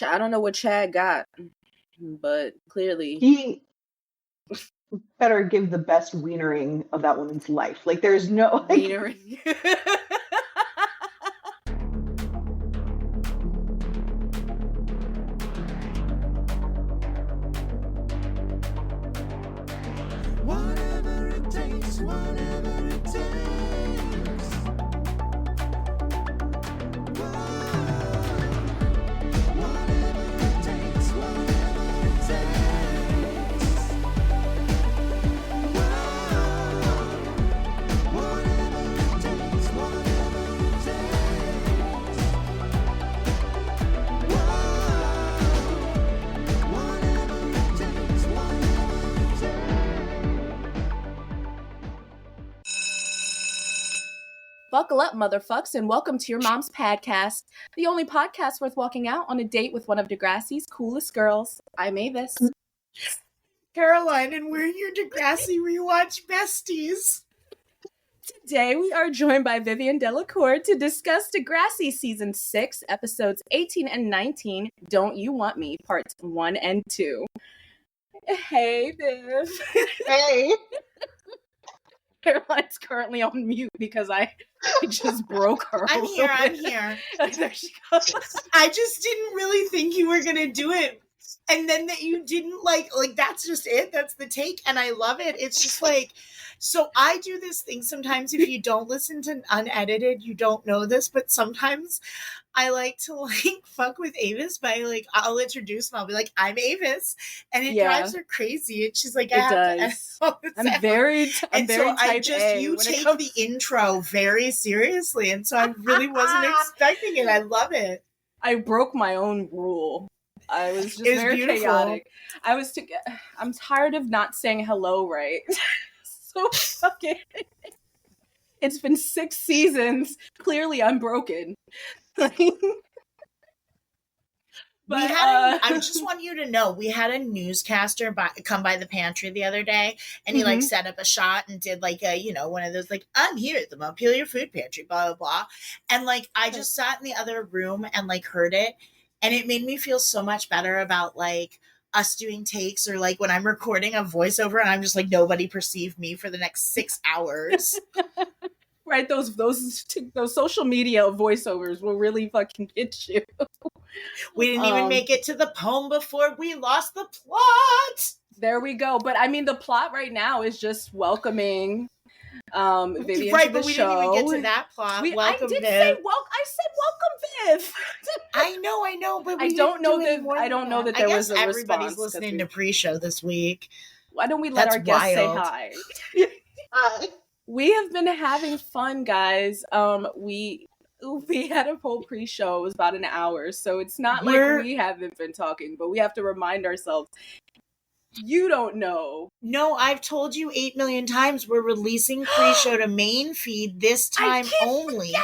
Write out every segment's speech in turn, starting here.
I don't know what Chad got, but clearly he better give the best wienering of that woman's life. Like, there's no Wienering. Whatever it takes, whatever it takes. Buckle up, motherfucks, and welcome to your mom's podcast, the only podcast worth walking out on a date with one of Degrassi's coolest girls. I'm Avis. Caroline, and we're your Degrassi rewatch besties. Today we are joined by Vivian Delacour to discuss Degrassi Season 6, Episodes 18 and 19, Don't You Want Me, Parts 1 and 2. Hey, Viv. Hey. Caroline's currently on mute because I just broke her. I'm here. There she goes. I just didn't really think you were gonna do it. And then that you didn't like that's just it. That's the take. And I love it. It's just like, so I do this thing sometimes. If you don't listen to unedited, you don't know this, but sometimes I like to fuck with Avis by I'll introduce and I'll be like, I'm Avis. And it drives her crazy. And she's like, it does. I'm very type A. You take the intro very seriously. And so I really wasn't expecting it. I love it. I broke my own rule. I was just very beautiful. Chaotic. I'm tired of not saying hello right. So fucking. It's been 6 seasons. Clearly, I'm broken. But I just want you to know, we had a newscaster come by the pantry the other day, and he set up a shot and did one of those I'm here at the Montpelier food pantry, blah blah blah, and I just sat in the other room and heard it, and it made me feel so much better about us doing takes, or when I'm recording a voiceover and I'm just nobody perceived me for the next 6 hours. Right, those social media voiceovers will really fucking get you. We didn't even make it to the poem before we lost the plot. There we go. But I mean, the plot right now is just welcoming Vivian to the right, but we show. didn't even get to that plot. Welcome, Viv. I said welcome, Viv. I know, but I don't know that there was a response. Everybody's listening to pre-show this week. Why don't we let our guests say hi? Hi. We have been having fun, guys. We had a whole pre-show. It was about an hour, so it's not like we haven't been talking, but we have to remind ourselves. You don't know. No, I've told you 8 million times we're releasing pre-show to main feed this time only.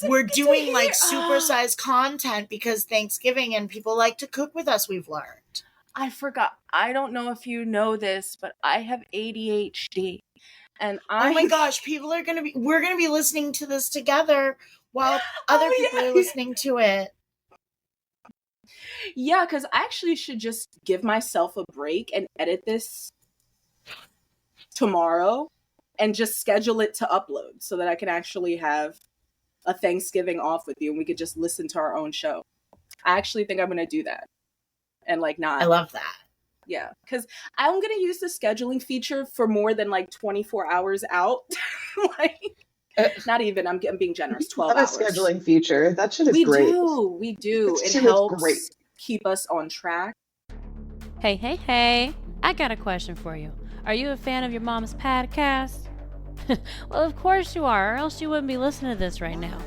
We're doing supersized content because Thanksgiving and people like to cook with us, we've learned. I forgot. I don't know if you know this, but I have ADHD. And oh my gosh, we're gonna be listening to this together while other people are listening to it. Yeah, because I actually should just give myself a break and edit this tomorrow and just schedule it to upload so that I can actually have a Thanksgiving off with you and we could just listen to our own show. I actually think I'm gonna do that. And not I love that. Yeah, because I'm going to use the scheduling feature for more than 24 hours out. Not even, I'm being generous, 12 hours. A scheduling feature. That shit is great. We do. It helps keep us on track. Hey. I got a question for you. Are you a fan of your mom's podcast? Well, of course you are, or else you wouldn't be listening to this right now.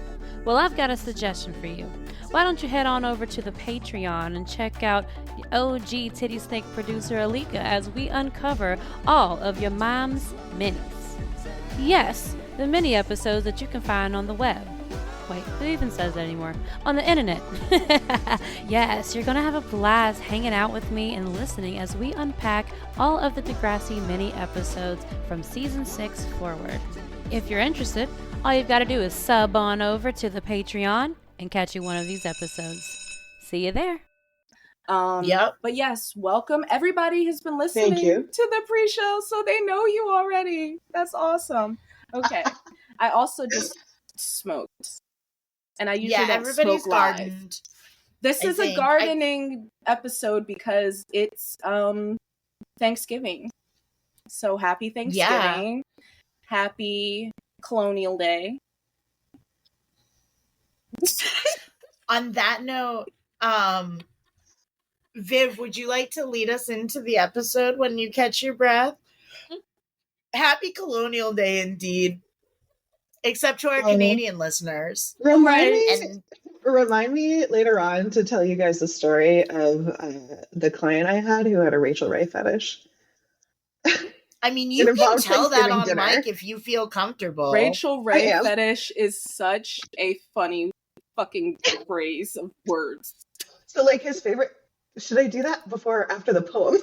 Well, I've got a suggestion for you. Why don't you head on over to the Patreon and check out OG TiddySnake producer Alyka as we uncover all of your mom's minis. Yes, the mini episodes that you can find on the web. Wait, who even says that anymore? On the internet. Yes, you're gonna have a blast hanging out with me and listening as we unpack all of the Degrassi mini episodes from season 6 forward. If you're interested, all you've got to do is sub on over to the Patreon and catch you one of these episodes. See you there. Yep. But yes, welcome. Everybody has been listening Thank you. to the pre-show, so they know you already. That's awesome. Okay. I also just smoked. And I usually don't everybody's smoke live. gardened. This I is think. a gardening episode because it's Thanksgiving. So happy Thanksgiving. Happy Colonial Day. On that note, Viv, would you like to lead us into the episode when you catch your breath? Happy Colonial Day indeed. Except to our Canadian listeners. Remind me later on to tell you guys the story of the client I had who had a Rachel Ray fetish. I mean, you can tell that on mic if you feel comfortable. Rachel Ray fetish is such a funny fucking phrase of words. So, like, his favorite... Should I do that before or after the poem?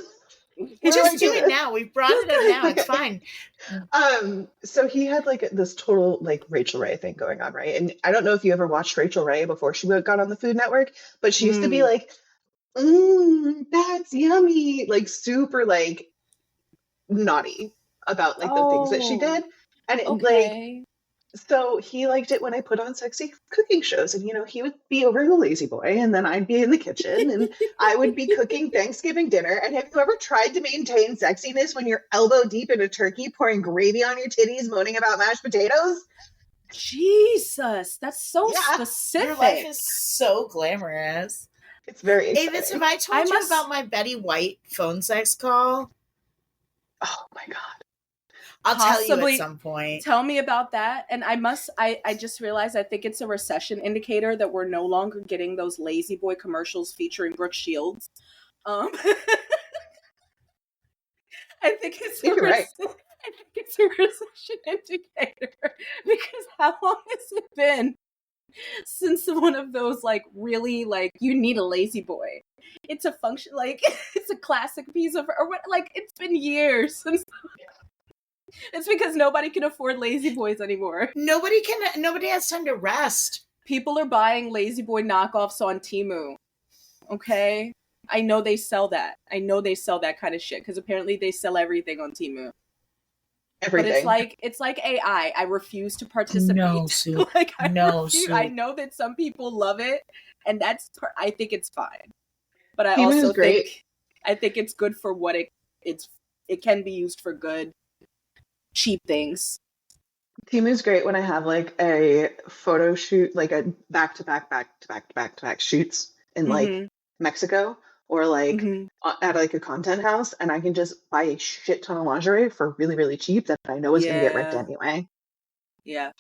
Just do it now. We've brought it up now. It's fine. So he had like this total like Rachel Ray thing going on, right? And I don't know if you ever watched Rachel Ray before she got on the Food Network, but she used to be like, that's yummy, like super like naughty about like the things that she did. And it, like, so he liked it when I put on sexy cooking shows, and he would be over in the Lazy Boy, and then I'd be in the kitchen, and I would be cooking Thanksgiving dinner. And have you ever tried to maintain sexiness when you're elbow deep in a turkey, pouring gravy on your titties, moaning about mashed potatoes? Jesus, that's so specific. Your life is so glamorous. It's very exciting. Avis, have I told you about my Betty White phone sex call? Oh my God. I'll tell you at some point. Tell me about that. And I just realized I think it's a recession indicator that we're no longer getting those Lazy Boy commercials featuring Brooke Shields. I think it's a recession indicator, because how long has it been since one of those like really like you need a Lazy Boy? It's a function, like it's a classic piece of, or what, like it's been years since. It's because nobody can afford Lazy Boys anymore. Nobody has time to rest. People are buying Lazy Boy knockoffs on Temu. Okay? I know they sell that. I know they sell that kind of shit, because apparently they sell everything on Temu. Everything. But it's like AI. I refuse to participate. No, Sue. I know that some people love it, and I think it's fine. But I also think it's good for what it can be used for good. Cheap things. Temu's great when I have like a photo shoot, like a back-to-back shoots in like Mexico, or like at like a content house, and I can just buy a shit ton of lingerie for really, really cheap that I know is going to get ripped anyway. Yeah.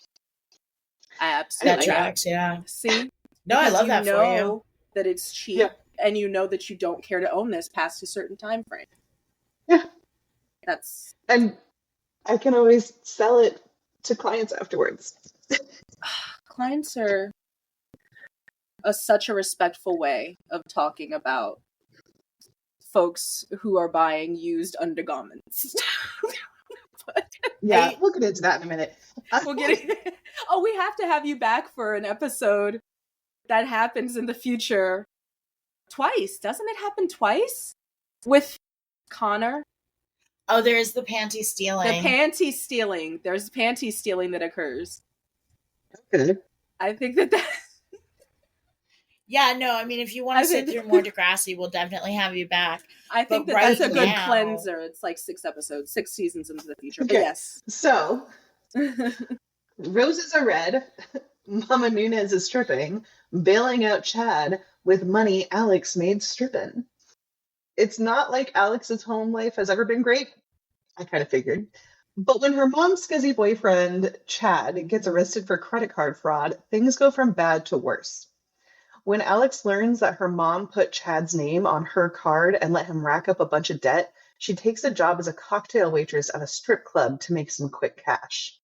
I absolutely. That tracks, yeah. See? No, I love that for you. That it's cheap, and you know that you don't care to own this past a certain time frame. Yeah. And I can always sell it to clients afterwards. Clients are such a respectful way of talking about folks who are buying used undergarments. We'll get into that in a minute. We have to have you back for an episode that happens in the future twice. Doesn't it happen twice? With Connor? Oh, there's the panty stealing. There's panty stealing that occurs. Okay. I think that Yeah, no, I mean, if you want to sit through more Degrassi, we'll definitely have you back. I think that's a good cleanser. It's like 6 episodes, 6 seasons into the future. Okay. But yes. So, roses are red. Mama Nunez is stripping, bailing out Chad with money Alex made stripping. It's not like Alex's home life has ever been great. I kind of figured. But when her mom's scuzzy boyfriend, Chad, gets arrested for credit card fraud, things go from bad to worse. When Alex learns that her mom put Chad's name on her card and let him rack up a bunch of debt, she takes a job as a cocktail waitress at a strip club to make some quick cash.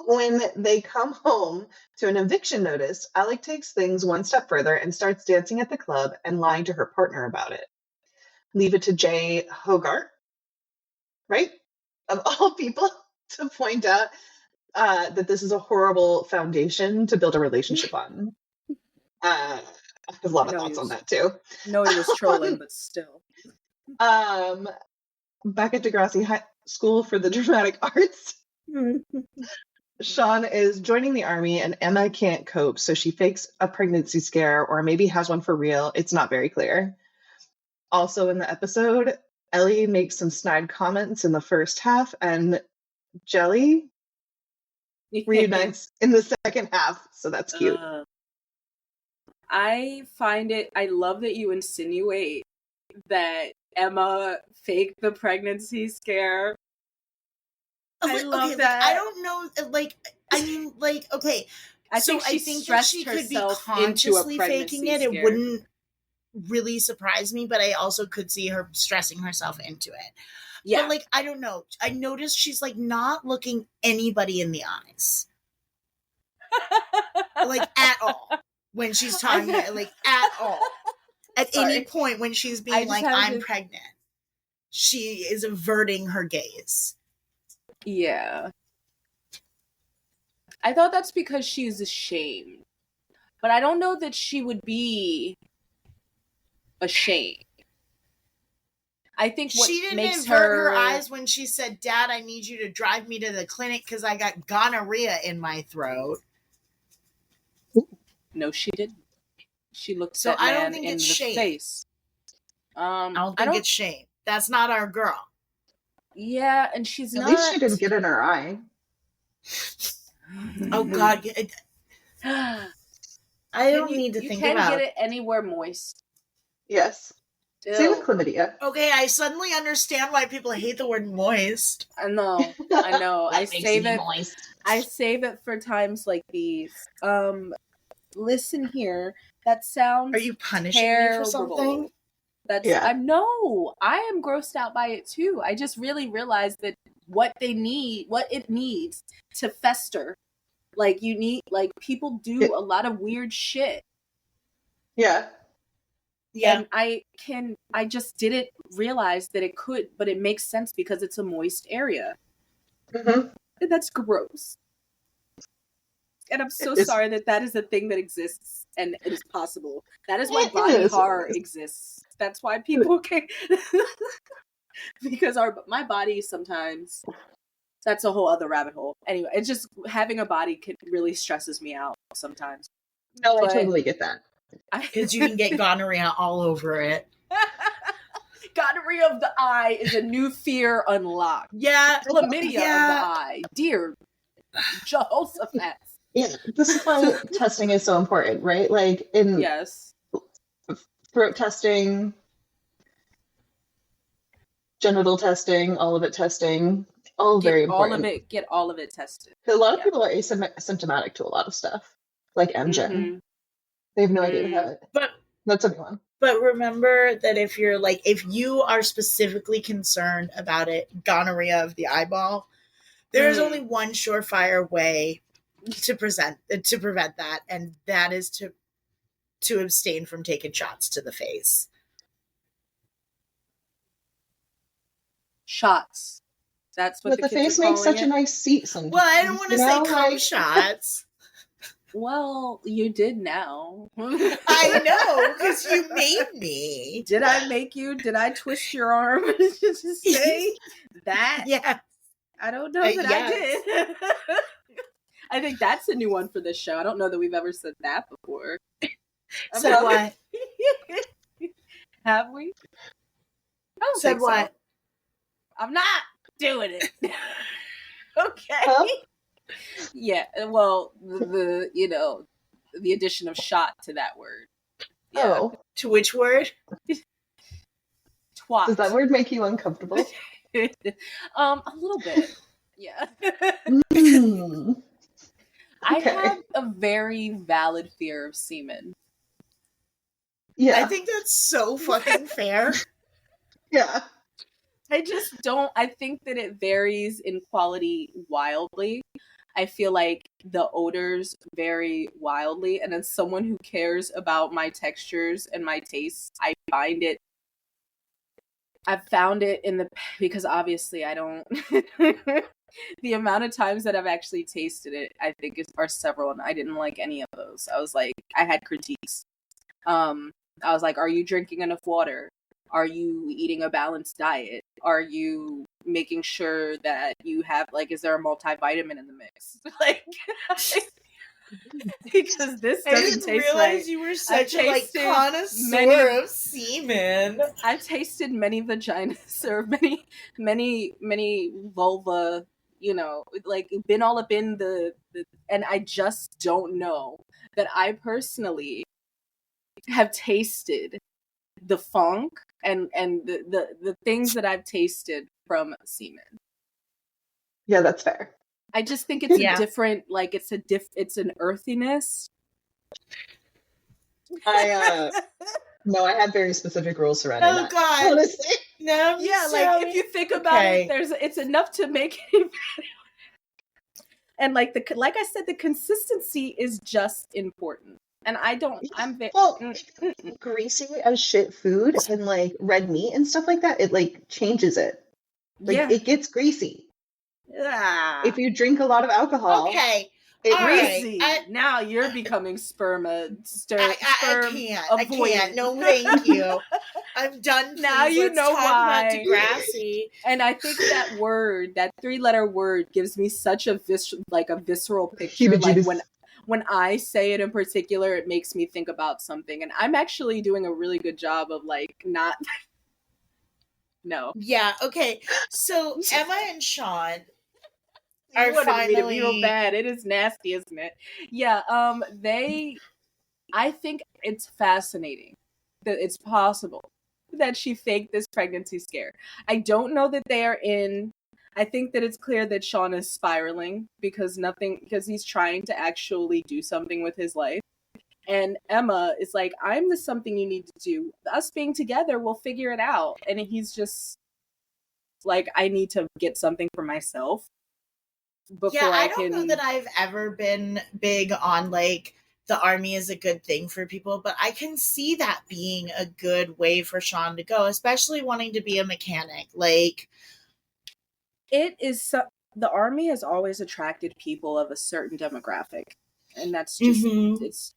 When they come home to an eviction notice, Alec takes things one step further and starts dancing at the club and lying to her partner about it. Leave it to Jay Hogarth, right? Of all people, to point out that this is a horrible foundation to build a relationship on. I have a lot of No, thoughts he on was- that too. No, he was trolling, but still. Back at Degrassi High School for the Dramatic Arts, Sean is joining the army and Emma can't cope, so she fakes a pregnancy scare or maybe has one for real. It's not very clear. Also in the episode, Ellie makes some snide comments in the first half, and Jelly reunites in the second half, so that's cute. I love that you insinuate that Emma faked the pregnancy scare. I love okay, that. Like, I don't know, like, I mean, like, okay. I so think she I think that stressed she could be herself into a consciously pregnancy faking it. scare. It wouldn't really surprise me, but I also could see her stressing herself into it. Yeah. But, like, I don't know. I noticed she's, like, not looking anybody in the eyes. Like, at all. When she's talking, like, at all. At any point when she's being like, I'm pregnant, she is averting her gaze. Yeah. I thought that's because she's ashamed. But I don't know that she would be ashamed. I think what she didn't makes avert her eyes when she said, Dad, I need you to drive me to the clinic because I got gonorrhea in my throat. No, she didn't. She looked so that I man don't think in it's the shame. face. I don't think it's shame. That's not our girl. Yeah, and she's At not. least she didn't get in her eye. Oh God, I don't need to think about. You can get it anywhere moist. Yes. Ew. Same with chlamydia. Okay, I suddenly understand why people hate the word moist. I know. I save it. Moist. I save it for times like these. Listen here. That sounds. Are you punishing terrible. me for something? That's. Yeah. I am grossed out by it too. I just really realized that what it needs to fester. Like people do a lot of weird shit. Yeah. Yeah. And I just didn't realize that it could, but it makes sense because it's a moist area. Mm-hmm. And that's gross. And I'm so sorry that is a thing that exists and it is possible. That is why body horror exists. That's why people can because my body sometimes, that's a whole other rabbit hole. Anyway, it's just having a body really stresses me out sometimes. No, I totally get that. Because you can get gonorrhea all over it. Gonorrhea of the eye is a new fear unlocked. Yeah. Chlamydia of the eye. Dear Jehoshaphat. Yeah, this is why testing is so important, right? Like in throat testing, genital testing, all of it testing, very important. Get all of it tested. A lot of people are asymptomatic to a lot of stuff, like MJ. Mm-hmm. They have no idea they have it. But that's anyone. But remember that if you are specifically concerned about it, gonorrhea of the eyeball, there is only one surefire way to prevent that, and that is to abstain from taking shots to the face. Shots. That's what but the face makes such a nice seat sometimes. Well, I don't want to say cum shots. Well, you did now. I know, because you made me. Did I make you? Did I twist your arm to say that? Yeah. I don't know that I did. I think that's a new one for this show. I don't know that we've ever said that before. Said what? Have we? Said what? So. I'm not doing it. Okay. Huh? Yeah, well, the addition of shot to that word. Yeah. Oh. To which word? Twat. Does that word make you uncomfortable? A little bit. Yeah. Okay. I have a very valid fear of semen. Yeah. I think that's so fucking fair. Yeah. I just don't. I think that it varies in quality wildly. I feel like the odors vary wildly. And as someone who cares about my textures and my tastes, I've found it because obviously I don't, the amount of times that I've actually tasted it, I think are several, and I didn't like any of those. I was like, I had critiques. I was like, are you drinking enough water? Are you eating a balanced diet? Are you making sure that you have, like, is there a multivitamin in the mix? Like, because this I doesn't didn't taste realize right. you were such a tasted connoisseur of semen. I've tasted many vaginas or many vulva, like been all up in the and I just don't know that I personally have tasted the funk and the things that I've tasted from semen. Yeah, that's fair. I just think it's Yeah. a different, like, it's an earthiness. No, I have very specific rules surrounding Oh that. God. Honestly. No, Yeah, Sally. like if you think about Okay. it, it's enough to make it. And like I said, the consistency is just important. And I'm very Well, greasy as shit food and like red meat and stuff like that, it like changes it. Like yeah. it gets greasy. Ah, If you drink a lot of alcohol, Okay. it All right. greasy. Now you're becoming sperm I avoidant. can't. No, thank you. I'm done. Please. Now you Let's know talk why. about Degrassi. And I think that word, that 3-letter word, gives me such a visceral picture. Like when I say it in particular, it makes me think about something. And I'm actually doing a really good job of like not. No. Yeah. Okay. So Emma and Sean You are wanted me to finally feel bad. It is nasty, isn't it? Yeah. I think it's fascinating that it's possible that she faked this pregnancy scare. I don't know that they are in. I think that it's clear that Sean is spiraling because he's trying to actually do something with his life. And Emma is like, I'm the something you need to do. Us being together, we'll figure it out. And he's just like, I need to get something for myself before I don't know that I've ever been big on like the army is a good thing for people, but I can see that being a good way for Sean to go, especially wanting to be a mechanic. Like, it is the army has always attracted people of a certain demographic, and that's just it's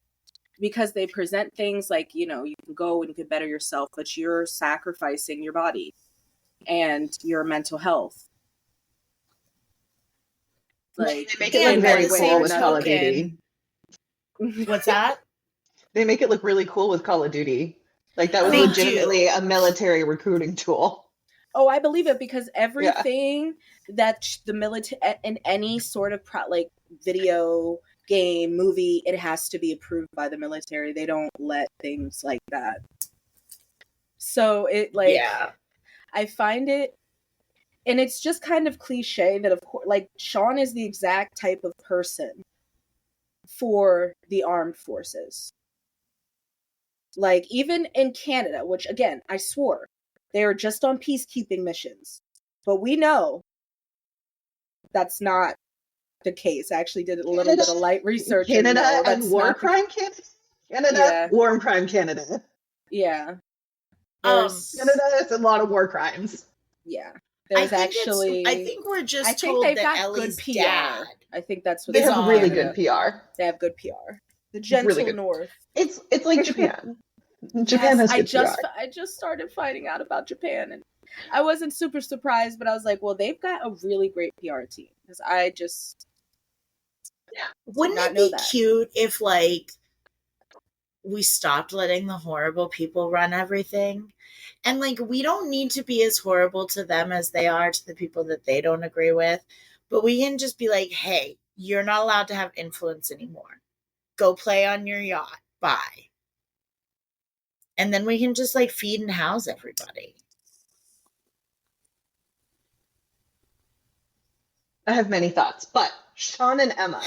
because they present things like, you can go and you can better yourself, but you're sacrificing your body and your mental health. Like, they make it look very cool with Call of token- Duty. What's that? They make it look really cool with Call of Duty. Like that was They legitimately a military recruiting tool. Oh, I believe it, because everything that the military in any sort of like video game, movie, it has to be approved by the military. They don't let things like that. So it I find it, and it's just kind of cliche that, of course, like, Sean is the exact type of person for the armed forces. Like, even in Canada, which, again, I swore, they are just on peacekeeping missions. But we know that's not the case. I actually did a little bit of light research. Canada and and war crime Canada? War crime Canada. Yeah. Canada has a lot of war crimes. Yeah. There's I think we're just told they've that got Ellie's good PR. dad. I think that's what They have really Canada. good PR. They have good PR. The gentle really good. North. It's like Japan. Japan has good PR. I just started finding out about Japan, and I wasn't super surprised, but I was like, well, they've got a really great PR team, because I just Wouldn't it be cute if, like, we stopped letting the horrible people run everything? And, like, we don't need to be as horrible to them as they are to the people that they don't agree with, but we can just be like, hey, you're not allowed to have influence anymore. Go play on your yacht. Bye. And then we can just, like, feed and house everybody. I have many thoughts, but Sean and Emma.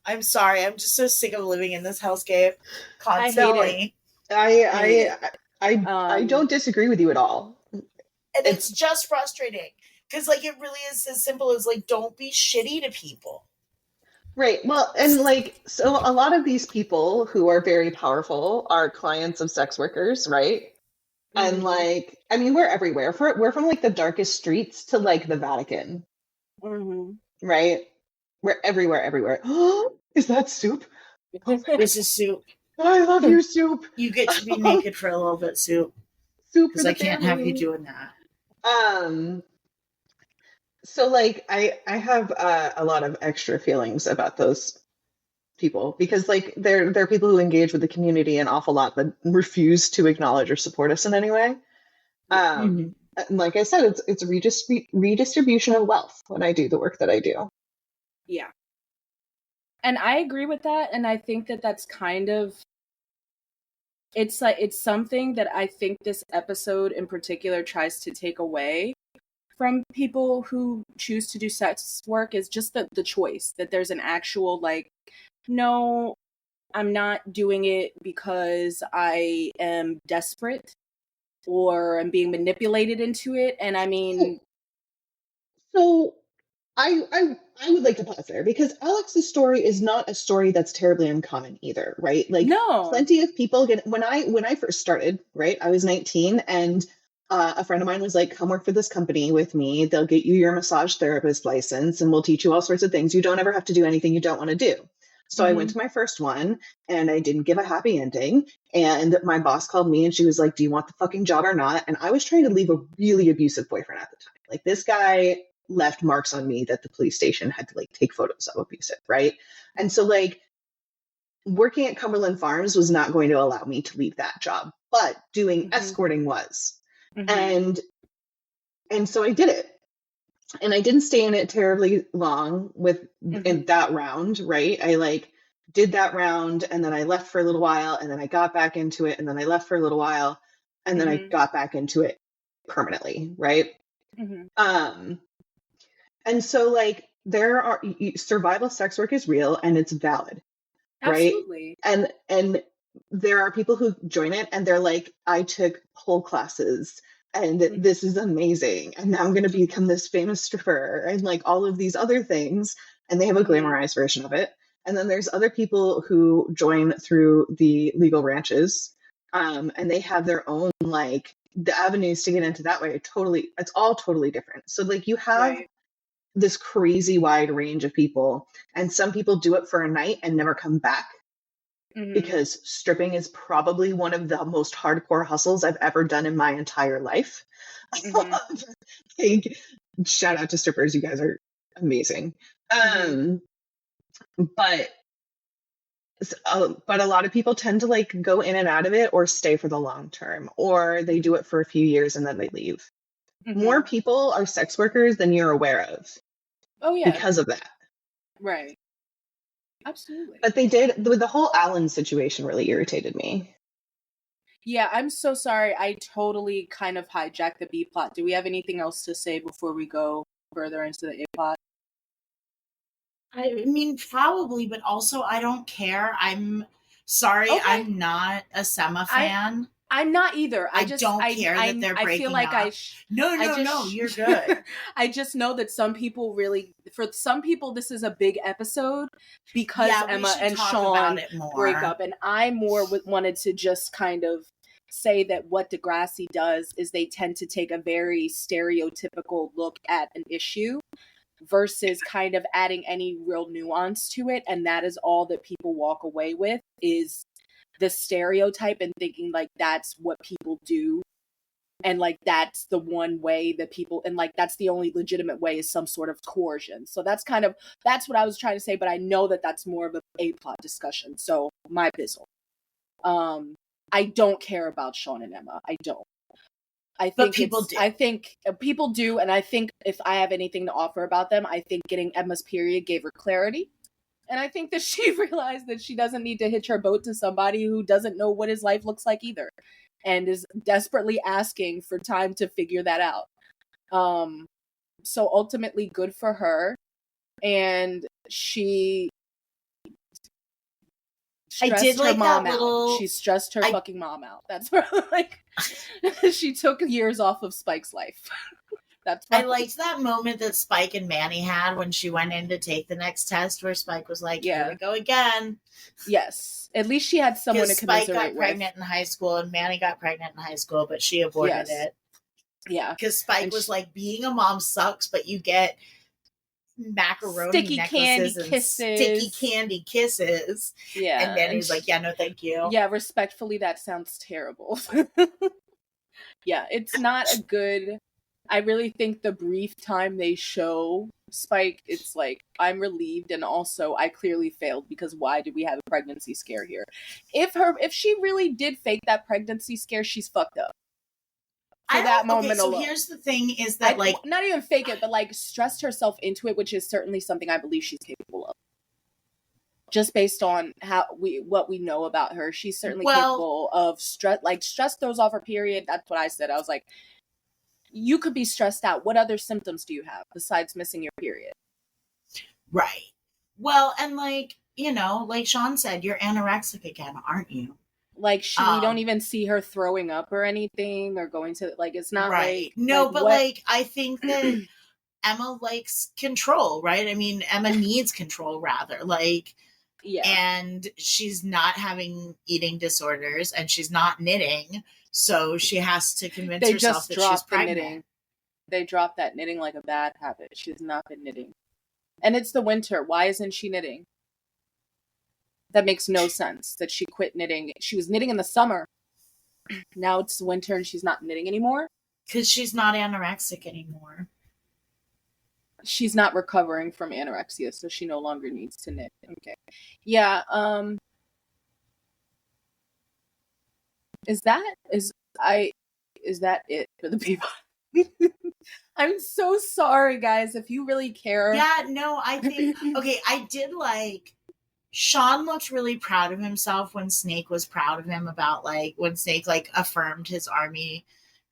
I'm sorry. I'm just so sick of living in this hellscape constantly. I don't disagree with you at all. And it's just frustrating. Because, like, it really is as simple as, like, don't be shitty to people. Right. Well, and, like, so a lot of these people who are very powerful are clients of sex workers, right? Mm-hmm. And, like, I mean, we're everywhere. We're from, like, the darkest streets to, like, the Vatican. Mm-hmm. Right? We're everywhere. Is that soup? This is soup. I love you, Soup. You get to be naked for a little bit, Soup. Soup for Because the I can't have you family. doing that. So like I have a lot of extra feelings about those people because like they're people who engage with the community an awful lot but refuse to acknowledge or support us in any way. Mhm. And like I said, it's a redistribution of wealth when I do the work that I do. Yeah. And I agree with that. And I think that that's kind of, it's like, it's something that I think this episode in particular tries to take away from people who choose to do sex work, is just the choice that there's an actual, like, no, I'm not doing it because I am desperate or I'm being manipulated into it. And I mean, So I would like to pause there because Alex's story is not a story that's terribly uncommon either, right? Like no. plenty of people get when I first started, right? I was 19 and a friend of mine was like, come work for this company with me. They'll get you your massage therapist license and we'll teach you all sorts of things. You don't ever have to do anything you don't want to do. So I went to my first one and I didn't give a happy ending. And my boss called me and she was like, do you want the fucking job or not? And I was trying to leave a really abusive boyfriend at the time. Like this guy left marks on me that the police station had to like take photos of abusive, right? And so like working at Cumberland Farms was not going to allow me to leave that job, but doing escorting was. And so I did it. And I didn't stay in it terribly long with in that round, right? I like did that round and then I left for a little while and then I got back into it and then I left for a little while and then I got back into it permanently, right? And so like there are survival sex work is real and it's valid, right? Absolutely. And there are people who join it and they're like, I took pole classes and this is amazing and now I'm going to become this famous stripper and like all of these other things, and they have a glamorized version of it. And then there's other people who join through the legal ranches, and they have their own like the avenues to get into that way. It's all totally different. So like you have this crazy wide range of people, and some people do it for a night and never come back because stripping is probably one of the most hardcore hustles I've ever done in my entire life. Like, shout out to strippers, you guys are amazing. But a lot of people tend to like go in and out of it or stay for the long term, or they do it for a few years and then they leave. More people are sex workers than you're aware of. Oh yeah. Because of that. Right. Absolutely. But they did, the whole Alan situation really irritated me. Yeah, I'm so sorry. I totally kind of hijacked the B plot. Do we have anything else to say before we go further into the A plot? I mean, probably, but also I don't care. I'm sorry, Okay. I'm not a Sema fan. I'm not either. I don't care that they're breaking I feel like up. No, you're good. I just know that some people really, for some people, this is a big episode because Emma and Sean break up. And I more wanted to just kind of say that what Degrassi does is they tend to take a very stereotypical look at an issue versus kind of adding any real nuance to it. And that is all that people walk away with, is the stereotype and thinking like that's what people do. And like that's the one way that people, and like that's the only legitimate way, is some sort of coercion. So that's what I was trying to say, but I know that that's more of a plot discussion. So my bizzle. I don't care about Sean and Emma. I don't. I think people do. I think people do, and I think if I have anything to offer about them, I think getting Emma's period gave her clarity. And I think that she realized that she doesn't need to hitch her boat to somebody who doesn't know what his life looks like either, and is desperately asking for time to figure that out. So ultimately good for her. And she stressed her mom out. She stressed her fucking mom out. That's like she took years off of Spike's life. I liked that moment that Spike and Manny had when she went in to take the next test, where Spike was like, here we go again. Yes. At least she had someone to commiserate with. Spike got pregnant in high school and Manny got pregnant in high school, but she aborted it. Yeah. Because Spike was like, being a mom sucks, but you get macaroni sticky candy necklaces and kisses. sticky candy kisses. Yeah. And then he's like, yeah, no, thank you. Yeah, respectfully, that sounds terrible. Yeah, it's not a good... I really think the brief time they show Spike, it's like, I'm relieved, and also I clearly failed, because why did we have a pregnancy scare here? If she really did fake that pregnancy scare, she's fucked up. For that moment alone. So here's the thing is that, like, not even fake it, but like stressed herself into it, which is certainly something I believe she's capable of. Just based on what we know about her, she's certainly capable of stress. Like, stress throws off her period. That's what I said. I was like, you could be stressed out. What other symptoms do you have besides missing your period? Right. Well, and like, you know, like Sean said, you're anorexic again, aren't you? Like, we don't even see her throwing up or anything, or going to, like, it's not right. like... No, like, but what... like, I think that Emma likes control, right? I mean, Emma needs control, rather. Like, yeah. And she's not having eating disorders, and she's not knitting, so she has to convince herself that she's pregnant. Knitting. They dropped that knitting like a bad habit. She's not been knitting. And it's the winter. Why isn't she knitting? That makes no sense that she quit knitting. She was knitting in the summer. Now it's winter and she's not knitting anymore. Because she's not anorexic anymore. She's not recovering from anorexia, so she no longer needs to knit. Okay. Yeah, Is that it for the people? I'm so sorry, guys, if you really care. Yeah, no, I think... Okay, I did like... Sean looked really proud of himself when Snake was proud of him about, like, when Snake, like, affirmed his army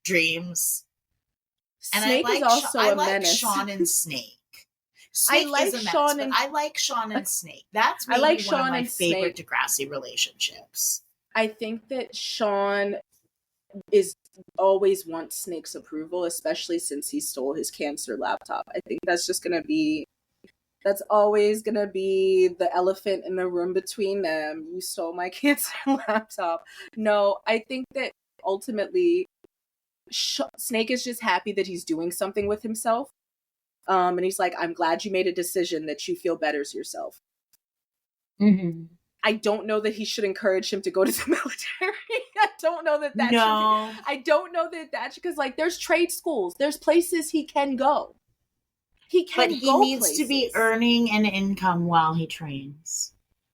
dreams. And Snake is also a menace. Sean and Snake. Snake I like is a menace, Sean but I like Sean and Snake. That's maybe one of my favorite Degrassi relationships. I think that Sean is always wants Snake's approval, especially since he stole his cancer laptop. I think that's always gonna be the elephant in the room between them. You stole my cancer laptop. No, I think that ultimately Snake is just happy that he's doing something with himself. And he's like, I'm glad you made a decision that you feel betters yourself. Mm-hmm. I don't know that he should encourage him to go to the military. I don't know that no. I don't know that because, like, there's trade schools. There's places he can go. He needs places. To be earning an income while he trains.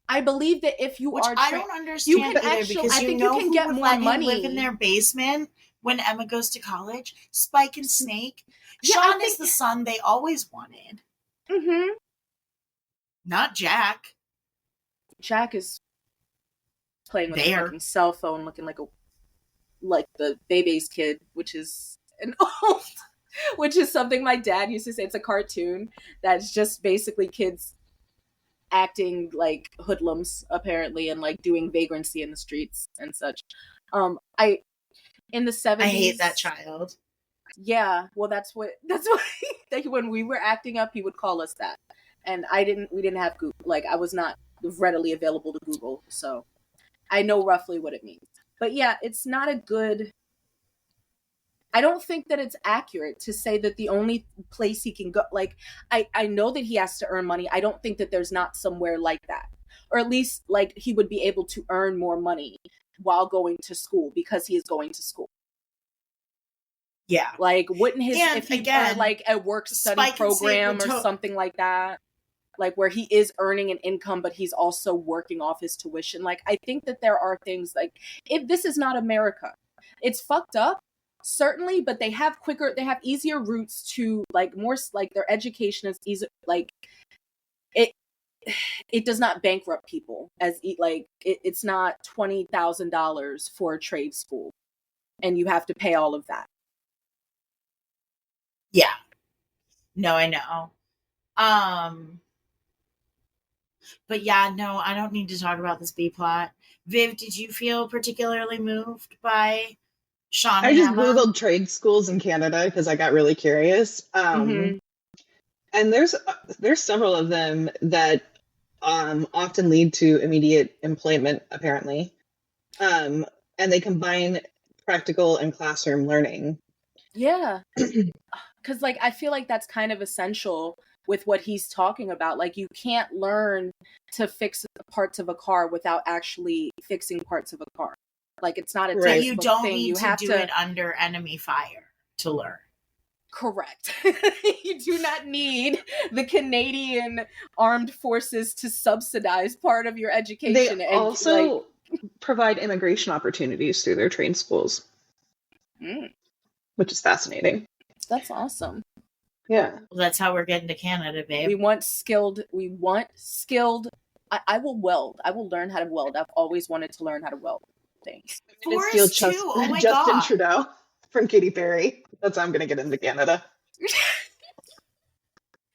I believe that if you Which are... I don't understand you can either, actually, because I think you can who get would more let money. him live in their basement when Emma goes to college? Spike and Snake. Yeah, Sean is the son they always wanted. Mm-hmm. Not Jack. Jack is playing with a fucking cell phone, looking like the Bebe's kid, which is which is something my dad used to say. It's a cartoon that's just basically kids acting like hoodlums, apparently, and like doing vagrancy in the streets and such. In the 70s, I hate that child. Yeah, well, that's what when we were acting up, he would call us that, and we didn't have Google. Like, I was not readily available to Google, so I know roughly what it means. But yeah, it's not a good... I don't think that it's accurate to say that the only place he can go... Like, I know that he has to earn money. I don't think that there's not somewhere like that. Or at least, like, he would be able to earn more money while going to school, because he is going to school. Yeah. Like, wouldn't if he had, like, a work study program or something like that, like, where he is earning an income, but he's also working off his tuition. Like, I think that there are things, like, if this is not America, it's fucked up, certainly, but they have easier routes to, like, more, like, their education is easy, like, it does not bankrupt people it's not $20,000 for a trade school and you have to pay all of that. Yeah. No, I know. But yeah, no, I don't need to talk about this B plot. Viv, did you feel particularly moved by Sean? I just Googled trade schools in Canada because I got really curious. Mm-hmm. And there's several of them that often lead to immediate employment, apparently. And they combine practical and classroom learning. Yeah. Because, like, I feel like that's kind of essential with what he's talking about. Like, you can't learn to fix parts of a car without actually fixing parts of a car. Like, it's not a Right. textbook You don't thing. need You to have do to it under enemy fire to learn. Correct. You do not need the Canadian Armed Forces to subsidize part of your education. They And also provide immigration opportunities through their trained schools, which is fascinating. That's awesome. Yeah. Well, that's how we're getting to Canada, babe. We want skilled. I will weld. I will learn how to weld. I've always wanted to learn how to weld things. Forrest too. Oh my Justin God. Trudeau from Katy Perry. That's how I'm gonna get into Canada.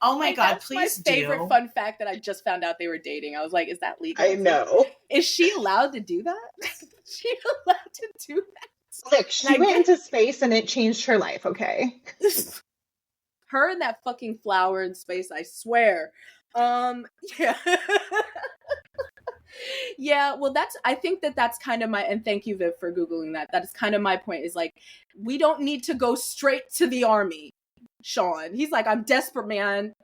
Oh my God, That's please my favorite do. fun fact that I just found out they were dating. I was like, is that legal? I know. Is she allowed to do that? Is she allowed to do that? Look, she went into space and it changed her life, okay? Her and that fucking flower in space, I swear. Yeah. Yeah, well, I think that's kind of and thank you, Viv, for Googling that. That is kind of my point, is like, we don't need to go straight to the army, Sean. He's like, I'm desperate, man.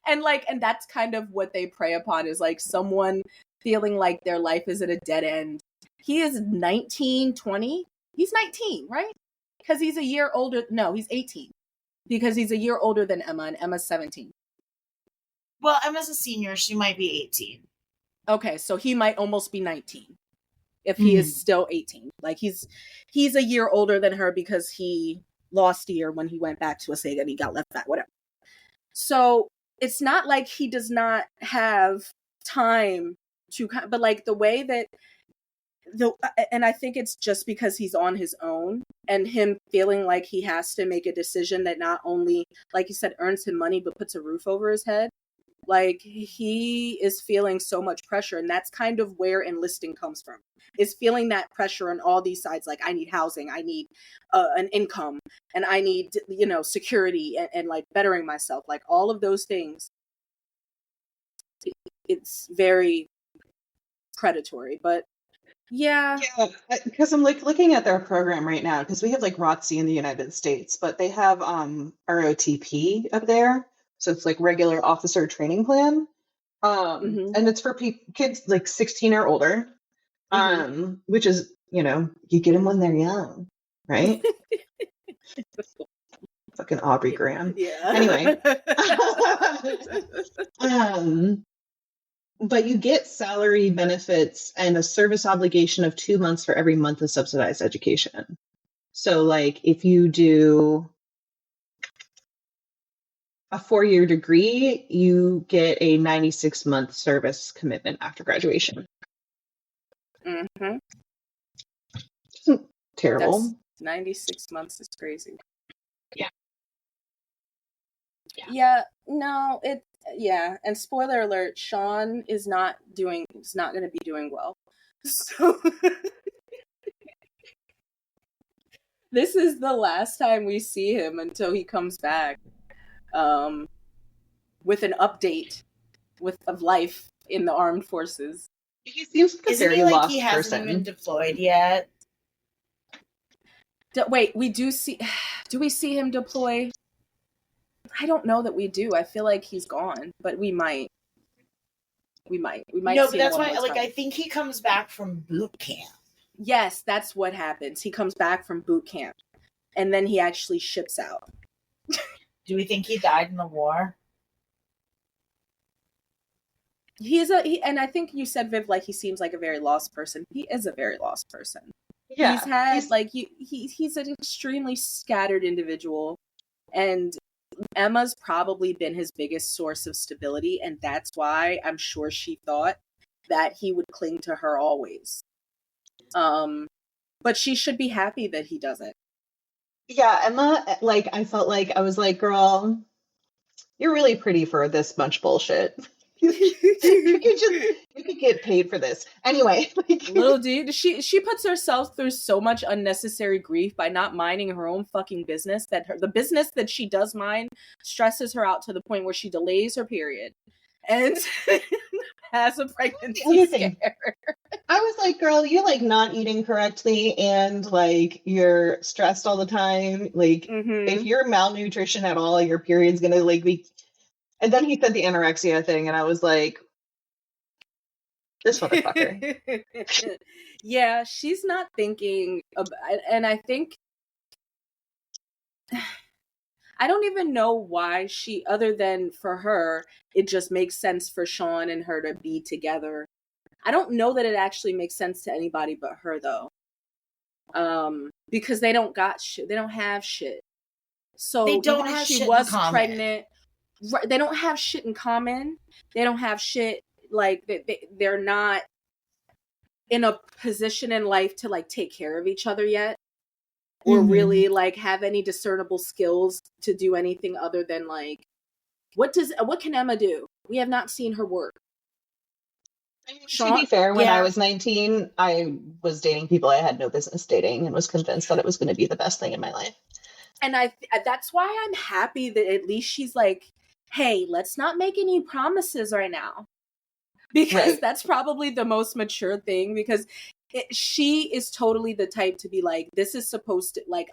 And that's kind of what they prey upon, is like someone feeling like their life is at a dead end. He is 19, 20. He's 19, right? Because he's a year older. No, he's 18. Because he's a year older than Emma, and Emma's 17. Well, Emma's a senior. She might be 18. Okay, so he might almost be 19 if he is still 18. Like, he's a year older than her because he lost a year when he went back to Asega and he got left back, whatever. So it's not like he does not have time to, but like the way that and I think it's just because he's on his own and him feeling like he has to make a decision that not only, like you said, earns him money, but puts a roof over his head. Like, he is feeling so much pressure, and that's kind of where enlisting comes from, is feeling that pressure on all these sides. Like, I need housing, I need an income, and I need, security and like bettering myself, like all of those things. It's very predatory, but yeah, because I'm like looking at their program right now, because we have like ROTC in the United States, but they have ROTP up there. So it's like regular officer training plan. And it's for kids like 16 or older, which is, you get them when they're young, right? Fucking Aubrey Graham. Yeah. Anyway. But you get salary benefits and a service obligation of 2 months for every month of subsidized education. So like if you do a 4-year degree, you get a 96-month service commitment after graduation. Terrible. That's 96 months is crazy. Yeah. Yeah, no, and spoiler alert, Sean is not going to be doing well. So this is the last time we see him until he comes back with an update of life in the armed forces. He seems like a Isn't very he like lost he hasn't person. even deployed yet? Wait, do we see him deploy? I don't know that we do. I feel like he's gone, but we might. No, but that's why, like, I think he comes back from boot camp. Yes, that's what happens. He comes back from boot camp, and then he actually ships out. Do we think he died in the war? And I think you said, Viv, like, he seems like a very lost person. He is a very lost person. Yeah, he's an extremely scattered individual, and Emma's probably been his biggest source of stability, and that's why I'm sure she thought that he would cling to her always. But she should be happy that he doesn't. Yeah, Emma, like, I felt like, I was like, girl, you're really pretty for this much bullshit. You could get paid for this. Anyway. Little dude, she puts herself through so much unnecessary grief by not minding her own fucking business, that the business that she does mind stresses her out to the point where she delays her period and has a pregnancy scare. I was like, girl, you're like not eating correctly and like you're stressed all the time. Like, if you're malnutrition at all, your period's gonna like be. And then he said the anorexia thing, and I was like, this motherfucker. Yeah, she's not thinking about, and I think I don't even know why she, other than for her, it just makes sense for Sean and her to be together. I don't know that it actually makes sense to anybody but her though. Because they don't got shit. They don't have shit. So They don't even if have she shit in was common. pregnant, right, they don't have shit in common. They don't have shit, like they're not in a position in life to like take care of each other yet, or really like have any discernible skills to do anything other than like, what can Emma do? We have not seen her work. To be fair, when I was 19, I was dating people I had no business dating and was convinced that it was going to be the best thing in my life. And that's why I'm happy that at least she's like, hey, let's not make any promises right now. Because that's probably the most mature thing, because she is totally the type to be like, this is supposed to, like,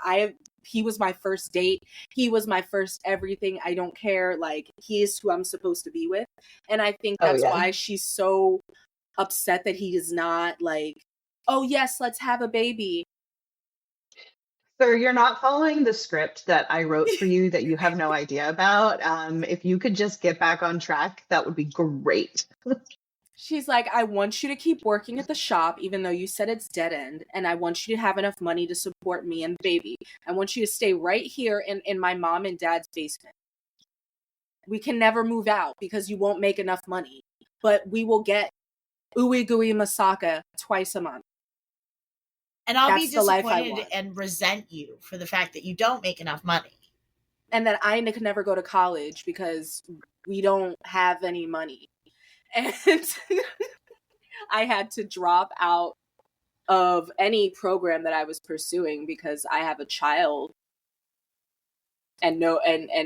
he was my first date. He was my first everything. I don't care. Like, he is who I'm supposed to be with. And I think that's why she's so upset that he is not like, oh yes, let's have a baby. Sir, you're not following the script that I wrote for you that you have no idea about. If you could just get back on track, that would be great. She's like, I want you to keep working at the shop, even though you said it's dead end. And I want you to have enough money to support me and the baby. I want you to stay right here in my mom and dad's basement. We can never move out because you won't make enough money. But we will get ooey gooey masaka twice a month. And I'll be disappointed and resent you for the fact that you don't make enough money. And that I could never go to college because we don't have any money. And I had to drop out of any program that I was pursuing because I have a child and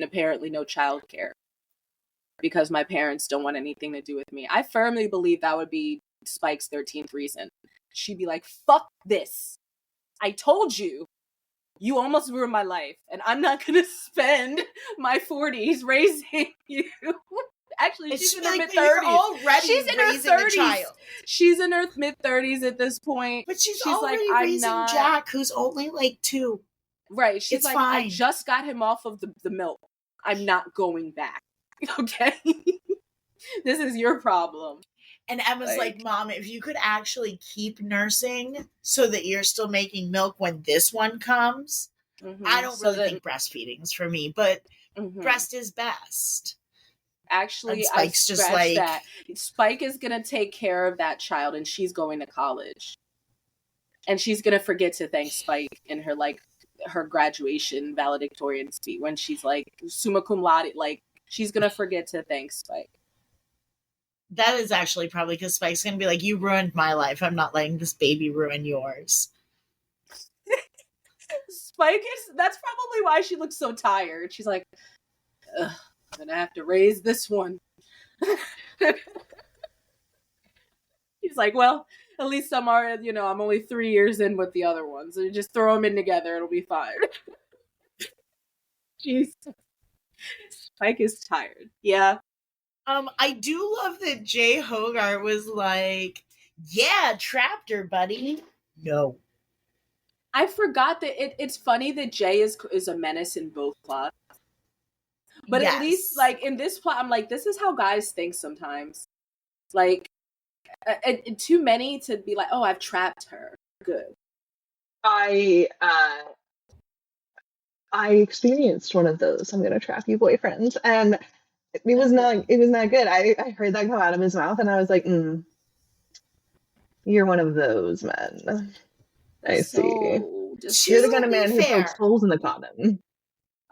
apparently no childcare because my parents don't want anything to do with me. I firmly believe that would be Spike's 13th reason. She'd be like, fuck this. I told you. You almost ruined my life and I'm not going to spend my 40s raising you. Actually, she's in her mid-30s. She's in her 30s. She's in her mid-30s at this point. But she's already like, raising Jack, who's only like 2. Right. She's like, fine. I just got him off of the milk. I'm not going back. Okay? This is your problem. And Emma's like, Mom, if you could actually keep nursing so that you're still making milk when this one comes, I don't really think breastfeeding's for me, but breast is best. Actually, Spike's just like that. Spike is gonna take care of that child, and she's going to college, and she's gonna forget to thank Spike in her her graduation valedictorian speech when she's like summa cum laude. Like she's gonna forget to thank Spike. That is actually probably because Spike's gonna be like, "You ruined my life. I'm not letting this baby ruin yours." That's probably why she looks so tired. She's like, ugh. I'm gonna have to raise this one. He's like, well, at least I'm only 3 years in with the other ones. So you just throw them in together, it'll be fine. Jeez. Spike is tired. Yeah. I do love that Jay Hogarth was like, yeah, trapped her, buddy. No. I forgot that it's funny that Jay is a menace in both plots. But at least, like, in this plot, I'm like, this is how guys think sometimes. Like, too many to be like, oh, I've trapped her. Good. I experienced one of those I'm gonna trap you boyfriends, and it was not good. I heard that come out of his mouth, and I was like, you're one of those men. I see. You're the kind of man who pokes holes in the condom.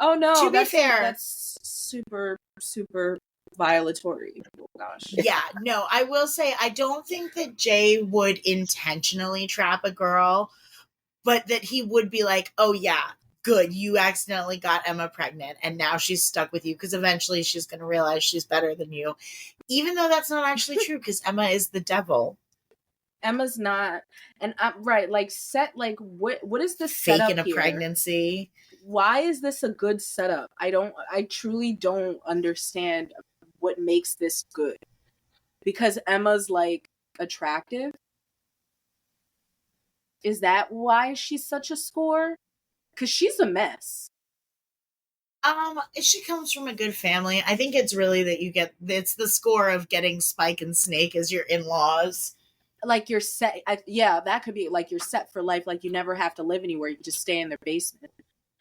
Oh no! To be fair, that's super, super violatory. Oh gosh. Yeah, no, I will say I don't think that Jay would intentionally trap a girl, but that he would be like, "Oh yeah, good, you accidentally got Emma pregnant, and now she's stuck with you because eventually she's going to realize she's better than you," even though that's not actually true because Emma is the devil. Emma's not, and I'm right. Like what is the setup Faking a here? pregnancy. Why is this a good setup? I truly don't understand what makes this good. Because Emma's like attractive? Is that why she's such a score? Because she's a mess. She comes from a good family. I think it's really that it's the score of getting Spike and Snake as your in-laws. Like you're set. Yeah, that could be like you're set for life. Like you never have to live anywhere. You just stay in their basement.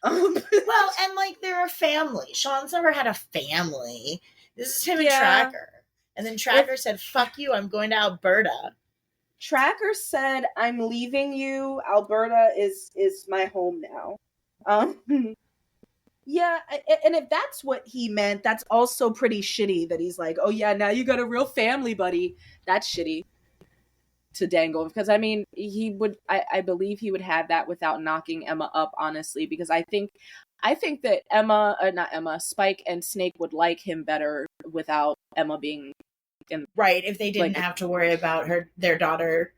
Well, and like they're a family. Sean's never had a family. This is him and Tracker. And then Tracker said, "Fuck you, I'm going to Alberta." Tracker said, "I'm leaving you. Alberta is my home now." Yeah, and if that's what he meant, that's also pretty shitty that he's like, "Oh yeah, now you got a real family, buddy." That's shitty to dangle, because I mean, he would I believe he would have that without knocking Emma up, honestly, because I think that not Emma, Spike and Snake would like him better without Emma being in, right, if they didn't have to worry about their daughter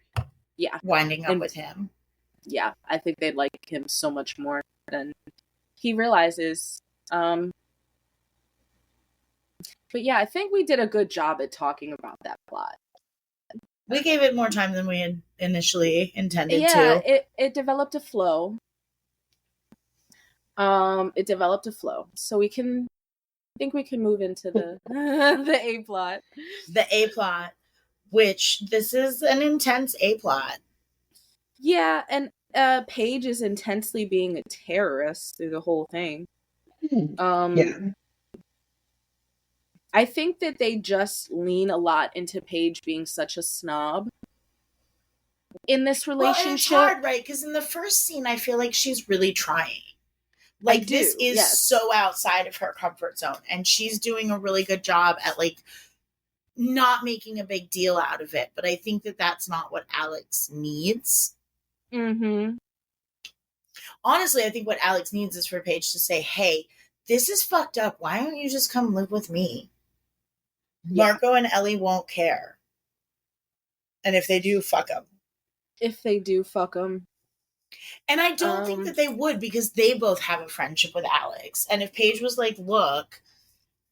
winding up with him. Yeah, I think they'd like him so much more than he realizes. But yeah, I think we did a good job at talking about that plot. We gave it more time than we had initially intended to. Yeah, it developed a flow. It developed a flow. So I think we can move into the the A plot. The A plot, which this is an intense A plot. Yeah, and Paige is intensely being a terrorist through the whole thing. I think that they just lean a lot into Paige being such a snob in this relationship. Well, it's hard, right? Because in the first scene, I feel like she's really trying. Like, this is so outside of her comfort zone. And she's doing a really good job at, like, not making a big deal out of it. But I think that that's not what Alex needs. Mm-hmm. Honestly, I think what Alex needs is for Paige to say, "Hey, this is fucked up. Why don't you just come live with me?" Marco and Ellie won't care. And if they do, fuck them. And I don't think that they would, because they both have a friendship with Alex. And if Paige was like, "Look,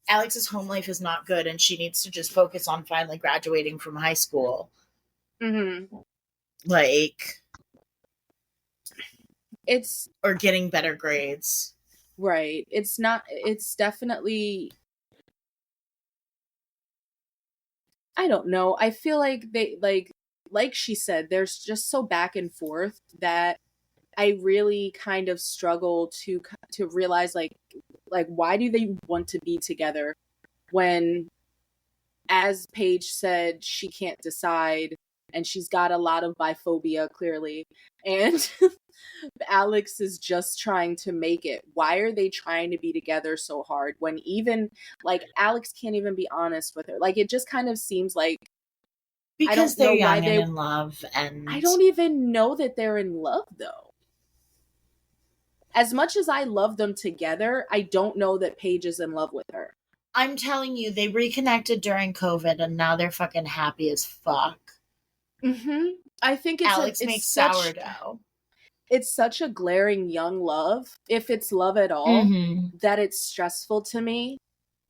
Alex's home life is not good and she needs to just focus on finally graduating from high school." Mm-hmm. Like, or getting better grades. Right. It's definitely, I don't know. I feel like they like she said, there's just so back and forth that I really kind of struggle to realize like why do they want to be together when, as Paige said, she can't decide and she's got a lot of biphobia clearly, and Alex is just trying to make it. Why are they trying to be together so hard when even like Alex can't even be honest with her? Like, it just kind of seems like, because they're young and in love, and I don't even know that they're in love though. As much as I love them together, I don't know that Paige is in love with her. I'm telling you, they reconnected during COVID and now they're fucking happy as fuck. Mm-hmm. I think Alex makes sourdough. It's such a glaring young love, if it's love at all, that it's stressful to me,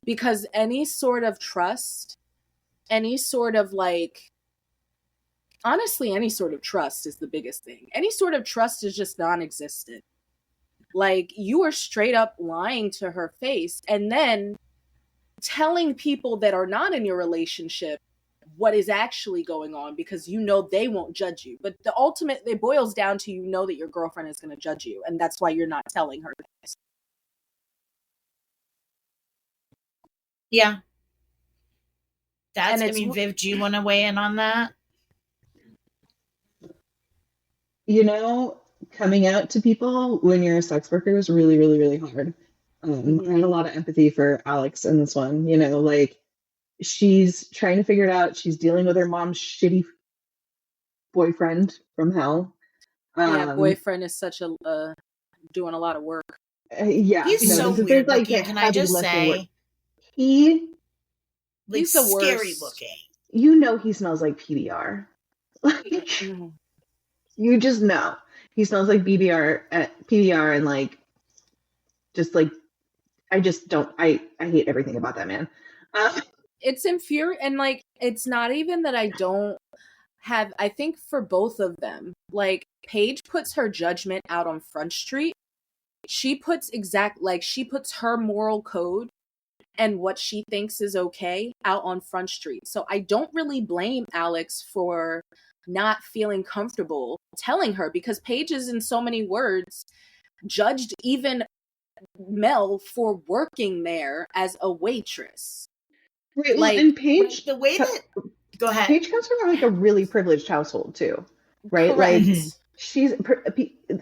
because any sort of trust, any sort of like, honestly, any sort of trust is the biggest thing. Any sort of trust is just non-existent. Like, you are straight up lying to her face and then telling people that are not in your relationship what is actually going on, because you know they won't judge you. But the ultimate, it boils down to, you know that your girlfriend is going to judge you, and that's why you're not telling her this. Yeah. I mean, Viv, do you want to weigh in on that? You know, coming out to people when you're a sex worker is really, really, really hard. I had a lot of empathy for Alex in this one. You know, like, she's trying to figure it out. She's dealing with her mom's shitty boyfriend from hell. Boyfriend is such a doing a lot of work. He's so weird looking. Can I just say, he's the worst. Scary looking. You know, he smells like PBR. Like, Mhm. you just know. He smells like PBR and like, just like, I just don't, I hate everything about that man. It's infuriating, and like, it's not even that I don't have, I think for both of them, like, Paige puts her judgment out on Front Street. She puts her moral code and what she thinks is okay out on Front Street. So I don't really blame Alex for not feeling comfortable telling her, because Paige is, in so many words, judged even Mel for working there as a waitress. Right, well, Like, and Paige, The way that, go ahead. Paige comes from like a really privileged household too, right? correct. Like, she's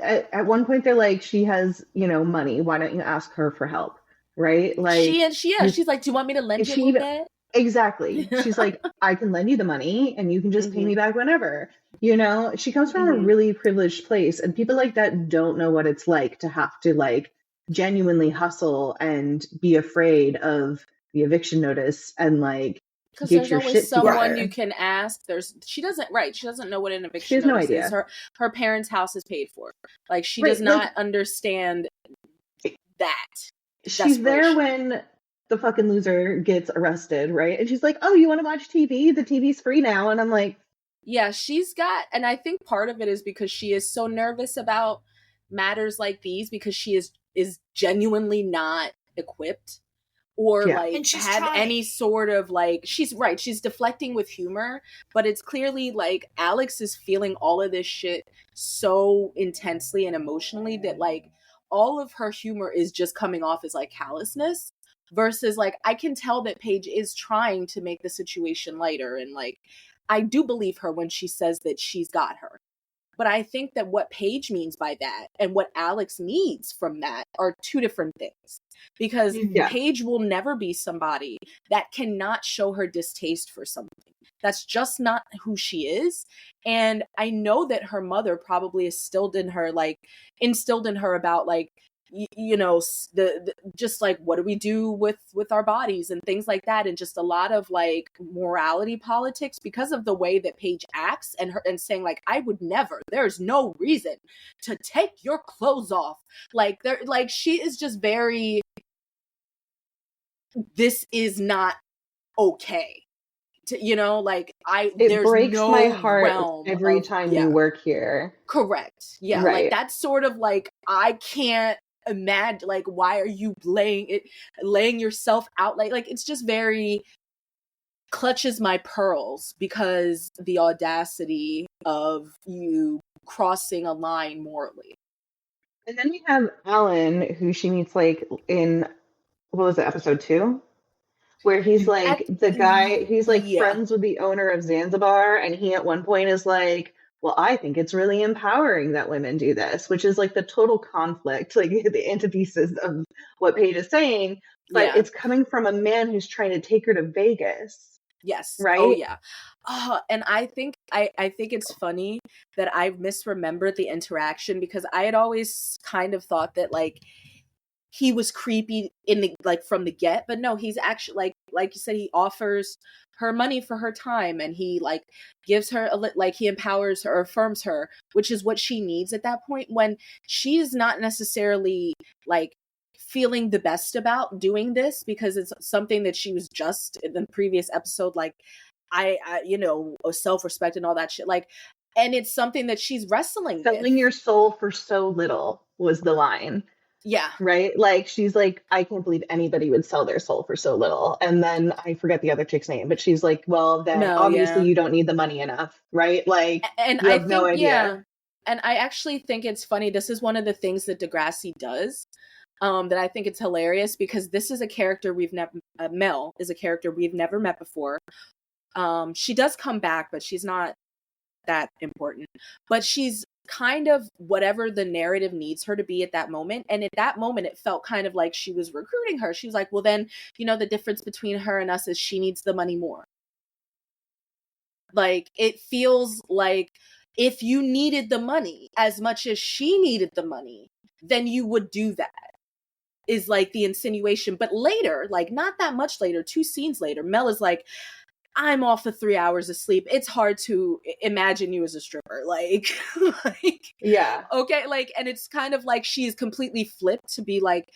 at one point they're like, she has, money. Why don't you ask her for help, right? Like, She's like, do you want me to lend you a she little even bit? exactly. She's like, I can lend you the money, and you can just pay Mhm. me back whenever. She comes from a Mhm. really privileged place, and people like that don't know what it's like to have to like genuinely hustle and be afraid of the eviction notice and like Because get there's your always shit someone you together. can ask. She doesn't, right, she doesn't know what an She eviction has no notice is. idea. Her parents' house is paid for. Like, she does Right, like, not understand that she's there desperation. when the fucking loser gets arrested, right? And she's like, "Oh, you want to watch TV? The TV's free now." And I'm like, Yeah, and I think part of it is because she is so nervous about matters like these, because she is genuinely not equipped, or yeah, like And she's have trying. any sort of, like, she's deflecting with humor, but it's clearly like Alex is feeling all of this shit so intensely and emotionally that like all of her humor is just coming off as like callousness, versus like, I can tell that Paige is trying to make the situation lighter, and like, I do believe her when she says that she's got her. But I think that what Paige means by that and what Alex needs from that are two different things. Because yeah. Paige will never be somebody that cannot show her distaste for something. That's just not who she is. And I know that her mother probably instilled in her about like, the just like, what do we do with our bodies and things like that, and just a lot of like morality politics, because of the way that Paige acts, and saying like, I would never, there's no reason to take your clothes off, like, there, like, she is just very, this is not okay to, like, It there's breaks my no heart realm every of, time you yeah, work here. correct, yeah, like, Right. that's sort of like, I can't imagine, like, why are you laying yourself out, like, it's just very clutches my pearls, because the audacity of you crossing a line morally. And then we have Alan, who she meets like in, what was it, episode 2? Where he's like the guy, he's like Yeah. friends with the owner of Zanzibar, and he at one point is like, well, I think it's really empowering that women do this, which is like the total conflict, like the antithesis of what Paige is saying, but Yeah. it's coming from a man who's trying to take her to Vegas, Yes. Oh right? yeah. And I think it's funny that I misremembered the interaction, because I had always kind of thought that like he was creepy in the, like, from the get, but no, he's actually like you said, he offers her money for her time, and he like gives her like, he empowers her or affirms her, which is what she needs at that point, when she's not necessarily like feeling the best about doing this, because it's something that she was just in the previous episode, like, I self-respect and all that shit, like, and it's something that she's wrestling with. Selling your soul for so little was the line. Yeah. Right? Like, she's like, I can't believe anybody would sell their soul for so little. And then I forget the other chick's name, but she's like, well, then No, obviously yeah. you don't need the money enough, right? Like, And you I have no think, idea. yeah. And I actually think it's funny. This is one of the things that Degrassi does, that I think it's hilarious, because this is a character Mel is a character we've never met before. She does come back, but she's not that important. But she's kind of whatever the narrative needs her to be at that moment. And at that moment, it felt kind of like she was recruiting her. She was like, well, then, the difference between her and us is she needs the money more. Like, it feels like if you needed the money as much as she needed the money, then you would do that, is like the insinuation. But later, like, not that much later, 2 scenes later, Mel is like, I'm off the 3 hours of sleep. It's hard to imagine you as a stripper. Like, Yeah. okay. Like, and it's kind of like she's completely flipped to be like,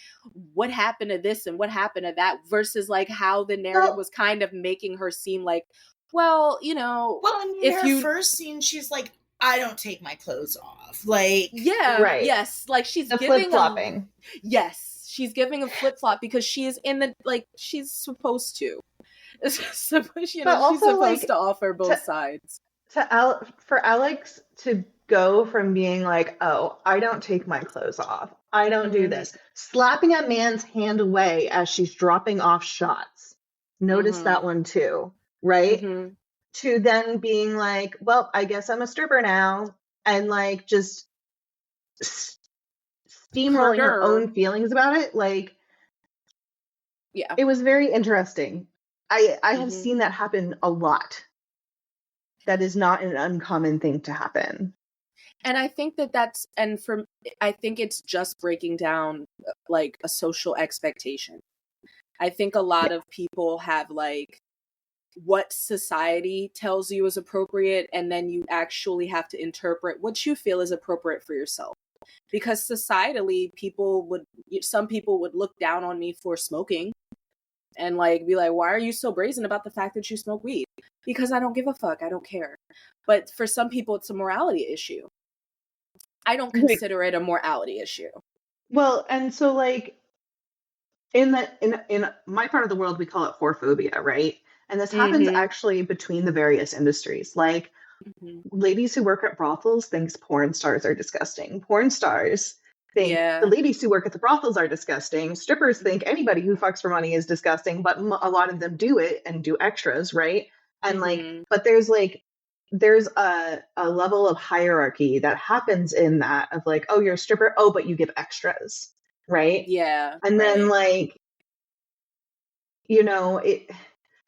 what happened to this and what happened to that versus like how the narrative was kind of making her seem like, well, you know, Well, in her first scene, she's like, I don't take my clothes off. Like, yeah, right. Yes. Like she's The giving flip-flopping. Yes. She's giving a flip-flop because she is in the, like, she's supposed to. You know, she's supposed to offer both sides. For Alex to go from being like, oh, I don't take my clothes off, I don't do this, slapping a man's hand away as she's dropping off shots. Notice that one too, right? To then being like, well, I guess I'm a stripper now, and like just steamrolling her own feelings about it. Like, yeah, it was very interesting. I have seen that happen a lot. That is not an uncommon thing to happen. And I think I think it's just breaking down like a social expectation. I think a lot of people have like what society tells you is appropriate, and then you actually have to interpret what you feel is appropriate for yourself. Because societally, some people would look down on me for smoking and like be like, why are you so brazen about the fact that you smoke weed? Because I don't give a fuck. I don't care. But for some people, it's a morality issue. I don't consider it a morality issue. Well, and so like in my part of the world, we call it whorephobia, right? And this happens actually between the various industries. Like ladies who work at brothels thinks porn stars are disgusting. Porn stars think the ladies who work at the brothels are disgusting. Strippers think anybody who fucks for money is disgusting, but a lot of them do it and do extras, right? And like, but there's a level of hierarchy that happens in that of like, oh, you're a stripper, oh, but you give extras, right? Yeah. And then like, you know,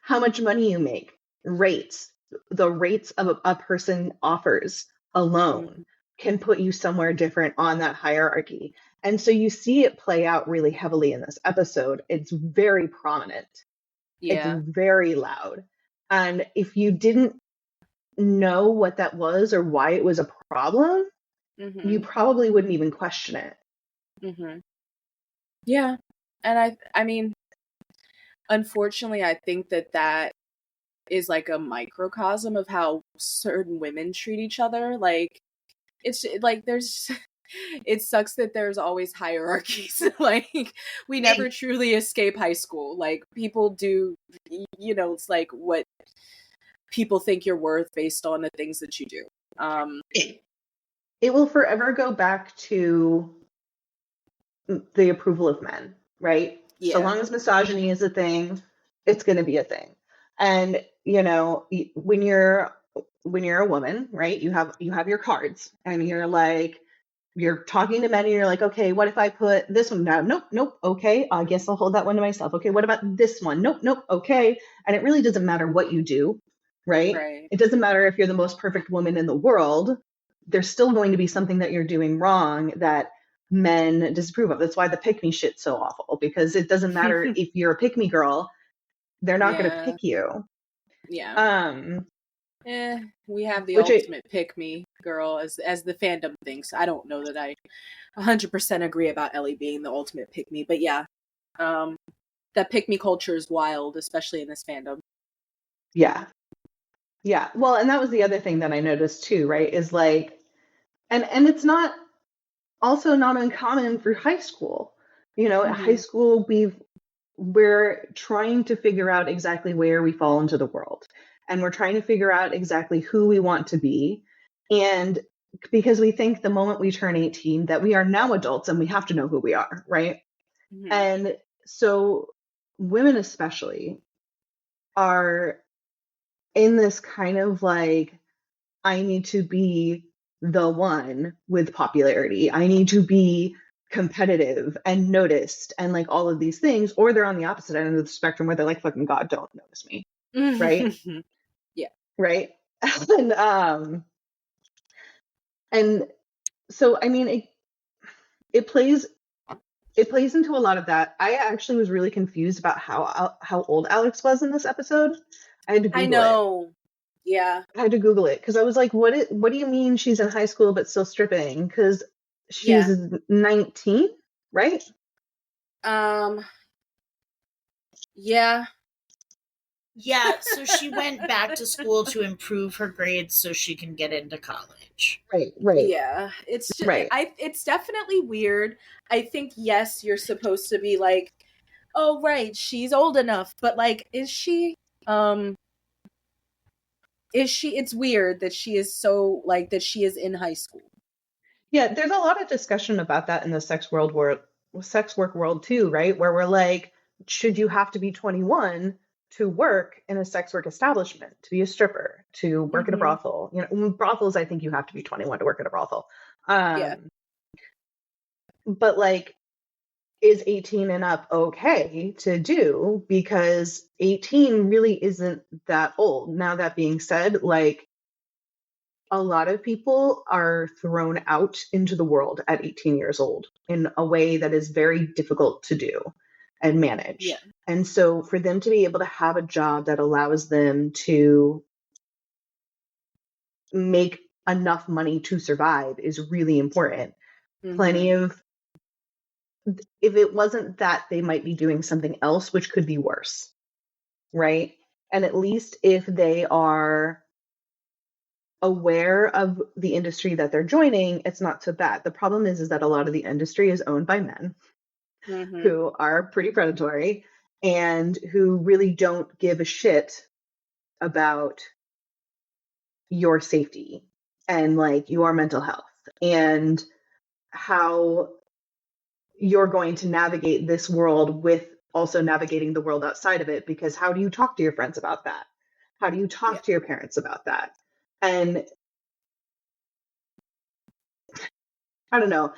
how much money you make, rates, the rates of a person offers alone can put you somewhere different on that hierarchy. And so you see it play out really heavily in this episode. It's very prominent. Yeah. It's very loud. And if you didn't know what that was or why it was a problem, you probably wouldn't even question it. Yeah. And I mean, unfortunately, I think that is like a microcosm of how certain women treat each other. Like, it's like it sucks that there's always hierarchies. Like, we never truly escape high school. Like, people do, you know, it's like what people think you're worth based on the things that you do. It will forever go back to the approval of men, right? Yeah. So long as misogyny is a thing, it's going to be a thing. And, you know, when you're a woman, right, you have your cards, and you're talking to men, and you're like, okay, what if I put this one down? Nope. Okay, I guess I'll hold that one to myself. Okay, what about this one? Nope. Okay. And it really doesn't matter what you do, right? It doesn't matter if you're the most perfect woman in the world. There's still going to be something that you're doing wrong that men disapprove of. That's why the pick me shit's so awful, because it doesn't matter if you're a pick me girl, they're not going to pick you. Yeah. We have the ultimate pick me girl as the fandom thinks. I don't know that I 100% agree about Ellie being the ultimate pick me, but yeah. That pick me culture is wild, especially in this fandom. Yeah. Well, and that was the other thing that I noticed too, right? Is like, and it's not uncommon for high school. You know, at high school, we're trying to figure out exactly where we fall into the world. And we're trying to figure out exactly who we want to be. And because we think the moment we turn 18 that we are now adults and we have to know who we are, right? And so women especially are in this kind of like, I need to be the one with popularity. I need to be competitive and noticed and like all of these things, or they're on the opposite end of the spectrum where they're like, fucking God, don't notice me. Right? Yeah. Right. And so, I mean, it plays into a lot of that. I actually was really confused about how old Alex was in this episode. I had to Google I it. know. Yeah. I had to Google it because I was like, what do you mean she's in high school but still stripping? Because she's Yeah. 19, right? Yeah. Yeah, so she went back to school to improve her grades so she can get into college. Right. Yeah. It's just, Right. it's definitely weird. I think, yes, you're supposed to be like, oh, right, she's old enough, but like, is she? It's weird that she is so, like, that she is in high school. Yeah, there's a lot of discussion about that in the sex work world too, right? Where we're like, should you have to be 21 to work in a sex work establishment, to be a stripper, to work at a brothel? You know, brothels, I think you have to be 21 to work at a brothel. Yeah. But like, is 18 and up okay to do? Because 18 really isn't that old. Now, that being said, like, a lot of people are thrown out into the world at 18 years old in a way that is very difficult to do and manage. Yeah. And so for them to be able to have a job that allows them to make enough money to survive is really important. Plenty of, if it wasn't that, they might be doing something else, which could be worse, right? And at least if they are aware of the industry that they're joining, it's not so bad. The problem is that a lot of the industry is owned by men who are pretty predatory and who really don't give a shit about your safety and like your mental health and how you're going to navigate this world with also navigating the world outside of it. Because how do you talk to your friends about that? How do you talk to your parents about that? And I don't know.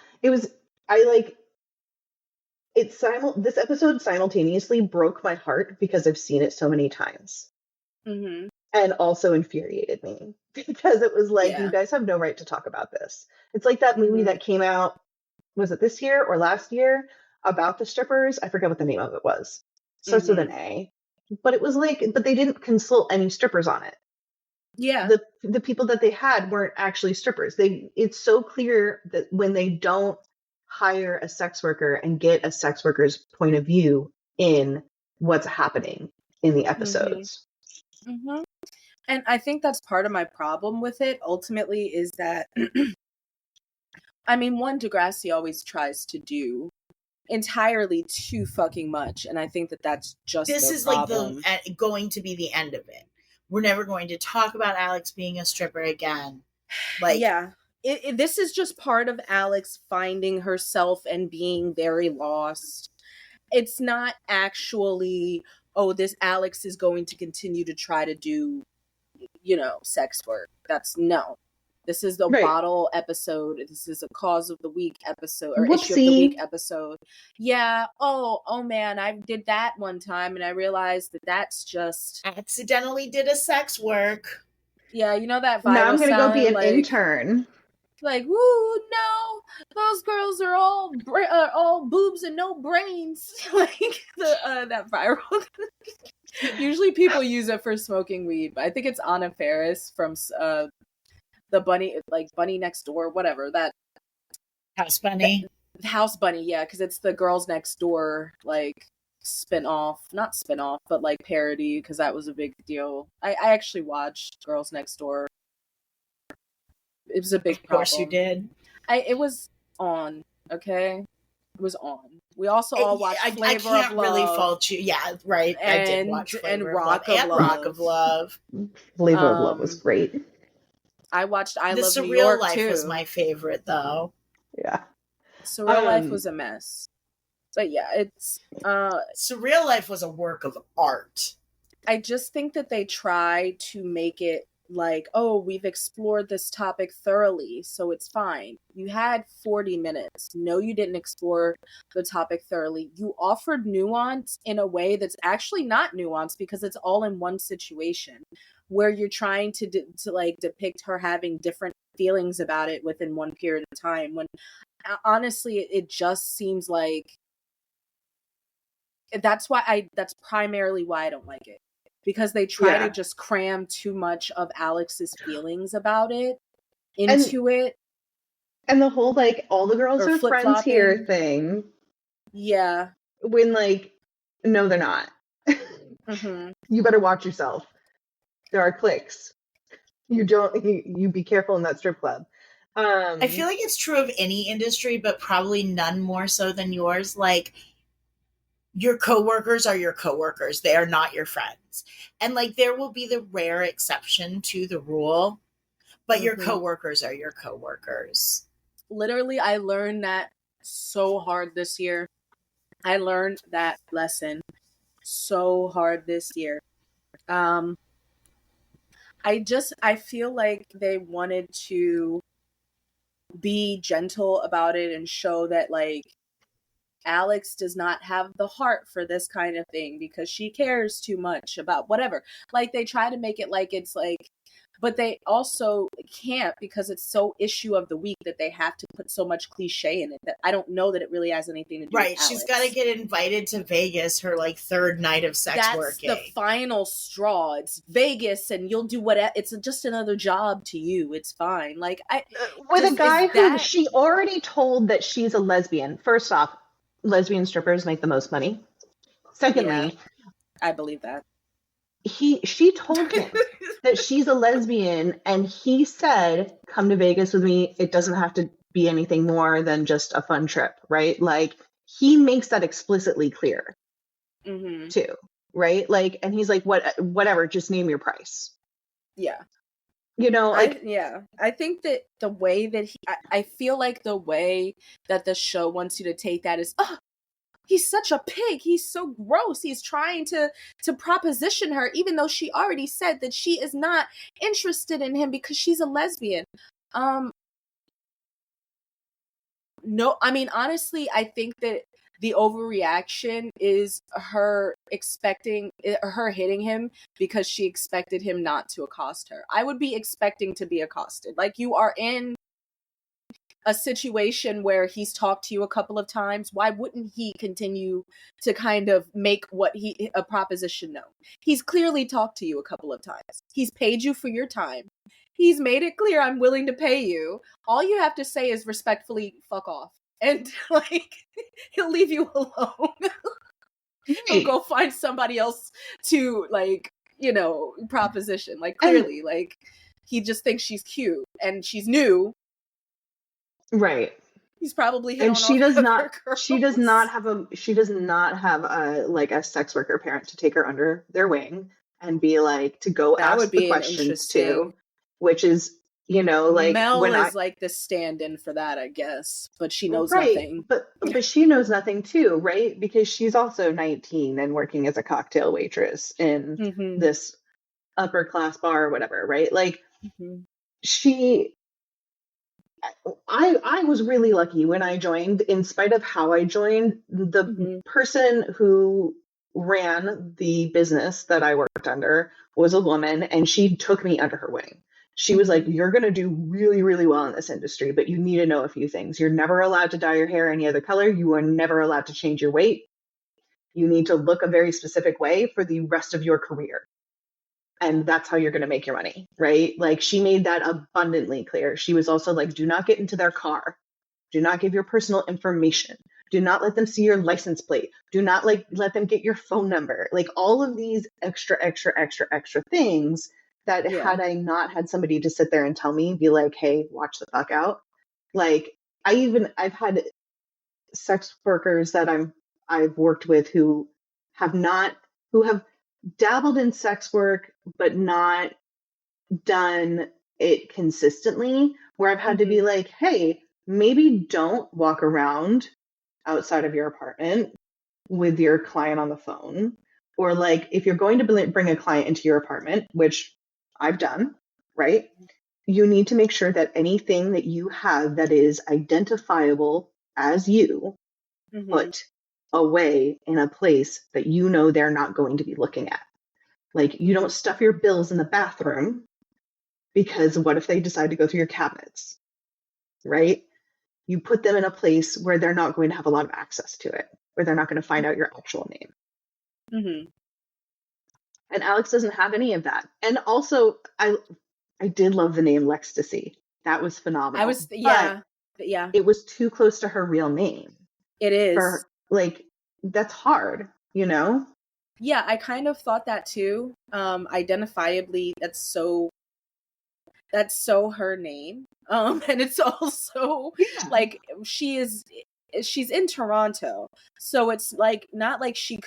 This episode simultaneously broke my heart because I've seen it so many times. And also infuriated me because it was like, you guys have no right to talk about this. It's like that movie that came out, was it this year or last year, about the strippers? I forget what the name of it was. Starts with an A. But it was like, but they didn't consult any strippers on it. Yeah. The people that they had weren't actually strippers. It's so clear that when they don't hire a sex worker and get a sex worker's point of view in what's happening in the episodes. And I think that's part of my problem with it ultimately is that I mean, one, Degrassi always tries to do entirely too fucking much, and I think that that's just this their is problem. like going to be the end of it. We're never going to talk about Alex being a stripper again. Like, yeah, this is just part of Alex finding herself and being very lost. It's not actually, oh, this Alex is going to continue to try to do, you know, sex work. That's no. This is the bottle episode. This is a cause of the week episode or issue of the week episode. Yeah. Oh man, I did that one time and I realized that that's just accidentally did a sex work. Yeah, you know that viral Now I'm gonna go be an like, intern. Like, woo, no, those girls are all boobs and no brains. Like that viral. Usually people use it for smoking weed, but I think it's Anna Faris from the bunny next door, whatever, that House Bunny. House Bunny, yeah, because it's the Girls Next Door like not spin-off, but like parody, because that was a big deal. I actually watched Girls Next Door. It was a big problem. Of course you did. It was on, okay? It was on. We also all watched Flavor of Love. I can't really fault you. Yeah, right. I did watch Flavor of Love. And Rock of Love. Flavor of Love was great. I watched I Love New The Surreal York Life too. was my favorite, though. Yeah. Surreal Life was a mess. But yeah, it's... Surreal Life was a work of art. I just think that they try to make it like, oh, we've explored this topic thoroughly, so it's fine. You had 40 minutes. No, you didn't explore the topic thoroughly. You offered nuance in a way that's actually not nuanced because it's all in one situation where you're trying to like depict her having different feelings about it within one period of time, when honestly it just seems like that's primarily why I don't like it. because they try Yeah. to just cram too much of Alex's feelings about it And into it, and the whole like all the girls or are friends here flip-flopping. thing, Yeah. when like no they're not. Mm-hmm. You better watch yourself. There are cliques. You be careful in that strip club. I feel like it's true of any industry, but probably none more so than yours. Like, your coworkers are your coworkers. They are not your friends. And like, there will be the rare exception to the rule, but your Mhm. coworkers are your coworkers. Literally, I learned that so hard this year. I learned that lesson so hard this year. I feel like they wanted to be gentle about it and show that like Alex does not have the heart for this kind of thing because she cares too much about whatever. Like they try to make it like it's like, but they also can't because it's so issue of the week that they have to put so much cliche in it that I don't know that it really has anything to do Right. with She's Alex. got to get invited to Vegas, her like third night of sex That's working. the final straw. It's Vegas and you'll do what it's just another job to you. It's fine. Like with just, a guy is who that she already told that she's a lesbian. First off, lesbian strippers make the most money. Secondly, I believe that. she told him that she's a lesbian, and he said, "Come to Vegas with me. It doesn't have to be anything more than just a fun trip," right? Like he makes that explicitly clear Mm-hmm. too, right? Like, and he's like, whatever, just name your price." Yeah. You know, like I think that the way that I feel like the way that the show wants you to take that is, oh, he's such a pig. He's so gross. He's trying to proposition her, even though she already said that she is not interested in him because she's a lesbian. No, I mean, honestly, I think that the overreaction is her hitting him because she expected him not to accost her. I would be expecting to be accosted. Like, you are in a situation where he's talked to you a couple of times. Why wouldn't he continue to kind of make a proposition known? He's clearly talked to you a couple of times. He's paid you for your time. He's made it clear, I'm willing to pay you. All you have to say is respectfully, fuck off. And like, he'll leave you alone. He'll go find somebody else to like, proposition. Like, clearly, like, he just thinks she's cute and she's new. right. He's probably hit And on she all does the not other girls. she does not have a like a sex worker parent to take her under their wing and be like to go That would ask the be an questions to, interesting. which is, like Mel when is like the stand-in for that, I guess, but she knows right, nothing. but she knows nothing too, right? Because she's also 19 and working as a cocktail waitress in Mm-hmm. this upper class bar or whatever, right? Like Mm-hmm. I was really lucky when I joined. In spite of how I joined, the Mm-hmm. person who ran the business that I worked under was a woman, and she took me under her wing. She was like, "You're going to do really, really well in this industry, but you need to know a few things. You're never allowed to dye your hair any other color. You are never allowed to change your weight. You need to look a very specific way for the rest of your career. And that's how you're going to make your money," right? Like she made that abundantly clear. She was also like, "Do not get into their car. Do not give your personal information. Do not let them see your license plate. Do not let them get your phone number." Like all of these extra things that had I not had somebody to sit there and tell me, be like, "Hey, watch the fuck out." Like I've had sex workers that I've worked with who have dabbled in sex work but not done it consistently, where I've had to be like, "Hey, maybe don't walk around outside of your apartment with your client on the phone." Or like if you're going to bring a client into your apartment, which I've done, right? You need to make sure that anything that you have that is identifiable as you put away in a place that they're not going to be looking at. Like you don't stuff your bills in the bathroom, because what if they decide to go through your cabinets, right? You put them in a place where they're not going to have a lot of access to it, where they're not going to find out your actual name. And Alex doesn't have any of that. And also, I did love the name Lextasy. That was phenomenal. Yeah. It was too close to her real name. It is. For, like, that's hard, you know? Yeah, I kind of thought that too. Identifiably, that's so her name. And it's also like she's in Toronto. So it's like not like she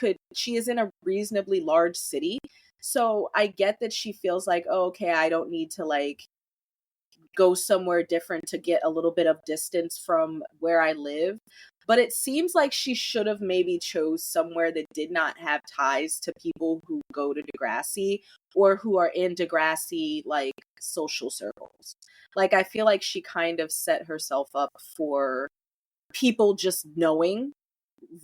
is in a reasonably large city. So I get that she feels like, oh, okay, I don't need to like go somewhere different to get a little bit of distance from where I live. But it seems like she should have maybe chose somewhere that did not have ties to people who go to Degrassi or who are in Degrassi, like, social circles. Like, I feel like she kind of set herself up for people just knowing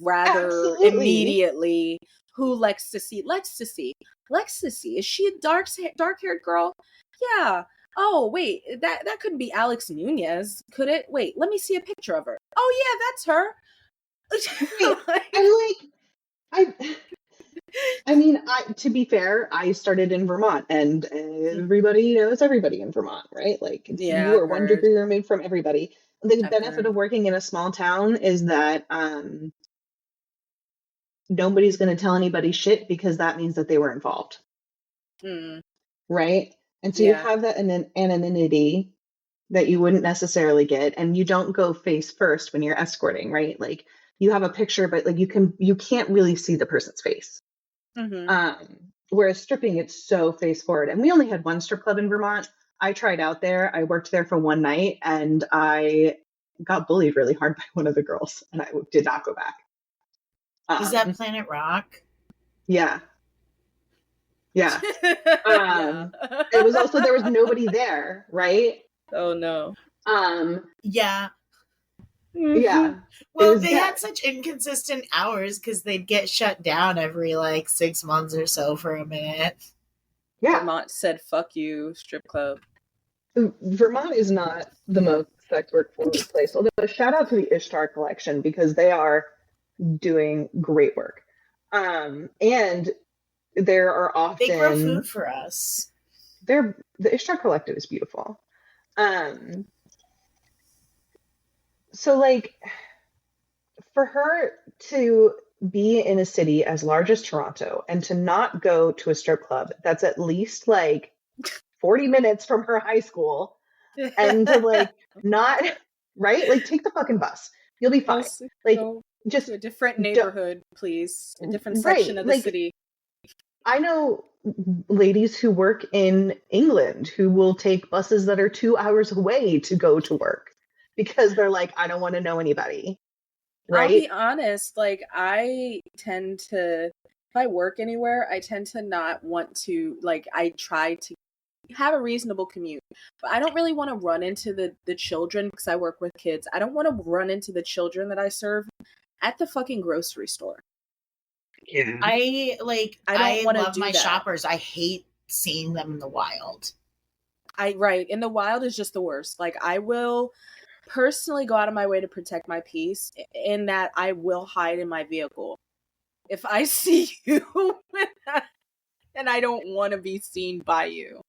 rather immediately who Lextasy. Is she a dark-haired girl? Yeah. Oh, wait, that couldn't be Alex Nunez, could it? Wait, let me see a picture of her. Oh, yeah, that's her. I mean, to be fair, I started in Vermont, and everybody knows everybody in Vermont, right? Like, you are one degree removed from everybody. The benefit of working in a small town is that nobody's going to tell anybody shit because that means that they were involved. Right? And so you have that anonymity that you wouldn't necessarily get, and you don't go face first when you're escorting, right? Like, you have a picture, but like you can't really see the person's face. Whereas stripping, it's so face forward. And we only had one strip club in Vermont. I tried out there. I worked there for one night, and I got bullied really hard by one of the girls, and I did not go back. Is that Planet Rock? Yeah. Yeah. It was also, there was nobody there, right? Oh no. Yeah. Yeah. Well, they had such inconsistent hours because they'd get shut down every like 6 months or so for a minute. Yeah. Vermont said, fuck you, strip club. Vermont is not the most sex work forward place. Although shout out to the Ishtar Collection because they are doing great work. And there are often... They grow food for us. The Ishtar Collective is beautiful. So, like, for her to be in a city as large as Toronto and to not go to a strip club that's at least, like, 40 minutes from her high school and to, like, not, right? Like, take the fucking bus. You'll be fine. Like, just... to a different neighborhood, please. A different section of the city. I know ladies who work in England who will take buses that are 2 hours away to go to work because they're like, I don't want to know anybody. Right? I'll be honest, like, I tend to, if I work anywhere, I tend to not want to, like, I try to have a reasonable commute. But I don't really want to run into the children because I work with kids. I don't want to run into the children that I serve at the fucking grocery store. Yeah. I love my that. shoppers. I hate seeing them in the wild. In the wild is just the worst. Like, I will personally go out of my way to protect my peace in that I will hide in my vehicle. If I see you and I don't want to be seen by you.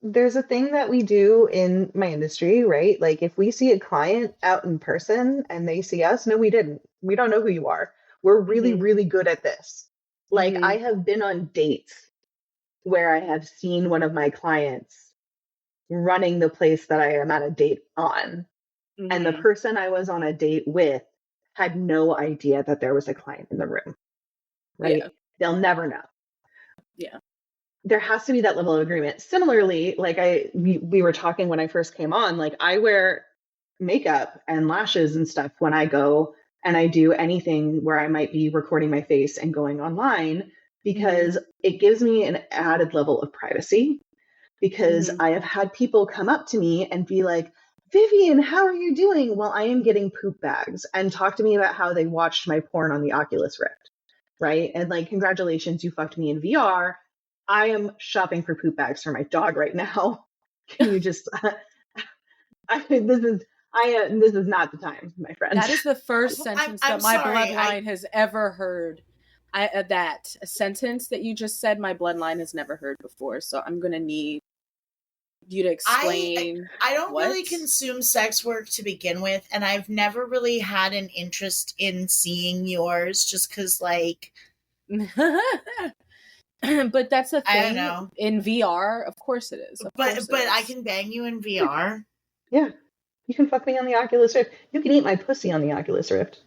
There's a thing that we do in my industry, right? Like, if we see a client out in person and they see us, no, we didn't. We don't know who you are. We're really, really good at this. Like, I have been on dates where I have seen one of my clients running the place that I am at a date on. And the person I was on a date with had no idea that there was a client in the room, right? Yeah. They'll never know. Yeah. There has to be that level of agreement. Similarly, like we were talking when I first came on, like, I wear makeup and lashes and stuff when I go and I do anything where I might be recording my face and going online because it gives me an added level of privacy because I have had people come up to me and be like, Vivian, how are you doing? Well, I am getting poop bags and talk to me about how they watched my porn on the Oculus Rift, right? And like, congratulations, you fucked me in VR. I am shopping for poop bags for my dog right now. Can you just? This is not the time, my friend. That is the first sentence that my bloodline has ever heard. That a sentence that you just said, my bloodline has never heard before. So I'm gonna need you to explain. I don't what? really consume sex work to begin with, and I've never really had an interest in seeing yours, just because, like, But that's a thing. I don't know. In VR, of course it is. But I can bang you in VR. Yeah. You can fuck me on the Oculus Rift. You can eat my pussy on the Oculus Rift.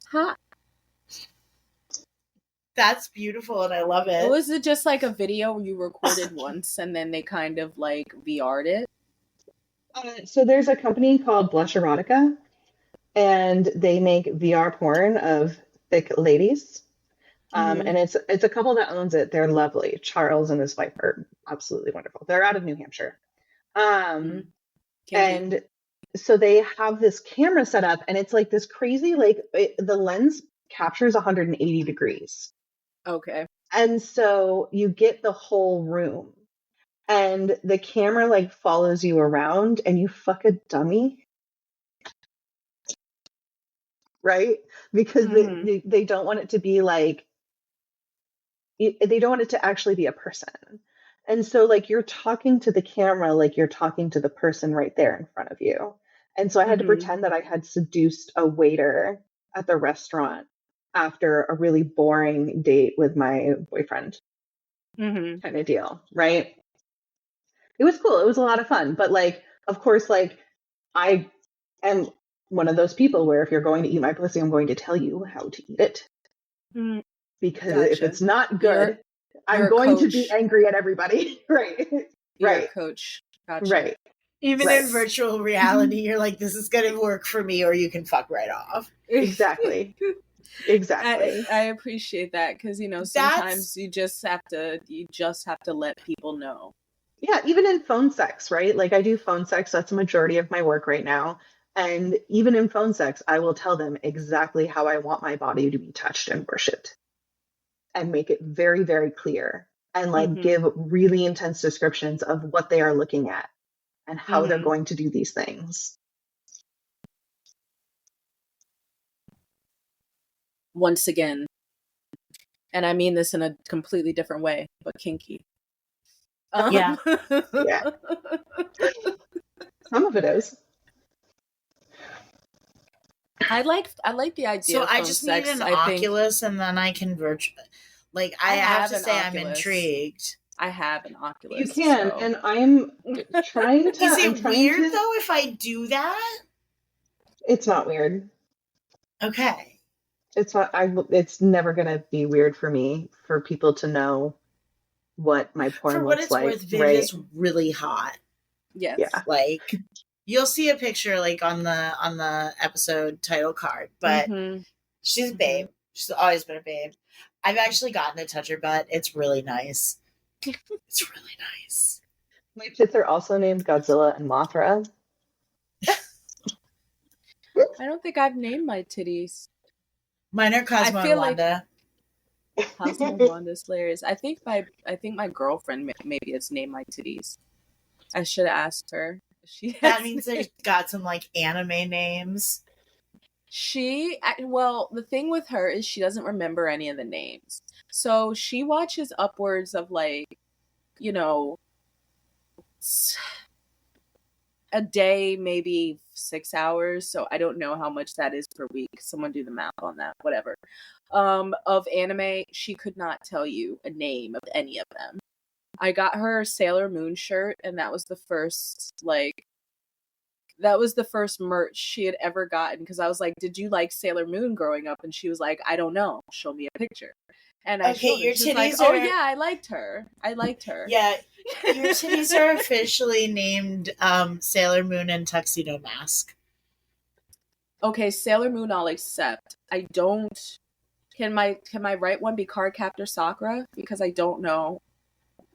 Huh. That's beautiful, and I love it. Was it just like a video you recorded once and then they kind of like VR'd it? So there's a company called Blush Erotica, and they make VR porn of thick ladies. And it's a couple that owns it. They're lovely. Charles and his wife are absolutely wonderful. They're out of New Hampshire. And so they have this camera set up, and it's like this crazy, like the lens captures 180 degrees. Okay. And so you get the whole room, and the camera like follows you around, and you fuck a dummy. Right? Because they don't want it to be like, they don't want it to actually be a person. And so like you're talking to the camera like you're talking to the person right there in front of you. And so I had to pretend that I had seduced a waiter at the restaurant after a really boring date with my boyfriend kind of deal, right? It was cool. It was a lot of fun. But like, of course, like I am one of those people where if you're going to eat my pussy, I'm going to tell you how to eat it. Because if it's not good, I'm going to be angry at everybody. Right. You're a coach. Gotcha. Right. Even in virtual reality, you're like, this is going to work for me, or you can fuck right off. Exactly. Exactly. I appreciate that because, you know, sometimes you just have to let people know. Yeah, even in phone sex, right? Like I do phone sex. That's a majority of my work right now. And even in phone sex, I will tell them exactly how I want my body to be touched and worshipped, and make it very, very clear, and like give really intense descriptions of what they are looking at and how they're going to do these things. Once again, and I mean this in a completely different way, but kinky. Yeah. Some of it is. I like the idea. So of I phone just sex. need an I think Oculus, and then I can like I have to say I'm intrigued. I have an Oculus. You can, and I'm trying to. Is it weird though if I do that? It's not weird. Okay. It's not. It's never gonna be weird for me for people to know what my porn looks like. For what it's worth, Viv is really hot. Yes. Yeah. Like you'll see a picture like on the episode title card, but she's a babe. She's always been a babe. I've actually gotten to touch her butt. It's really nice. It's really nice. My tits are also named Godzilla and Mothra. I don't think I've named my titties. Mine are Cosmo and Wanda. Cosmo and Wanda's hilarious. I think my girlfriend maybe has named my titties. I should have asked her. That means they've got some like anime names. The thing with her is she doesn't remember any of the names. So she watches upwards of like, you know, a day, maybe 6 hours. So I don't know how much that is per week. Someone do the math on that, whatever. Of anime, she could not tell you a name of any of them. I got her Sailor Moon shirt, and that was the first merch she had ever gotten, because I was like, did you like Sailor Moon growing up? And she was like, I don't know. Show me a picture. And I showed her. Your She was titties like, are... oh yeah, I liked her. Yeah, your titties are officially named Sailor Moon and Tuxedo Mask. Okay, Sailor Moon I'll accept. I don't... Can my right one be Cardcaptor Sakura? Because I don't know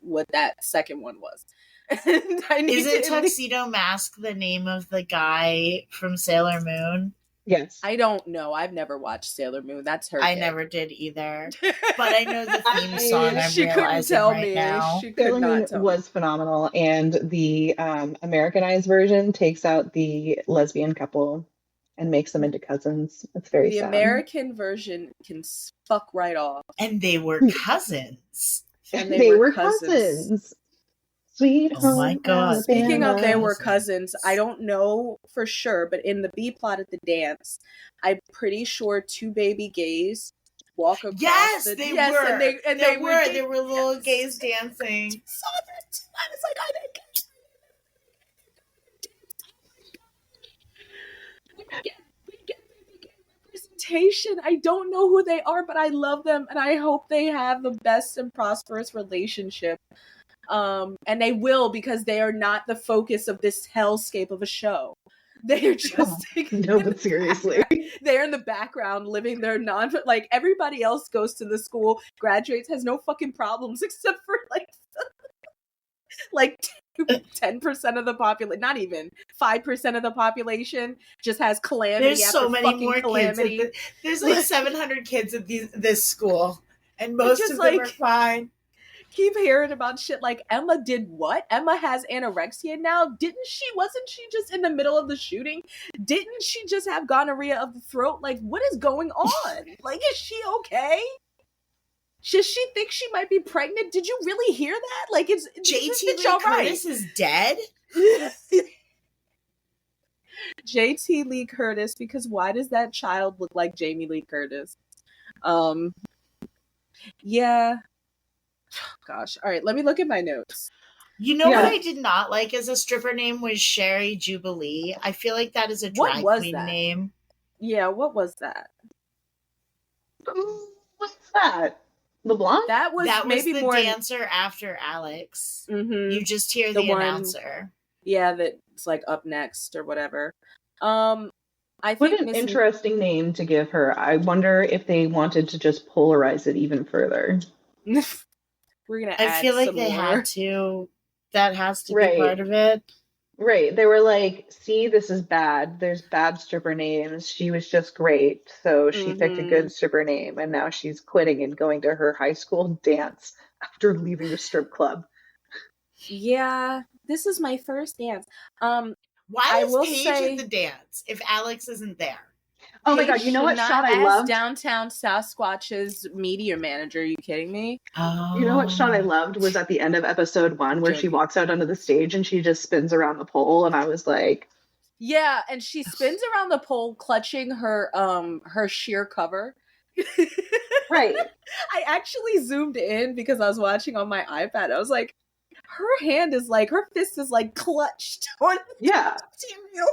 what that second one was. Isn't Tuxedo Mask the name of the guy from Sailor Moon? Yes. I don't know. I've never watched Sailor Moon. That's her. I never did either. But I know the theme song. She couldn't tell me. She could not tell me. Was phenomenal, and the Americanized version takes out the lesbian couple and makes them into cousins. It's very The sad. American version can fuck right off. And they were cousins. And they were cousins. Sweet Oh home my God. Speaking of they Alabama. were cousins, I don't know for sure, but in the B plot at the dance, I'm pretty sure two baby gays walk across. Yes, the, they yes, were. And they were. There were little gays dancing. I saw that too. I was like, I didn't get we get baby gay representation. I don't know who they are, but I love them, and I hope they have the best and prosperous relationship. And they will, because they are not the focus of this hellscape of a show. They're just No, but seriously. they're in the background living their like everybody else goes to the school, graduates, has no fucking problems except for like 10% of the population, not even 5% of the population just has calamity. There's so many more calamity. kids. There's like 700 kids at this school, and most just of them are like- fine. Keep hearing about shit like Emma did what? Emma has anorexia now. Wasn't she just in the middle of the shooting? Didn't she just have gonorrhea of the throat? Like, what is going on? Like, is she okay? Does she think she might be pregnant? Did you really hear that? Like, it's JT Lee all right. Curtis is dead? JT Lee Curtis, because why does that child look like Jamie Lee Curtis? Yeah. Gosh. All right, let me look at my notes. You know Yeah. what I did not like as a stripper name was Sherry Jubilee. I feel like that is a What drag was queen that? name. Yeah, what was that? What's that? The blonde? That was maybe the more dancer after Alex. Mhm. You just hear The the one- announcer. Yeah, that's like up next or whatever. I What think an interesting name to give her. I wonder if they wanted to just polarize it even further. We're gonna. I add feel like some they more. had to. That has to Right. be part of it. Right. They were like, see, this is bad. There's bad stripper names. She was just great. So she picked a Mhm. good stripper name, and now she's quitting and going to her high school dance after leaving the strip club. Yeah, this is my first dance. Why I is will Paige say- at the dance if Alex isn't there? Oh my Paige God, you know what should shot not I as loved? Downtown Sasquatch's media manager. Are you kidding me? You know what shot I loved was at the end of episode 1 where she Joking. walks out onto the stage and she just spins around the pole, and I was like, Yeah, and she spins around the pole, clutching her sheer cover. right. I actually zoomed in because I was watching on my iPad. I was like, her fist is like clutched on Yeah. material.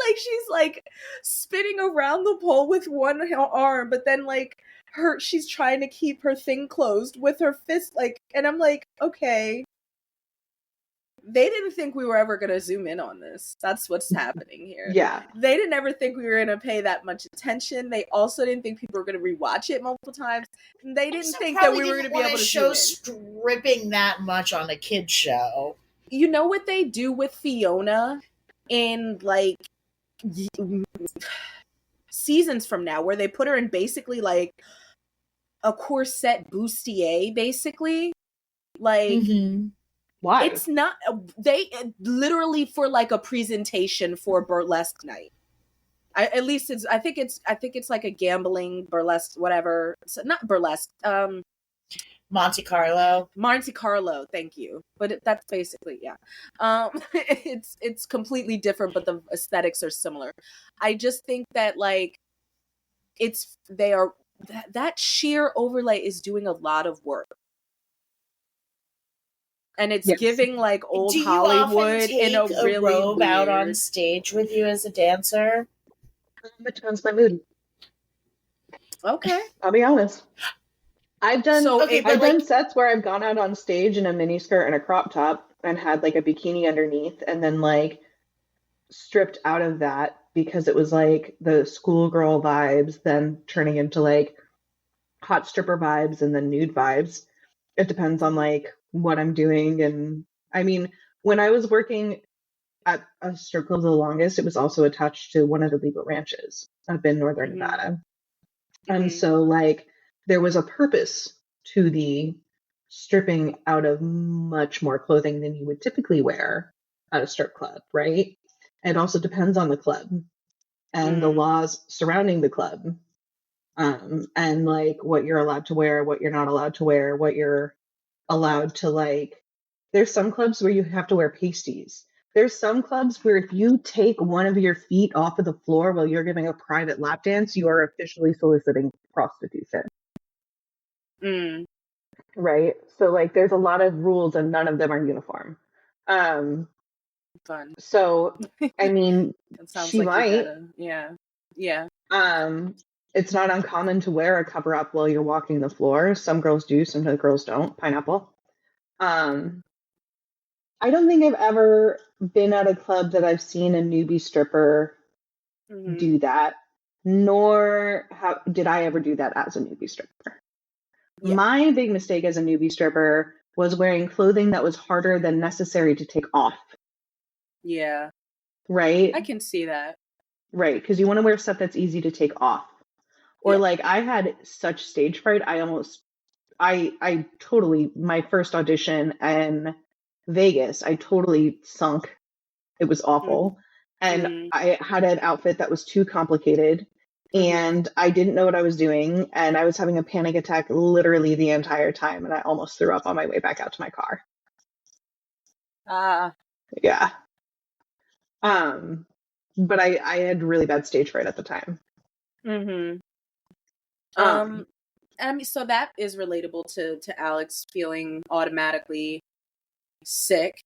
Like she's like spinning around the pole with one arm, but then like she's trying to keep her thing closed with her fist, like, and I'm like, okay. They didn't think we were ever gonna zoom in on this. That's what's happening here. Yeah. They didn't ever think we were gonna pay that much attention. They also didn't think people were gonna rewatch it multiple times. And they didn't Also think that we probably were gonna didn't be want able to show zoom in. stripping that much on a kid show. You know what they do with Fiona in like seasons from now, where they put her in basically like a corset bustier, basically. Like Why? it's not they literally for like a presentation for burlesque night. I think it's like a gambling burlesque, whatever. So not burlesque. Monte Carlo. Monte Carlo, thank you. But that's basically, yeah. It's completely different, but the aesthetics are similar. I just think that like that sheer overlay is doing a lot of work. And it's Yes. giving like old Do you Hollywood often in a take really robe out on weird- stage with you as a dancer? It depends my mood. Okay. I'll be honest. I've done So Okay, it- but I've done sets where I've gone out on stage in a mini skirt and a crop top and had like a bikini underneath, and then like stripped out of that because it was like the schoolgirl vibes, then turning into like hot stripper vibes and then nude vibes. It depends on like what I'm doing. And I mean, when I was working at a strip club the longest, it was also attached to one of the legal ranches up in northern Mhm. Nevada. Mhm. And so like there was a purpose to the stripping out of much more clothing than you would typically wear at a strip club, right? It also depends on the club. and the laws surrounding the club, and like what you're allowed to wear, what you're not allowed to wear, what you're allowed to like. There's some clubs where you have to wear pasties. There's some clubs where if you take one of your feet off of the floor while you're giving a private lap dance, you are officially soliciting prostitution. Right? So like there's a lot of rules and none of them are uniform. Fun. So I mean, It sounds she like might. Yeah. It's not uncommon to wear a cover up while you're walking the floor. Some girls do, some girls don't. Pineapple. I don't think I've ever been at a club that I've seen a newbie stripper do that, nor did I ever do that as a newbie stripper. Yeah. My big mistake as a newbie stripper was wearing clothing that was harder than necessary to take off. Yeah. Right? I can see that. Right, because you want to wear stuff that's easy to take off. Or like I had such stage fright, I totally, my first audition in Vegas, I totally sunk. It was awful. And I had an outfit that was too complicated and I didn't know what I was doing. And I was having a panic attack literally the entire time. And I almost threw up on my way back out to my car. Yeah. But I had really bad stage fright at the time. I mean, so that is relatable to Alex feeling automatically sick.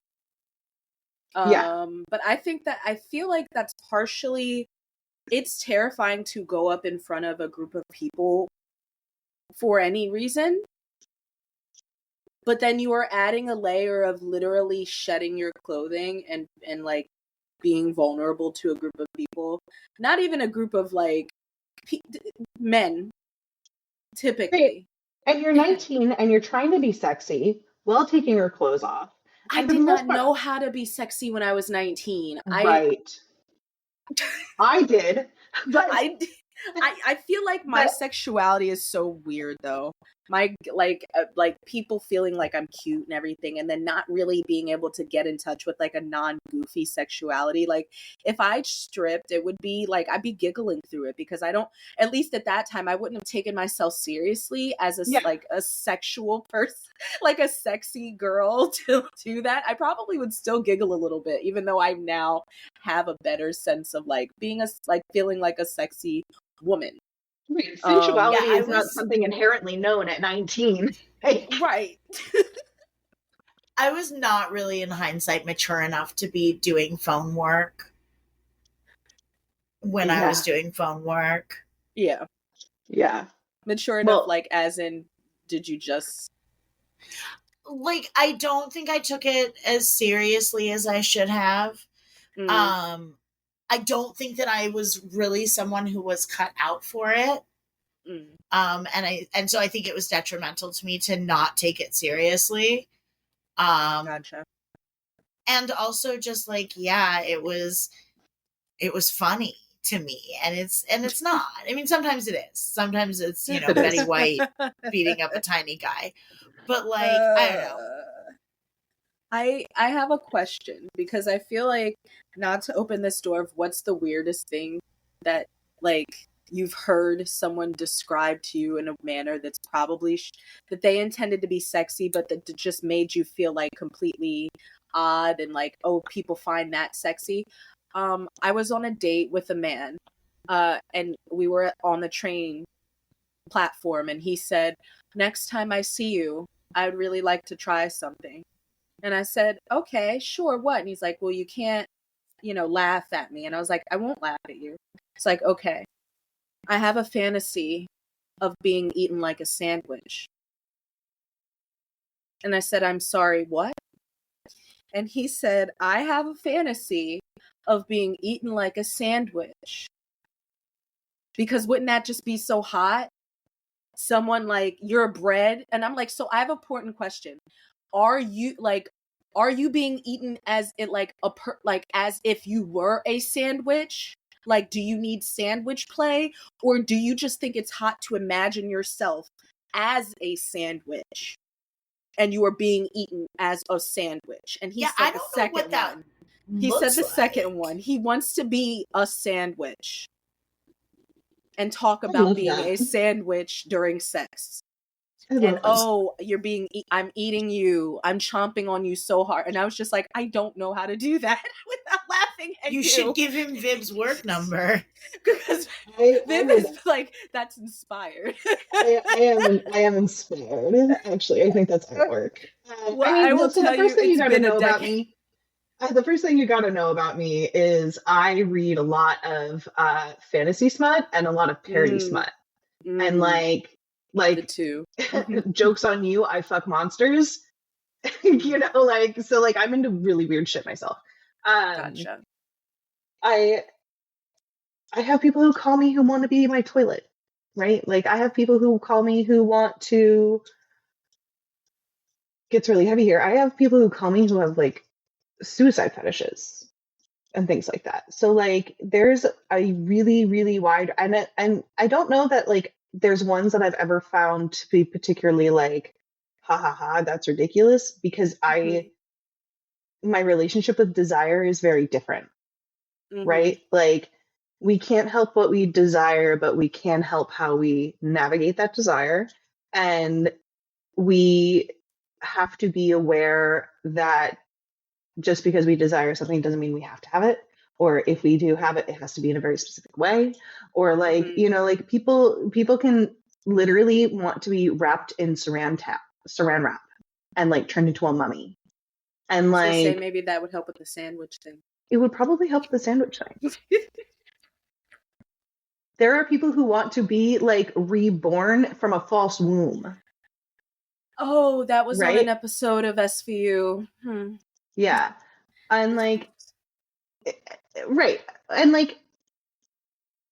But I feel like that's partially, it's terrifying to go up in front of a group of people for any reason. But then you are adding a layer of literally shedding your clothing and like being vulnerable to a group of people. Not even a group of like men. Typically. Right. And you're 19 and you're trying to be sexy while taking your clothes off. I did not know how to be sexy when I was 19. Right. I did. But I feel like my sexuality is so weird though. My like people feeling like I'm cute and everything and then not really being able to get in touch with like a non-goofy sexuality. Like if I stripped, it would be like I'd be giggling through it because I don't, at least at that time I wouldn't have taken myself seriously as like a sexual person, like a sexy girl to do that. I probably would still giggle a little bit even though I now have a better sense of like being feeling like a sexy woman. Right. Sensuality is not something inherently known at 19. Right. I was not really, in hindsight, mature enough to be doing phone work when I was doing phone work. Yeah. Yeah. Mature enough, like, as in, did you just... Like, I don't think I took it as seriously as I should have. I don't think that I was really someone who was cut out for it. And so I think it was detrimental to me to not take it seriously. Gotcha. And also just like, it was funny to me. And it's not. I mean, sometimes it is. Sometimes it's, Betty White beating up a tiny guy. But like, I don't know. I have a question because I feel like, not to open this door of what's the weirdest thing that like you've heard someone describe to you in a manner that's probably that they intended to be sexy but that just made you feel like completely odd and like, oh, people find that sexy. I was on a date with a man and we were on the train platform and he said, next time I see you, I'd really like to try something. And I said, okay, sure, what? And he's like, well, you can't, laugh at me. And I was like, I won't laugh at you. It's like, okay, I have a fantasy of being eaten like a sandwich. And I said, I'm sorry, what? And he said, I have a fantasy of being eaten like a sandwich. Because wouldn't that just be so hot? Someone like, you're bread. And I'm like, so I have an important question. Are you being eaten as it as if you were a sandwich? Like, do you need sandwich play? Or do you just think it's hot to imagine yourself as a sandwich and you are being eaten as a sandwich? And he said I the don't second know what that one. He said the second one. He wants to be a sandwich. and talk I about love being that. a sandwich during sex. I love And that. oh, I'm eating you. I'm chomping on you so hard. And I was just like, I don't know how to do that without laughing at you. You should give him Viv's work number. Because I Viv would- is like, that's inspired. I am inspired. Actually, I think that's artwork. Well, I will so tell the first you, thing you it's got to been a know about decade. me. The first thing you got to know about me is I read a lot of fantasy smut and a lot of parody smut, and the like two. jokes on you. I fuck monsters. You know, like, so like I'm into really weird shit myself. Gotcha. I have people who call me who want to be my toilet, right? Like I have people who call me who want to. Gets really heavy here. I have people who call me who have like suicide fetishes and things like that. So like there's a really, really wide, and I don't know that like there's ones that I've ever found to be particularly like, ha ha ha, that's ridiculous, because my relationship with desire is very different, right? Like we can't help what we desire, but we can help how we navigate that desire. And we have to be aware that just because we desire something doesn't mean we have to have it. Or if we do have it, it has to be in a very specific way. Or like, you know, like people can literally want to be wrapped in saran wrap and like turned into a mummy. And I was like, gonna say maybe that would help with the sandwich thing. it would probably help the sandwich thing. There are people who want to be like reborn from a false womb. Oh, that was on Right? an episode of SVU. Yeah. And like, right. And like,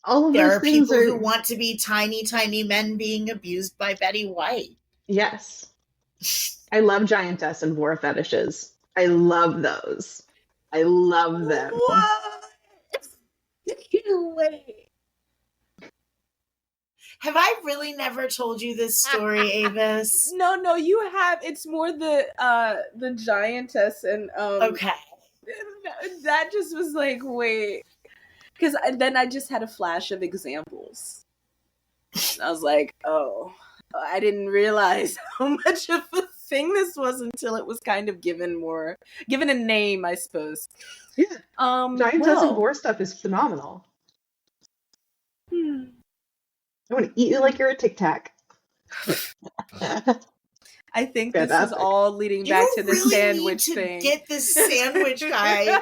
all of There those are things people are, who want to be tiny, tiny men being abused by Betty White. yes. I love giantess and war fetishes. I love those. I love them. What? Wait. Have I really never told you this story, Avis? No, you have. It's more the giantess and Okay. that just was like, wait, because then I just had a flash of examples. And I was like, oh, I didn't realize how much of a thing this was until it was kind of given a name, I suppose. Yeah. Giantess and war stuff is phenomenal. I want to eat you like you're a Tic Tac. I think this is Fantastic. all leading back to the really sandwich need to thing. Get this sandwich guy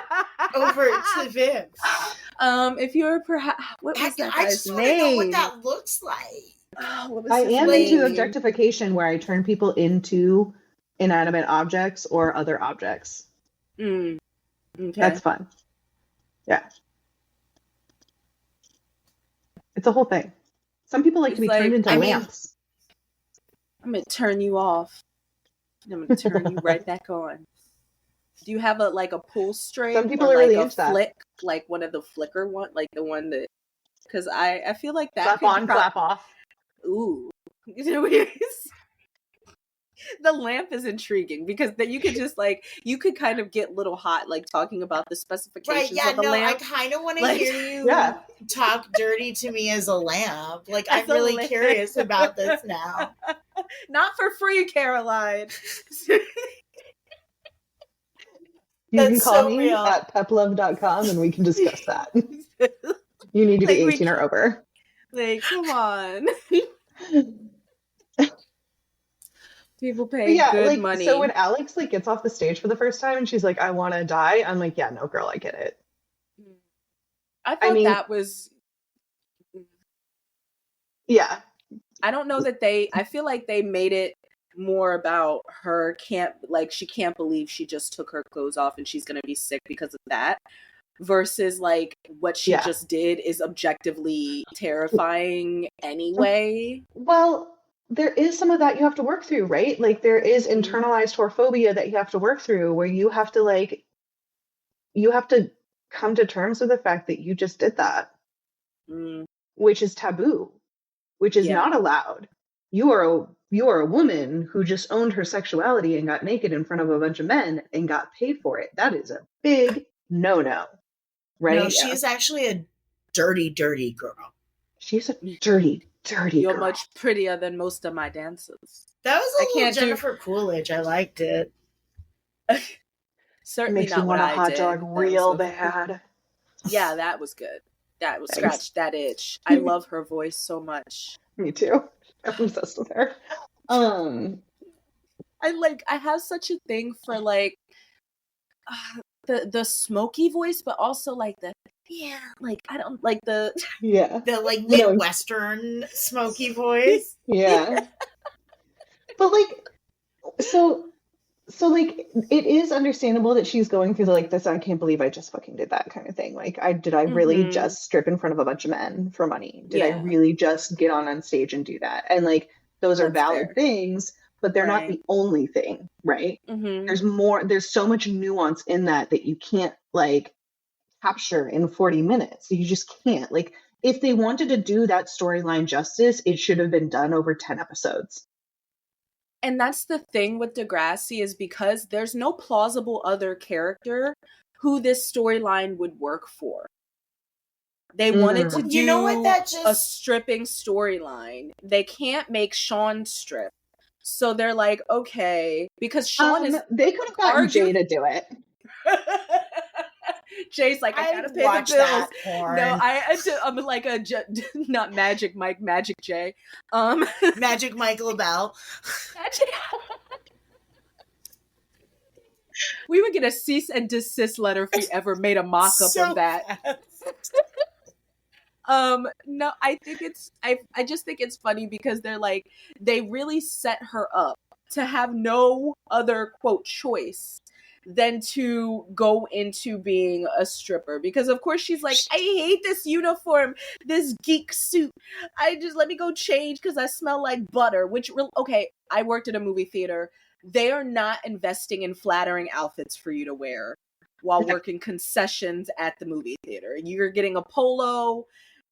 over to Viv. If you're perhaps, what was that I guy's just want to know what name? that looks like. What was I his am name? into objectification where I turn people into inanimate objects or other objects. Okay. That's fun. Yeah. It's a whole thing. Some people like to be turned into lamps. I'm gonna turn you off. I'm gonna turn you right back on. Do you have a pull string? Some people or are really a into that. flick, like one of the flicker one, like the one that, because I feel like that Clap could on, clap off. Ooh. The lamp is intriguing because that you could just you could kind of get little hot talking about the specifications Right, yeah, of the no, lamp. I kind of want to hear you talk dirty to me as a lamp. I'm really curious about this now. Not for free, Caroline. You can call so me real. at peplove.com and we can discuss that. You need to be 18 or over. Come on. People pay good money. So when Alex gets off the stage for the first time and she's like, I want to die, I'm like, yeah, no, girl, I get it. I thought that was... Yeah. I don't know that I feel like they made it more about her she can't believe she just took her clothes off and she's going to be sick because of that. Versus what she just did is objectively terrifying anyway. Well, there is some of that you have to work through, right? There is internalized whorephobia that you have to work through where you have to come to terms with the fact that you just did that, which is taboo, which is not allowed. You are a woman who just owned her sexuality and got naked in front of a bunch of men and got paid for it. That is a big no-no, right? No, she is actually a dirty, dirty girl. She's a dirty, dirty You're girl. much prettier than most of my dancers. That was a I little can't do- Jennifer Coolidge. I liked it. Certainly Makes not me what want a I hot did. dog That was real so- bad. Yeah, that was good. That was Thanks. scratched that itch. I love her voice so much. Me too. I'm obsessed with her. I have such a thing for like the smoky voice, but also like the I don't like the Yeah. The like You know- Midwestern smoky voice. Yeah. But like, so like, it is understandable that she's going through this I can't believe I just fucking did that kind of thing. Like, did I really Mhm. just strip in front of a bunch of men for money? Did I Yeah. really just get on stage and do that? And like, those are That's valid fair. things, but they're not Right. the only thing, right? Mhm. There's so much nuance in that you can't like capture in 40 minutes. You just can't. Like, if they wanted to do that storyline justice, it should have been done over 10 episodes. And that's the thing with Degrassi, is because there's no plausible other character who this storyline would work for. They wanted to do You know what, that a just stripping storyline. They can't make Sean strip. So they're like, okay, because Sean is They could have gotten Jay to do it. Jay's like, I gotta I'd pay watch the bills. that porn. No, I'm like not Magic Mike, Magic Jay. Magic Michael Bell. Magic. We would get a cease and desist letter if we ever made a mock-up So of that. fast. No, I think I just think it's funny because they're like, they really set her up to have no other quote choice than to go into being a stripper, because of course she's like, I hate this uniform, this geek suit. Let me go change because I smell like butter. Okay, I worked at a movie theater. They are not investing in flattering outfits for you to wear while working concessions at the movie theater. You're getting a polo.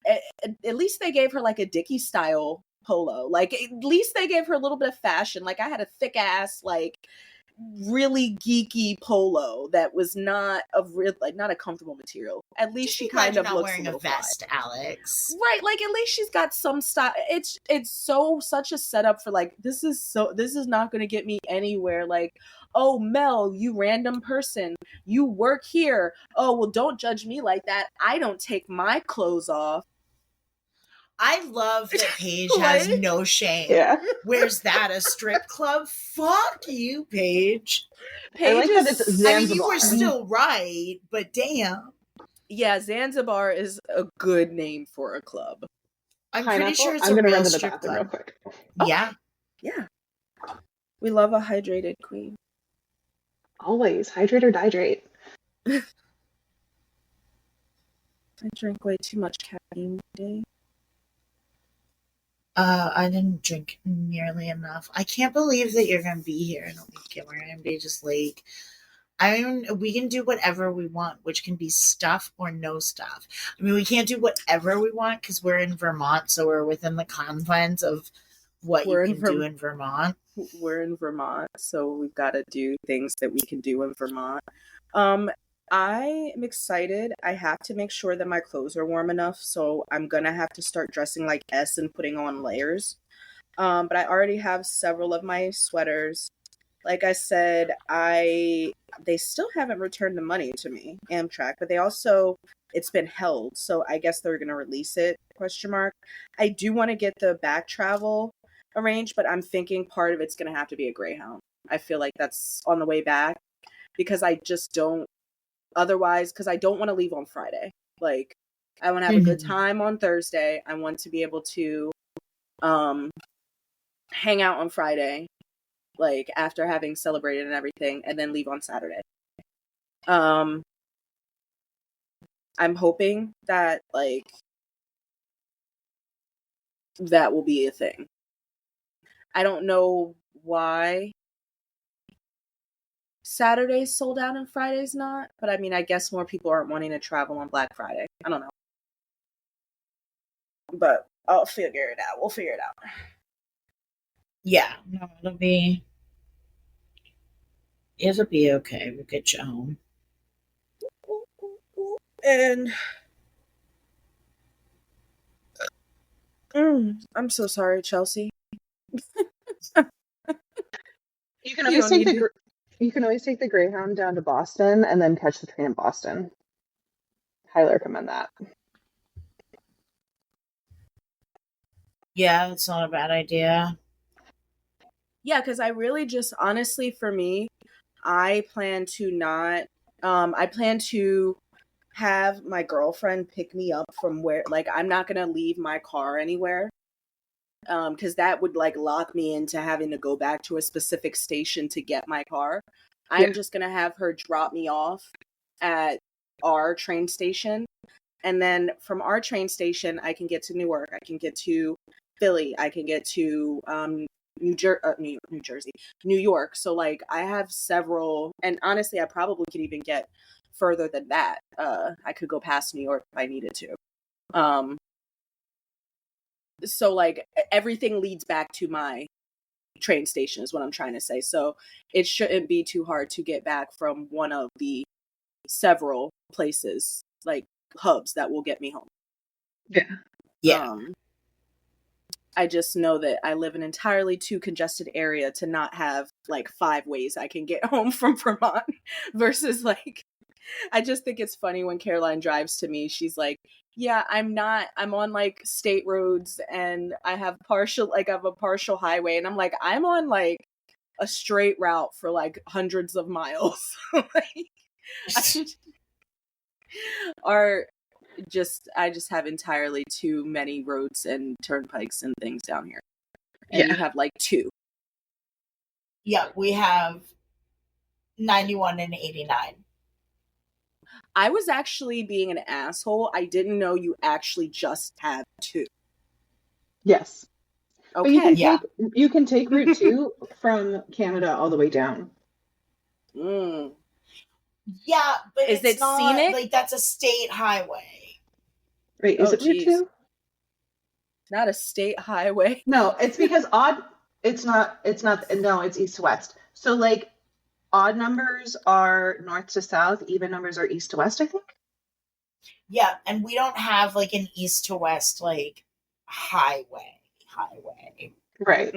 At least they gave her like a Dickie style polo. Like, at least they gave her a little bit of fashion. Like, I had a thick ass, like, really geeky polo that was not not a comfortable material. At least she kind of not looks wearing a a little vest, fly. Alex. Right, like at least she's got some style. It's such a setup for like, this is not going to get me anywhere. Like, oh, Mel, you random person, you work here. Oh, well, don't judge me like that. I don't take my clothes off. I love that Paige has Like- no shame. Yeah. Where's that, a strip club? Fuck you, Paige. I like that Paige it's is- I mean, you Zanzibar. were still right, but damn. Yeah, Zanzibar is a good name for a club. I'm pretty Pineapple? sure it's I'm a gonna real run to the strip bathroom real club. quick. Yeah. Yeah. We love a hydrated queen. Always hydrate or dihydrate. I drank way too much caffeine today. I didn't drink nearly enough. I can't believe that you're gonna be here in a week and we're gonna be just like, I mean, we can do whatever we want, which can be stuff or no stuff. I mean, we can't do whatever we want because we're in Vermont, so we're within the confines of what We're you in can do in Vermont. We're in Vermont, so we've got to do things that we can do in Vermont. I am excited. I have to make sure that my clothes are warm enough, so I'm gonna have to start dressing like S and putting on layers. But I already have several of my sweaters. Like I said, they still haven't returned the money to me, Amtrak, but it's been held, so I guess they're gonna release it, question mark. I do want to get the back travel arranged, but I'm thinking part of it's gonna have to be a Greyhound. I feel like that's on the way back, because I just don't otherwise, because I don't want to leave on Friday. Like, I want to have a good time on Thursday. I want to be able to hang out on Friday, like after having celebrated and everything, and then leave on Saturday. I'm hoping that like that will be a thing. I don't know why Saturday's sold out and Friday's not, but I mean, I guess more people aren't wanting to travel on Black Friday. I don't know. But I'll figure it out. We'll figure it out. Yeah, no, it'll be okay. We'll get you home. And I'm so sorry, Chelsea. You can You always don't take need to. you can always take the Greyhound down to Boston and then catch the train in Boston. Highly recommend that. Yeah, it's not a bad idea. Yeah, because I really just honestly, for me, I plan to not. I plan to have my girlfriend pick me up from where. Like, I'm not gonna leave my car anywhere. Because that would like lock me into having to go back to a specific station to get my car. I'm Yeah. just gonna have her drop me off at our train station, and then from our train station, I can get to Newark, I can get to Philly, I can get to New Jersey, New York. So like I have several, and honestly, I probably could even get further than that. I could go past New York if I needed to. So like everything leads back to my train station is what I'm trying to say. So it shouldn't be too hard to get back from one of the several places, like hubs that will get me home. Yeah. I just know that I live in an entirely too congested area to not have like 5 ways I can get home from Vermont versus like, I just think it's funny when Caroline drives to me, she's like, yeah, I'm on like state roads and I have a partial highway. And I'm like, I'm on like a straight route for like hundreds of miles. Like, I just have entirely too many roads and turnpikes and things down here. And you have like 2. Yeah, we have 91 and 89. I was actually being an asshole. I didn't know you actually just have 2. Yes. Okay. But you can take Route 2 from Canada all the way down. Mm. Yeah, but Is it's it not scenic? like that's a state highway. Wait, is it Route geez. 2? Not a state highway. No, it's because it's east to west. So like odd numbers are north to south, even numbers are east to west, I think. Yeah, and we don't have like an east to west like highway. Right.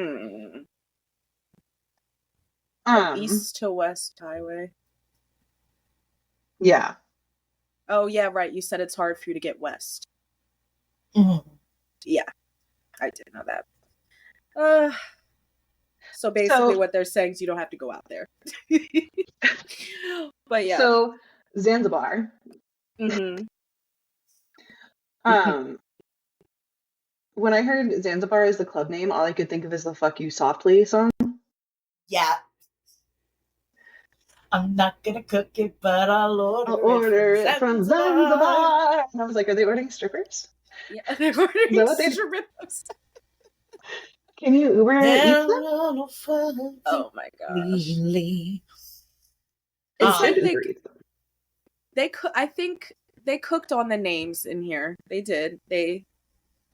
East to west highway. Yeah. Oh yeah, right. You said it's hard for you to get west. Mm-hmm. Yeah, I did know that. So basically what they're saying is you don't have to go out there. But yeah. So Zanzibar. Mm-hmm. When I heard Zanzibar as the club name, all I could think of is the Fuck You Softly song. Yeah. I'm not gonna cook it, but I'll order it from Zanzibar. And I was like, are they ordering strippers? Yeah, they're ordering strippers. Can you Uber eat them? Oh my gosh. I think they cooked on the names in here. They did.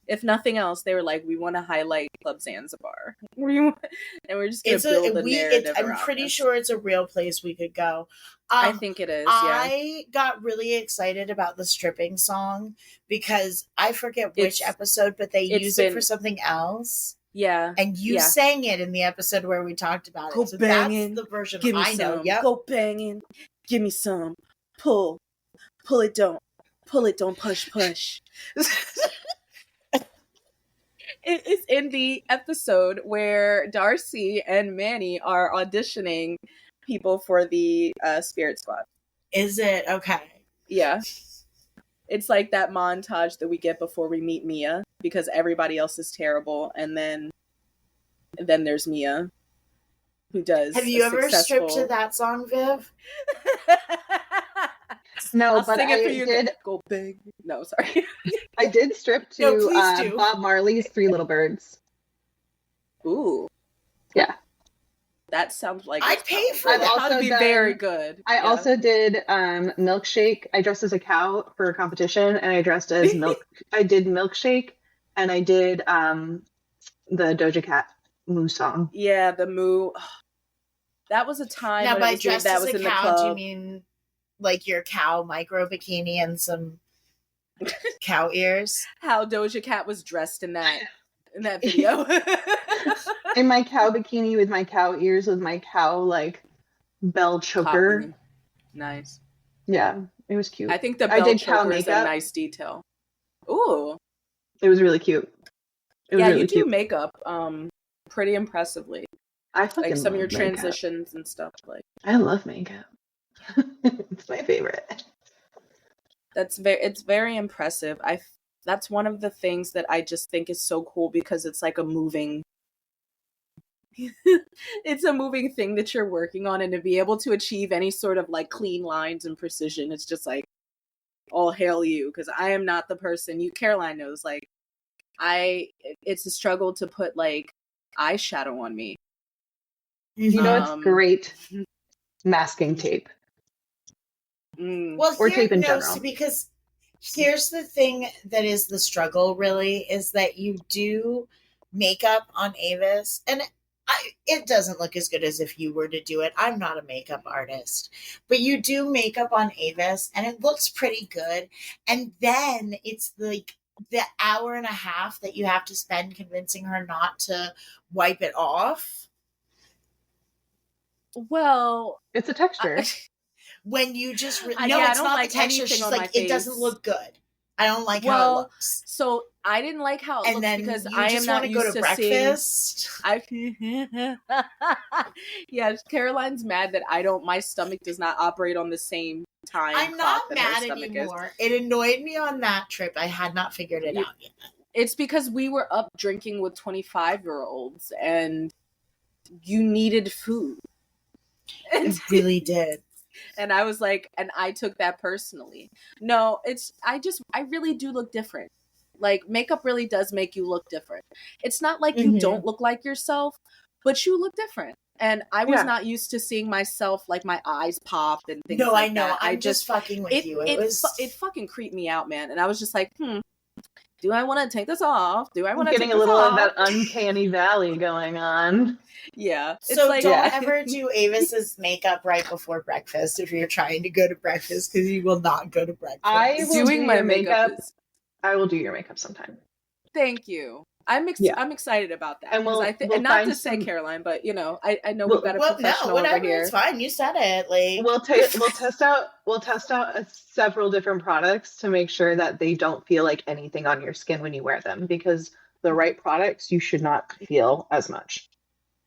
If nothing else, they were like, we want to highlight Club Zanzibar. And we're just going to build a narrative I'm pretty sure it's a real place we could go. I think it is, I got really excited about the stripping song because I forget which episode, but they used it for something else. Yeah. And you sang it in the episode where we talked about it. Go so banging. That's the version Give me I know. Some. Yep. Go banging. Give me some. Pull it, don't push. It is in the episode where Darcy and Manny are auditioning people for the Spirit Squad. Is it? Okay. Yeah. It's like that montage that we get before we meet Mia because everybody else is terrible, and then there's Mia who does. Have you ever stripped to that song, Viv? No, I'll but sing it for you. did. Go big. No, sorry. I did strip to Bob Marley's Three Little Birds. Ooh. Yeah. That sounds like I'd pay for that. That would be very good. I also did Milkshake. I dressed as a cow for a competition, and I dressed as milk. I did Milkshake, and I did the Doja Cat Moo song. Yeah, the Moo. That was a time now, when by it was dressed that as was a in the cow, club. do you mean like your cow micro bikini and some Cow ears. How Doja Cat was dressed in that video. In my cow bikini with my cow ears with my cow like bell choker. Cotton. Nice. Yeah, it was cute. I think the I bell did cow choker is a makeup. nice detail. Ooh. It was really cute. It was Yeah, really you do cute. makeup pretty impressively. I fucking Like some of your love makeup. transitions and stuff. Like I love makeup. It's my favorite. it's very impressive. That's one of the things that I just think is so cool because it's like a moving it's a moving thing that you're working on, and to be able to achieve any sort of like clean lines and precision, it's just like all hail you, because I am not the person. Caroline knows, like it's a struggle to put like eyeshadow on me. You know, it's great masking tape. Well, or tape in general. Because here's the thing that is the struggle really, is that you do makeup on Avis, and it doesn't look as good as if you were to do it. I'm not a makeup artist, but you do makeup on Avis and it looks pretty good. And then it's like the hour and a half that you have to spend convincing her not to wipe it off. Well, it's a texture. When you just it's not like the texture. She's like, it doesn't look good. I don't like how it looks. So I didn't like how it looks because I am not used to breakfast. Yeah, Caroline's mad that my stomach does not operate on the same time. I'm not mad anymore. It annoyed me on that trip. I had not figured it out yet. It's because we were up drinking with 25-year-olds and you needed food. I really did. And I was like, and I took that personally. No, I really do look different. Like, makeup really does make you look different. It's not like you don't look like yourself, but you look different. And I was not used to seeing myself, like, my eyes pop and things like that. No, I know. I'm just fucking with you. It fucking creeped me out, man. And I was just like, do I want to take this off? Do I want to getting a little of that uncanny valley going on? Yeah. So like, don't ever do Avis's makeup right before breakfast if you're trying to go to breakfast, because you will not go to breakfast. I will do my makeup. I will do your makeup sometime. Thank you. I'm excited about that. And and not to say Caroline, but you know, I know we've got a professional over here. It's fine. You said it. Like we'll test out several different products to make sure that they don't feel like anything on your skin when you wear them, because the right products you should not feel as much.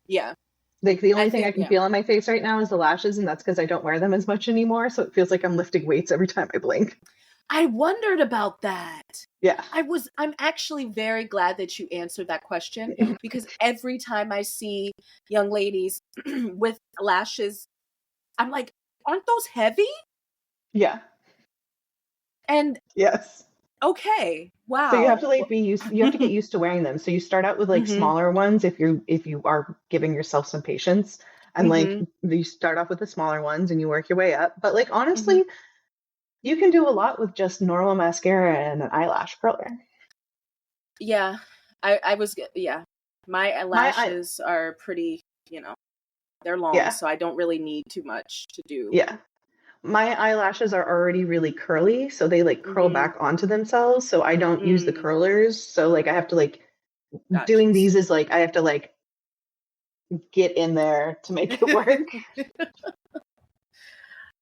Yeah. Like the only thing I can feel on my face right now is the lashes, and that's because I don't wear them as much anymore. So it feels like I'm lifting weights every time I blink. I wondered about that. Yeah. I'm actually very glad that you answered that question, because every time I see young ladies with lashes, I'm like, aren't those heavy? Yeah. And yes. Okay. Wow. So you have to you have to get used to wearing them. So you start out with like smaller ones if you are giving yourself some patience, and like you start off with the smaller ones and you work your way up. But like honestly, you can do a lot with just normal mascara and an eyelash curler. Yeah. My lashes are pretty, they're long, so I don't really need too much to do. Yeah. My eyelashes are already really curly, so they like curl back onto themselves. So I don't use the curlers. So like I have to like doing these is like I have to like get in there to make it work.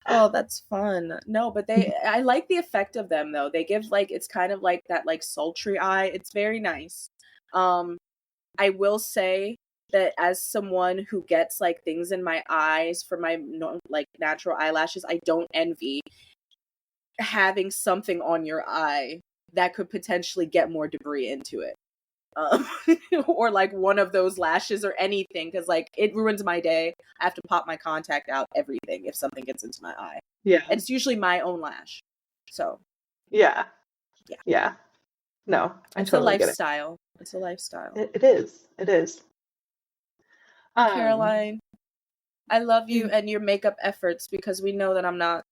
Oh, that's fun. No, but I like the effect of them though. They give like, it's kind of like that like sultry eye. It's very nice. I will say that as someone who gets like things in my eyes for my like natural eyelashes, I don't envy having something on your eye that could potentially get more debris into it. Or like one of those lashes or anything, because like it ruins my day. I have to pop my contact out, everything, if something gets into my eye. Yeah. And it's usually my own lash. So Yeah. No, it's a lifestyle. It's a lifestyle. It is. Caroline, I love you and your makeup efforts, because we know that I'm not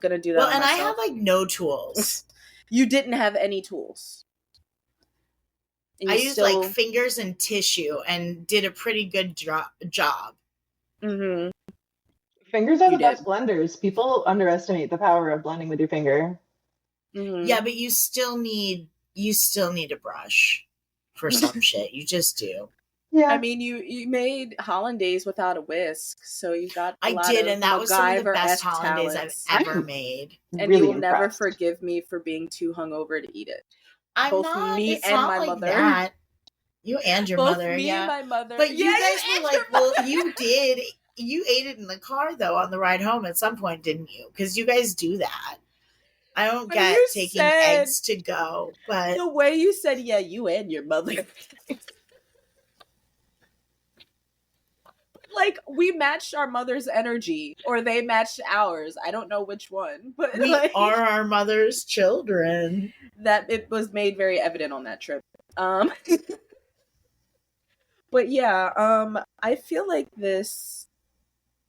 gonna do that. Well, and myself. I have like no tools. You didn't have any tools. I used like fingers and tissue and did a pretty good job. Mm-hmm. Fingers are the best blenders. People underestimate the power of blending with your finger. Mhm. Yeah, but you still need a brush for some shit. You just do. Yeah. I mean, you made hollandaise without a whisk, so you got a I lot did, of and that was some of the best MacGyver-esque hollandaise talents. I've ever I'm made. And really you will never impressed. forgive me for being too hungover to eat it. I'm Both not. me It's and not my like mother. that. You and your Both mother, me yeah. and my mother. But you Yeah, guys were and like, your well, mother. you did. You ate it in the car though on the ride home at some point, didn't you? Because you guys do that. I don't But get you taking said- eggs to go, but The way you said, yeah, you and your mother. Like, we matched our mother's energy, or they matched ours. I don't know which one, but we like, are our mother's children. that it was made very evident on that trip. But yeah, I feel like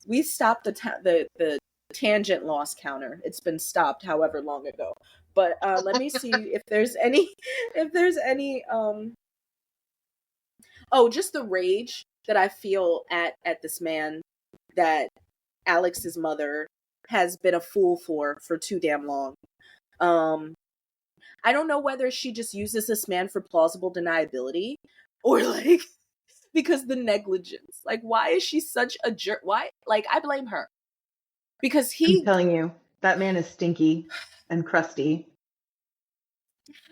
we stopped the tangent loss counter. It's been stopped however long ago. But let me see if there's any oh, just the rage that I feel at this man that Alex's mother has been a fool for too damn long. I don't know whether she just uses this man for plausible deniability or like because the negligence. Like, why is she such a jerk? Why? Like, I blame her because I'm telling you, that man is stinky and crusty.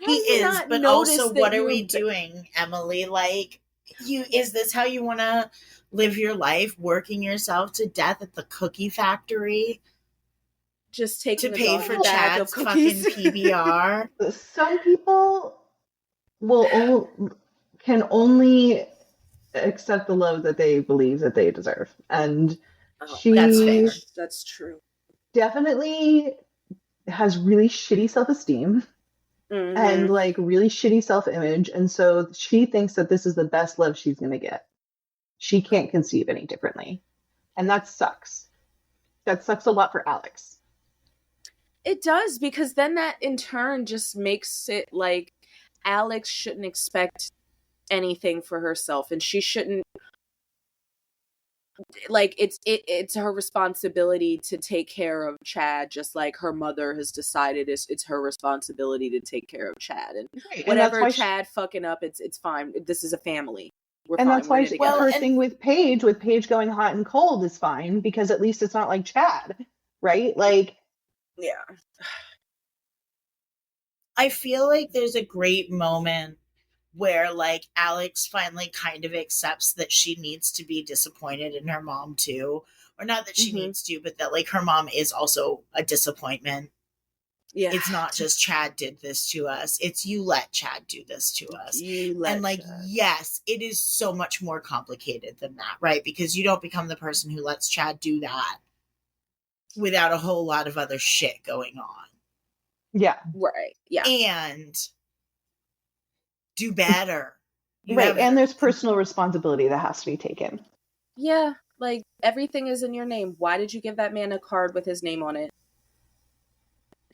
He Have you is, not but noticed also, that what are you're we doing, Emily? Like, is this how you want to live your life, working yourself to death at the cookie factory just to taking a pay dog for a bag of Chad's fucking cookies? PBR? Some people can only accept the love that they believe that they deserve, and Oh, that's she fair. That's true. definitely has really shitty self-esteem and Mhm. like really shitty self-image, and so she thinks that this is the best love she's going to get. She can't conceive any differently, and that sucks. That sucks a lot for Alex. It does, because then that in turn just makes it like Alex shouldn't expect anything for herself, and she shouldn't, like, it's her responsibility to take care of Chad, just like her mother has decided it's her responsibility to take care of Chad, and Right, and that's whatever why Chad fucking up, it's fine. This is a family. We're and fine. that's We're in why it together. her Well, thing with Paige going hot and cold is fine, because at least it's not like Chad, right? Like, Yeah. I feel like there's a great moment where like Alex finally kind of accepts that she needs to be disappointed in her mom too, or not that she Mhm. needs to, but that like her mom is also a disappointment. Yeah. It's not just Chad did this to us, it's you let Chad do this to us. You let And like, Chad. yes, it is so much more complicated than that, right? Because you don't become the person who lets Chad do that without a whole lot of other shit going on. yeah, Right. Yeah. And do better. You right. have- And there's personal responsibility that has to be taken. Yeah. Like, everything is in your name. Why did you give that man a card with his name on it?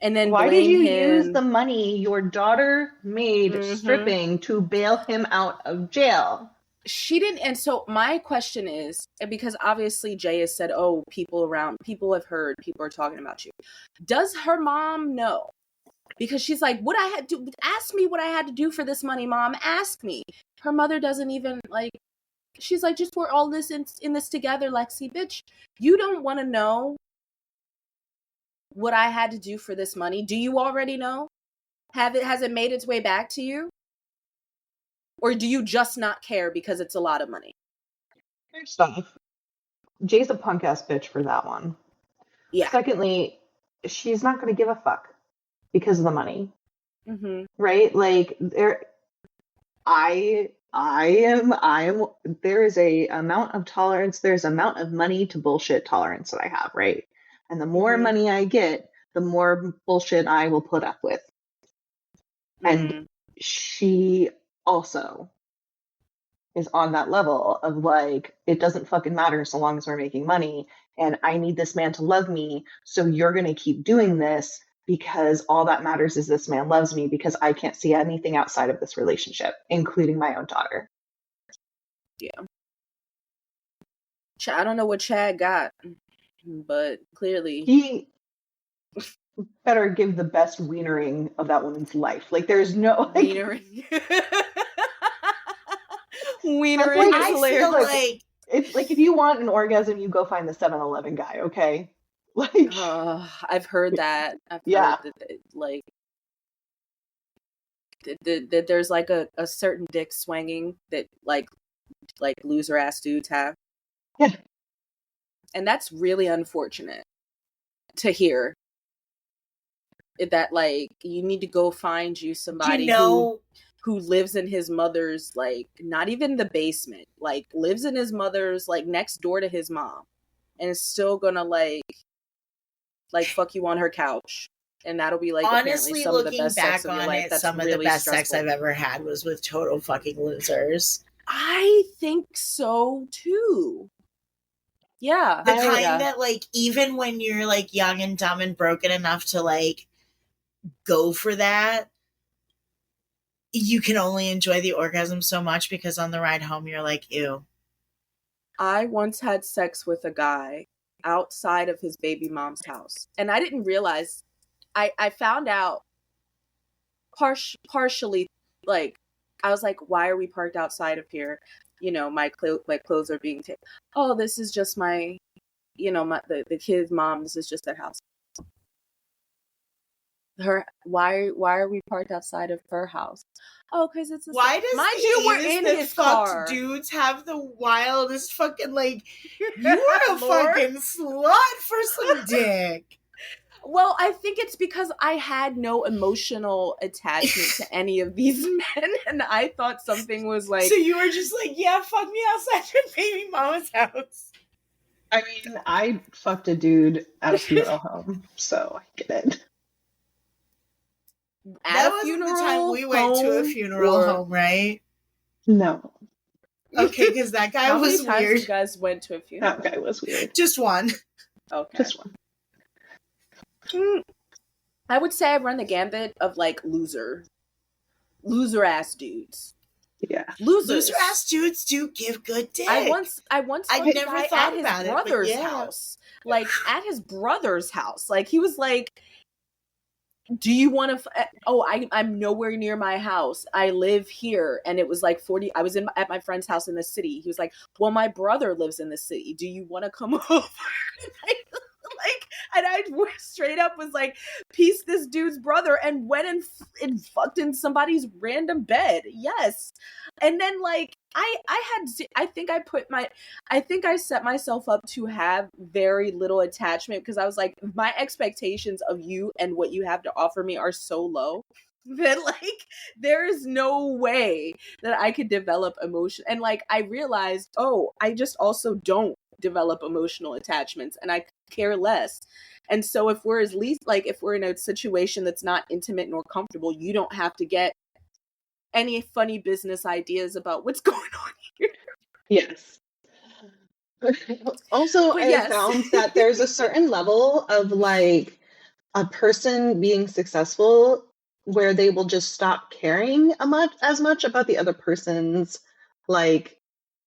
And then Why did blame you him. use the money your daughter made Mhm. stripping to bail him out of jail? She didn't. And so my question is, because obviously Jay has said, oh, people have heard, people are talking about you. Does her mom know? Because she's like, what I had to ask me what I had to do for this money, mom. Ask me. Her mother doesn't even, like, she's like, just we're all this in this together, Lexi, bitch. You don't want to know what I had to do for this money. Do you already know? Has it made its way back to you? Or do you just not care because it's a lot of money? First off, Jay's a punk ass bitch for that one. Yeah. Secondly, she's not going to give a fuck because of the money, Mm-hmm. right? Like I am. There is a amount of tolerance. There's amount of money to bullshit tolerance that I have, right? And the more Mhm. money I get, the more bullshit I will put up with. And she also is on that level of like, it doesn't fucking matter so long as we're making money, and I need this man to love me, so you're going to keep doing this because all that matters is this man loves me, because I can't see anything outside of this relationship, including my own daughter. Yeah. I don't know what Chad got, but clearly He better give the best wienering of that woman's life. Like there's no like, Wienering. That's Wienering like- is I hilarious. feel like it's like if you want an orgasm, you go find the 7-Eleven guy, okay? Like I've heard that. I've Yeah. heard that, like, that there's like a certain dick swinging that like loser ass dudes have. Yeah. And that's really unfortunate to hear. That like you need to go find you somebody who lives in his mother's, like, not even the basement, like lives in his mother's, like next door to his mom, and is still gonna like fuck you on her couch. And that'll be like honestly, apparently some of the looking best back sex of your on life. it, That's some of really the best sex stressful. I've ever had was with total fucking losers. I think so too. Yeah. The kind yeah. that like even when you're like young and dumb and broken enough to like go for that, you can only enjoy the orgasm so much because on the ride home you're like, ew. I once had sex with a guy outside of his baby mom's house, and I didn't realize. I found out partially, like, I was like, why are we parked outside of here? You know, my clothes are being taken. Oh, this is just my, you know, the kid's mom. This is just their house. Why are we parked outside of her house? Oh, because it's Why does mind the you, we're anus in that his fucked car. dudes have the wildest fucking like you are a Lord. fucking slut for some dick. Well, I think it's because I had no emotional attachment to any of these men, and I thought something was like. So you were just like, yeah, fuck me outside your baby mama's house. I mean, I fucked a dude at a funeral home, so I get it. That wasn't the time we went to a funeral home, right? No, Okay, because that guy How was many times weird. you guys went to a funeral? that guy was weird. Just one. Okay. Just one. I would say I've run the gambit of like loser ass dudes. Yeah. Losers. Loser ass dudes do give good dick. I once I've fucked a never guy thought at about his it, but brother's yeah. house. Like at his brother's house. Like he was like, do you want to I'm nowhere near my house. I live here. And it was like 40. I was at my friend's house in the city. He was like, well, my brother lives in the city. Do you want to come over? And I straight up was like, piece this dude's brother and went and fucked in somebody's random bed. Yes. And then like I think I set myself up to have very little attachment because I was like, my expectations of you and what you have to offer me are so low that like there is no way that I could develop emotion. And like I realized, I just also don't develop emotional attachments and I care less. And so if we're if we're in a situation that's not intimate nor comfortable, you don't have to get any funny business ideas about what's going on here. Yes. Also, But I yes. found that there's a certain level of like a person being successful where they will just stop caring as much about the other person's like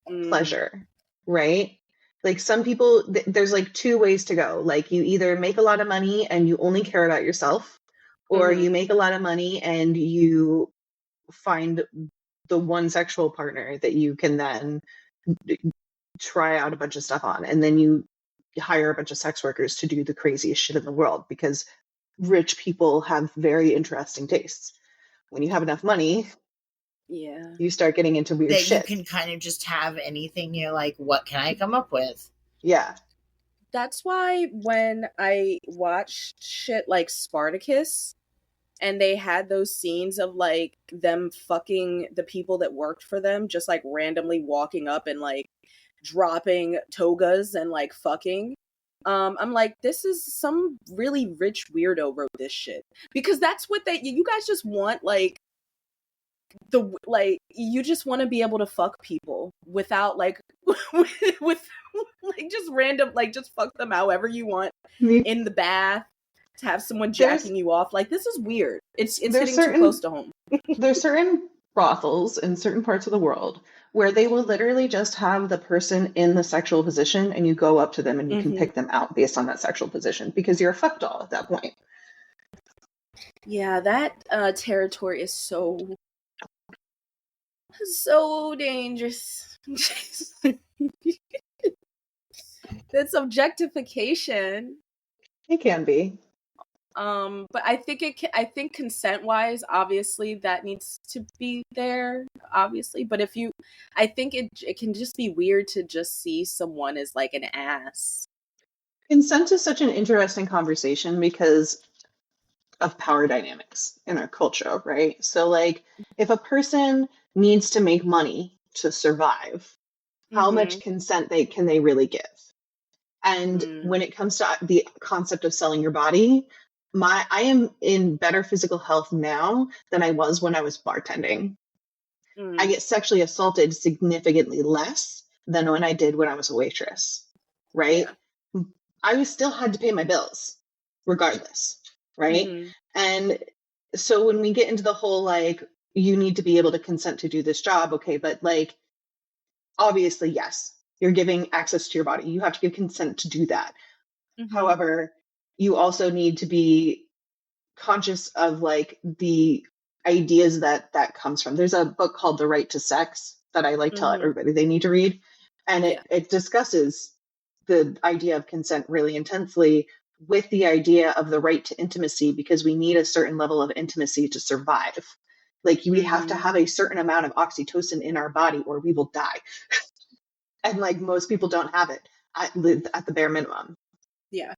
pleasure, right? Like some people, there's like two ways to go. Like you either make a lot of money and you only care about yourself, or you make a lot of money and you find the one sexual partner that you can then try out a bunch of stuff on. And then you hire a bunch of sex workers to do the craziest shit in the world because rich people have very interesting tastes. When you have enough money, Yeah. you start getting into weird That shit. you can kind of just have anything. You're like, what can I come up with? Yeah. That's why when I watched shit like Spartacus and they had those scenes of like them fucking the people that worked for them, just like randomly walking up and like dropping togas and like fucking. I'm like, this is some really rich weirdo wrote this shit. Because that's what you guys just want, like, you just want to be able to fuck people without like with like just random, like just fuck them however you want in the bath, to have someone jacking you off. Like, this is weird. It's hitting too close to home. There's certain brothels in certain parts of the world where they will literally just have the person in the sexual position and you go up to them and you can pick them out based on that sexual position because you're a fuck doll at that point. Yeah, that territory is so dangerous. That's objectification. It can be. But I think consent wise, obviously that needs to be there, obviously. But I think it can just be weird to just see someone as like an ass. Consent is such an interesting conversation because of power dynamics in our culture, right? So, like, if a person needs to make money to survive, how much consent can they really give? And when it comes to the concept of selling your body, I am in better physical health now than I was when I was bartending. I get sexually assaulted significantly less than when I did when I was a waitress, right? Yeah. I still had to pay my bills regardless, right? And so when we get into the whole, like, you need to be able to consent to do this job, okay, but like, obviously, yes, you're giving access to your body. You have to give consent to do that. However, you also need to be conscious of like the ideas that comes from. There's a book called The Right to Sex that I like tell everybody they need to read. And it discusses the idea of consent really intensely with the idea of the right to intimacy, because we need a certain level of intimacy to survive. Like, we have to have a certain amount of oxytocin in our body or we will die. And like, most people don't have it at the bare minimum. Yeah.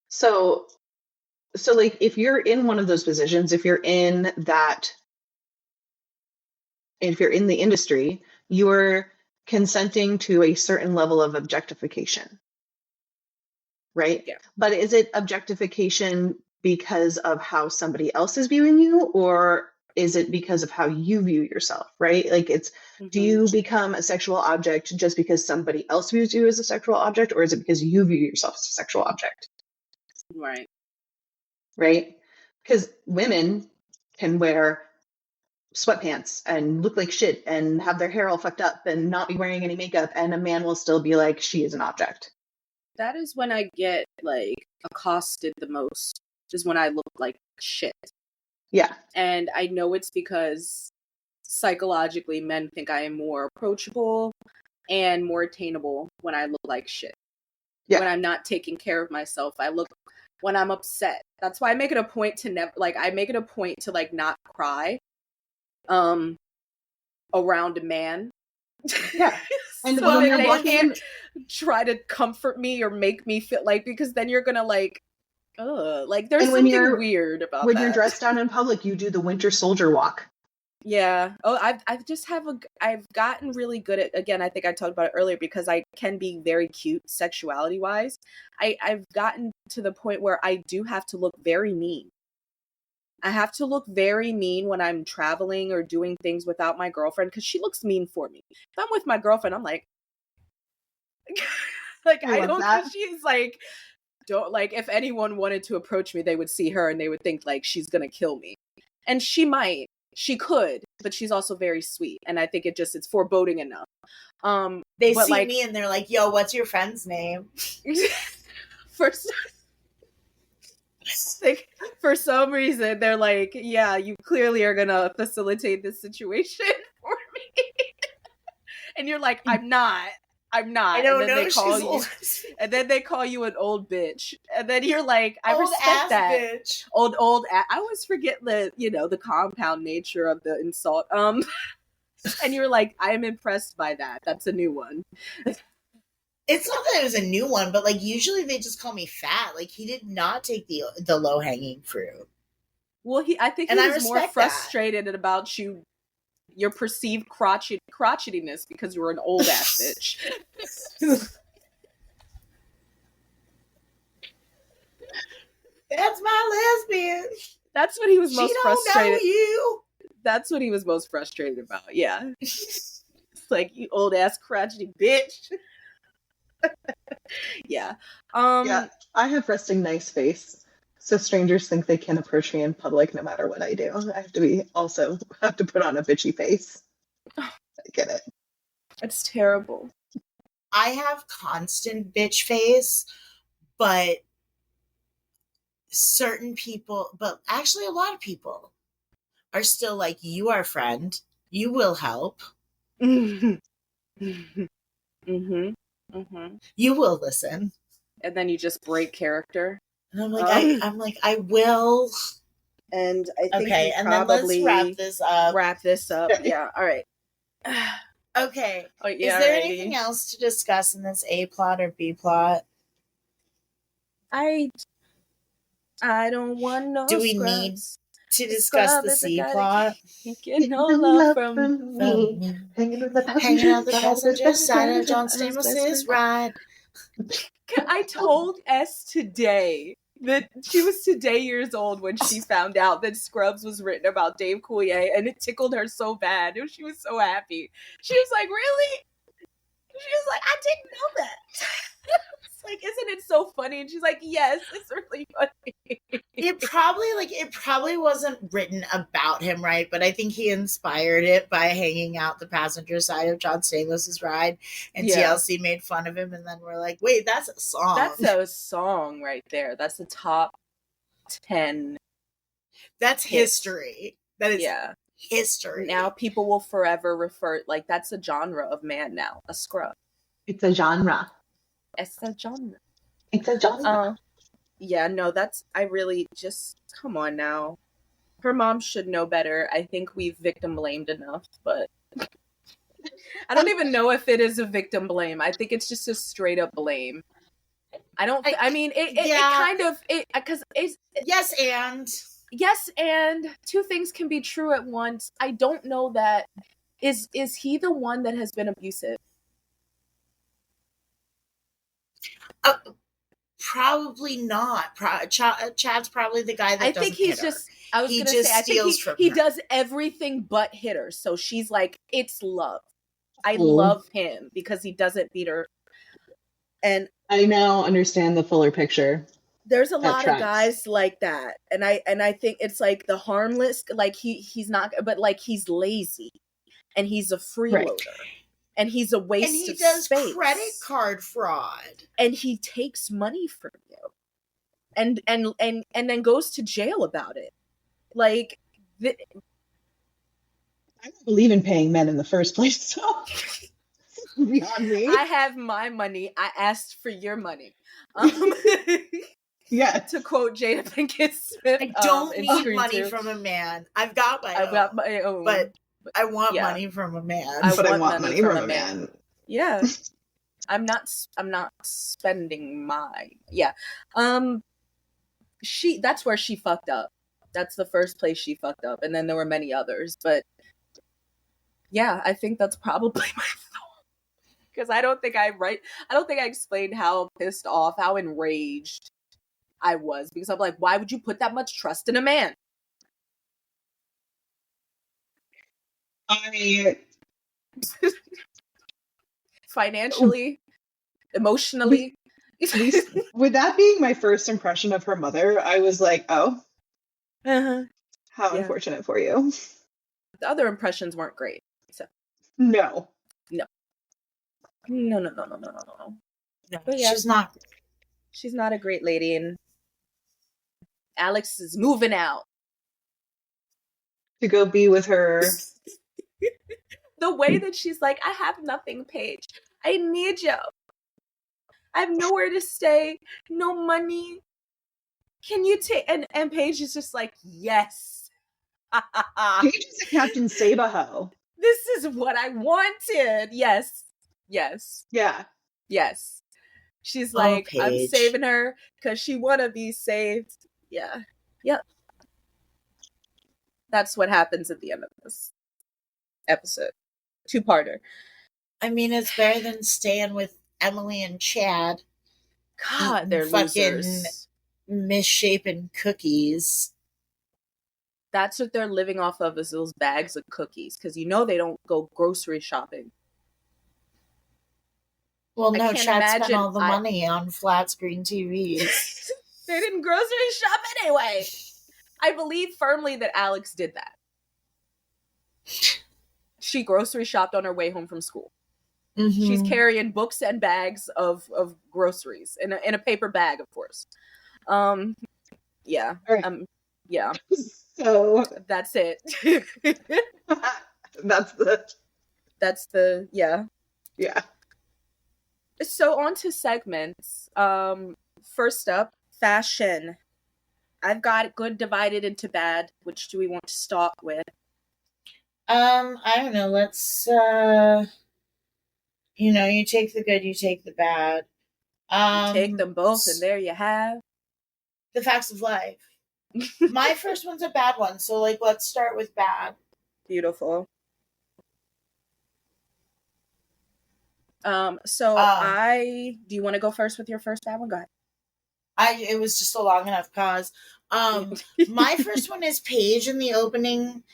So like, if you're in one of those positions, if you're in the industry, you're consenting to a certain level of objectification, right? Yeah. But is it objectification because of how somebody else is viewing you, or is it because of how you view yourself, right? Like, do you become a sexual object just because somebody else views you as a sexual object, or is it because you view yourself as a sexual object? Right. Right? Because women can wear sweatpants and look like shit and have their hair all fucked up and not be wearing any makeup, and a man will still be like, she is an object. That is when I get like accosted the most, is when I look like shit. Yeah. And I know it's because psychologically men think I am more approachable and more attainable when I look like shit. Yeah. When I'm not taking care of myself, when I'm upset. That's why I make it a point to not cry around a man. Yeah. And so when that you're they walking can't try to comfort me or make me feel like, because then you're gonna like, like there's something weird about when that. you're dressed down in public, you do the Winter Soldier walk. Yeah. Oh, I've gotten really good at, again, I think I talked about it earlier, because I can be very cute sexuality wise. I've gotten to the point where I do have to look very mean. I have to look very mean when I'm traveling or doing things without my girlfriend, because she looks mean for me. If I'm with my girlfriend, I'm like, like, I don't, because she's like, don't, like, if anyone wanted to approach me, they would see her and they would think like she's gonna kill me. And she could, but she's also very sweet. And I think it's foreboding enough. They see like, me and they're like, yo, what's your friend's name? First, like, for some reason, they're like, yeah, you clearly are gonna facilitate this situation for me. And you're like, I'm not. I don't know. And then they call you an old bitch. And then you're like, I respect that. Bitch. Old I always forget the compound nature of the insult. And you're like, I am impressed by that. That's a new one. It's not that it was a new one, but like usually they just call me fat. Like, he did not take the low hanging fruit. Well, I think he was more frustrated about your perceived crotchetiness, because you were an old ass bitch. That's my lesbian. That's what he was most frustrated. Know you. That's what he was most frustrated about. Yeah. It's like, you old ass crotchety bitch. Yeah. Yeah. I have resting nice face, so strangers think they can approach me in public no matter what I do. I have to put on a bitchy face. I get it. It's terrible. I have constant bitch face, but certain people, but actually a lot of people are still like, you are friend, you will help, Mm-hmm. Mm-hmm. Mm-hmm. you will listen. And then you just break character. And I'm like, I will. And I think Okay, we and then let's probably wrap this up. Wrap this up. Yeah. All right. Okay. Oh, yeah, Is there alrighty. anything else to discuss in this A plot or B plot? I don't want no Do we scrubs. need to discuss the C plot? Can't get no love from me. Hanging with the Hanging out the passenger passenger side of John His Stamos's best friend. ride. I told S today that she was today years old when she found out that Scrubs was written about Dave Coulier, and it tickled her so bad. She was so happy. She was like, "Really?" She was like, "I didn't know that." It's like, isn't it so funny? And she's like, "Yes, it's really funny." It probably wasn't written about him, right? But I think he inspired it by hanging out the passenger side of John Stamos's ride, and Yeah. TLC made fun of him, and then we're like, wait, that's a song. That's a song right there. That's the top 10. That's history. That is history. Now people will forever refer, like, that's a genre of man now, a scrub. It's a genre. It's a genre. It's a genre. Yeah, no, I really just, come on now. Her mom should know better. I think we've victim blamed enough, but I don't even know if it is a victim blame. I think it's just a straight up blame. Yes, and two things can be true at once. I don't know that, is he the one that has been abusive? Probably not. Chad's probably the guy that I think he's just. I was He gonna just say. I steals think from he her. does everything but hit her. So she's like, it's love. I Oh. love him because he doesn't beat her. And I now understand the fuller picture. there's a That lot tracks. of guys like that, and I think it's like the harmless. Like he's not, but like he's lazy, and he's a freeloader. And he's a waste and he of does space. credit card fraud. And he takes money from you. And then goes to jail about it. Like I don't believe in paying men in the first place, so beyond me. I have my money. I asked for your money. Yeah. To quote Jada Pinkett Smith. I don't in need Scream money 2. from a man. I've got my I've got my own. but I want yeah. money from a man. I But I want want money money from from a a man. Yeah. I'm not spending mine. Yeah. That's where she fucked up. That's the first place she fucked up. And then there were many others. But yeah, I think that's probably my fault. Because I don't think I explained how pissed off, how enraged I was. Because I'm like, why would you put that much trust in a man? Financially, emotionally. At least with that being my first impression of her mother, I was like, oh, Uh-huh. how Yeah. unfortunate for you. The other impressions weren't great. So No. no. No, But yeah. she's not She's not a great lady, and Alex is moving out. To go be with her. The way that she's like, I have nothing, Paige. I need you. I have nowhere to stay, no money. Can you take? And Paige is just like, yes. Paige is a Captain Sabaho. This is what I wanted. Yes. Yeah. Yes. She's like, I'm Paige. saving her because she want to be saved. Yeah. Yep. That's what happens at the end of this episode. Two-parter. I mean, it's better than staying with Emily and Chad. God, they're fucking losers. Misshapen cookies. That's what they're living off of, is those bags of cookies. Because they don't go grocery shopping. Well, I no, can't Chad spent imagine all the money on flat screen TVs. They didn't grocery shop anyway. I believe firmly that Alex did that. She grocery shopped on her way home from school. Mhm. She's carrying books and bags of groceries in a paper bag, of course. Yeah. All right. Yeah. So That's it. that's the That's the yeah. yeah. So on to segments. First up, fashion. I've got it good divided into bad. Which do we want to start with? I don't know. Let's you take the good, you take the bad. Take them both, and there you have. The facts of life. My first one's a bad one, so like let's start with bad. Beautiful. Do you want to go first with your first bad one? Go ahead. It was just a long enough pause. My first one is Paige in the opening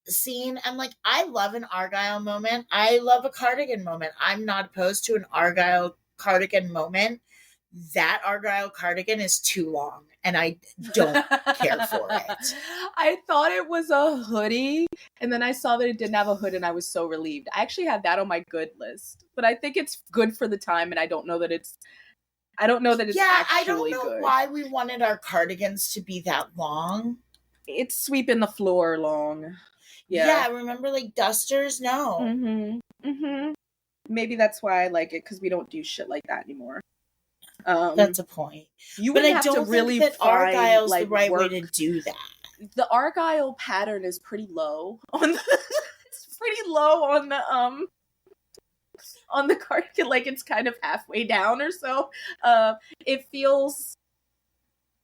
scene, and like I love an Argyle moment. I love a cardigan moment. I'm not opposed to an Argyle cardigan moment. That Argyle cardigan is too long, and I don't care for it. I thought it was a hoodie, and then I saw that it didn't have a hood, and I was so relieved. I actually had that on my good list, but I think it's good for the time, and I don't know that it's Yeah, I don't actually know good. why we wanted our cardigans to be that long. It's sweeping the floor long. Yeah, remember like dusters? No. Maybe that's why I like it, because we don't do shit like that anymore. That's a point. You but would I have don't to really think that find, Argyle's like, the right work. way to do that. The Argyle pattern is pretty low on the it's pretty low on the cardigan, like it's kind of halfway down or so. It feels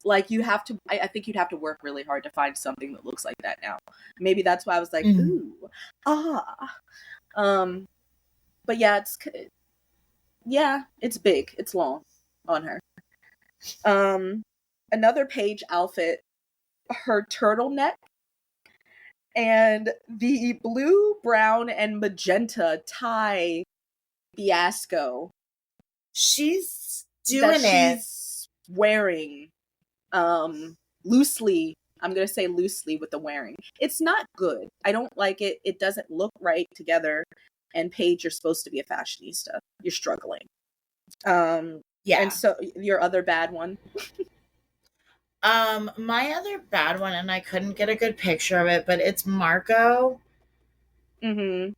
like you have to I think you'd have to work really hard to find something that looks like that now. Maybe that's why I was like, ooh, but yeah, it's big, it's long on her. Another Paige outfit, her turtleneck and the blue, brown, and magenta tie fiasco. She's doing it. She's wearing loosely. I'm gonna say loosely with the wearing. It's not good. I don't like it. It doesn't look right together. And Paige, you're supposed to be a fashionista. You're struggling. Yeah. And so your other bad one. My other bad one, and I couldn't get a good picture of it, but it's Marco. Mm-hmm.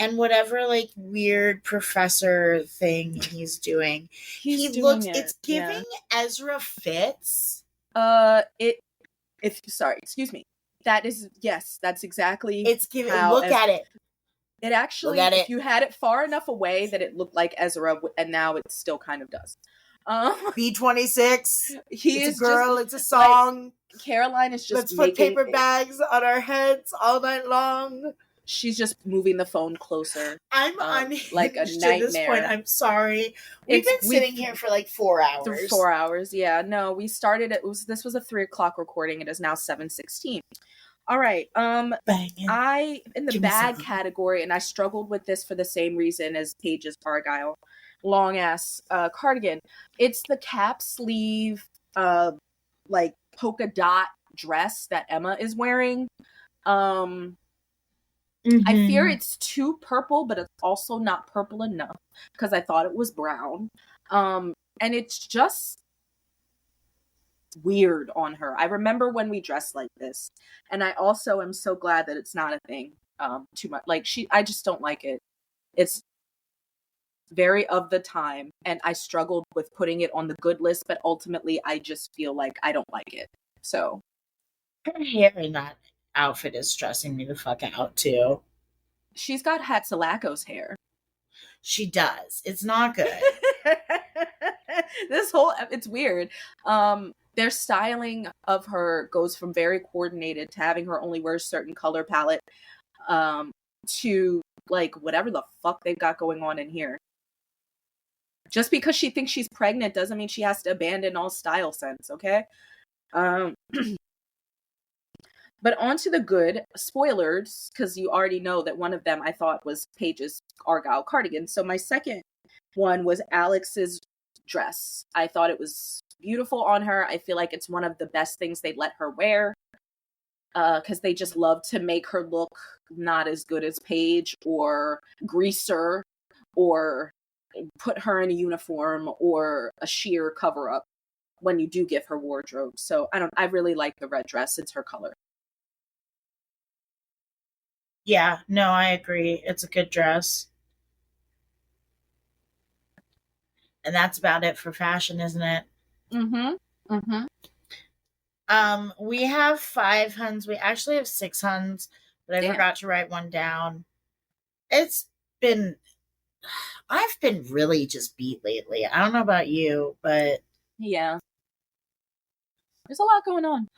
And whatever like weird professor thing he's doing. It's giving Ezra Fitz. Excuse me. That is, yes, that's exactly. It's giving, look at it. It actually, if you had it far enough away that it looked like Ezra, and now it still kind of does. B26. It's a girl. It's a song. Like, Caroline is just. Let's put paper bags on our heads all night long. She's just moving the phone closer. I'm unhinged like a nightmare. At this point. I'm sorry. We've been sitting here for like 4 hours. 4 hours, yeah. No, we started. This was a 3:00 recording. It is now 7:16. All right. I in the bad category, and I struggled with this for the same reason as Paige's Argyle long ass cardigan. It's the cap sleeve, like polka dot dress that Emma is wearing. I fear it's too purple, but it's also not purple enough because I thought it was brown. And it's just weird on her. I remember when we dressed like this, and I also am so glad that it's not a thing too much. Like I just don't like it. It's very of the time, and I struggled with putting it on the good list, but ultimately I just feel like I don't like it. So her hair in that outfit is stressing me the fuck out too. She's got Hatzalako's hair. She does. It's not good. It's weird. Their styling of her goes from very coordinated to having her only wear a certain color palette, to like whatever the fuck they've got going on in here. Just because she thinks she's pregnant doesn't mean she has to abandon all style sense, okay? But on to the good. Spoilers, because you already know that one of them I thought was Paige's Argyle cardigan. So my second one was Alex's dress. I thought it was beautiful on her. I feel like it's one of the best things they let her wear, because they just love to make her look not as good as Paige or greaser or put her in a uniform or a sheer cover-up. when you do give her wardrobe. So I really like the red dress. It's her color. Yeah, no, I agree. It's a good dress. And that's about it for fashion, isn't it? Mm-hmm. Mm-hmm. We have 5 Huns. We actually have 6 Huns, but I Damn. forgot to write one down. I've been really just beat lately. I don't know about you, but Yeah. There's a lot going on.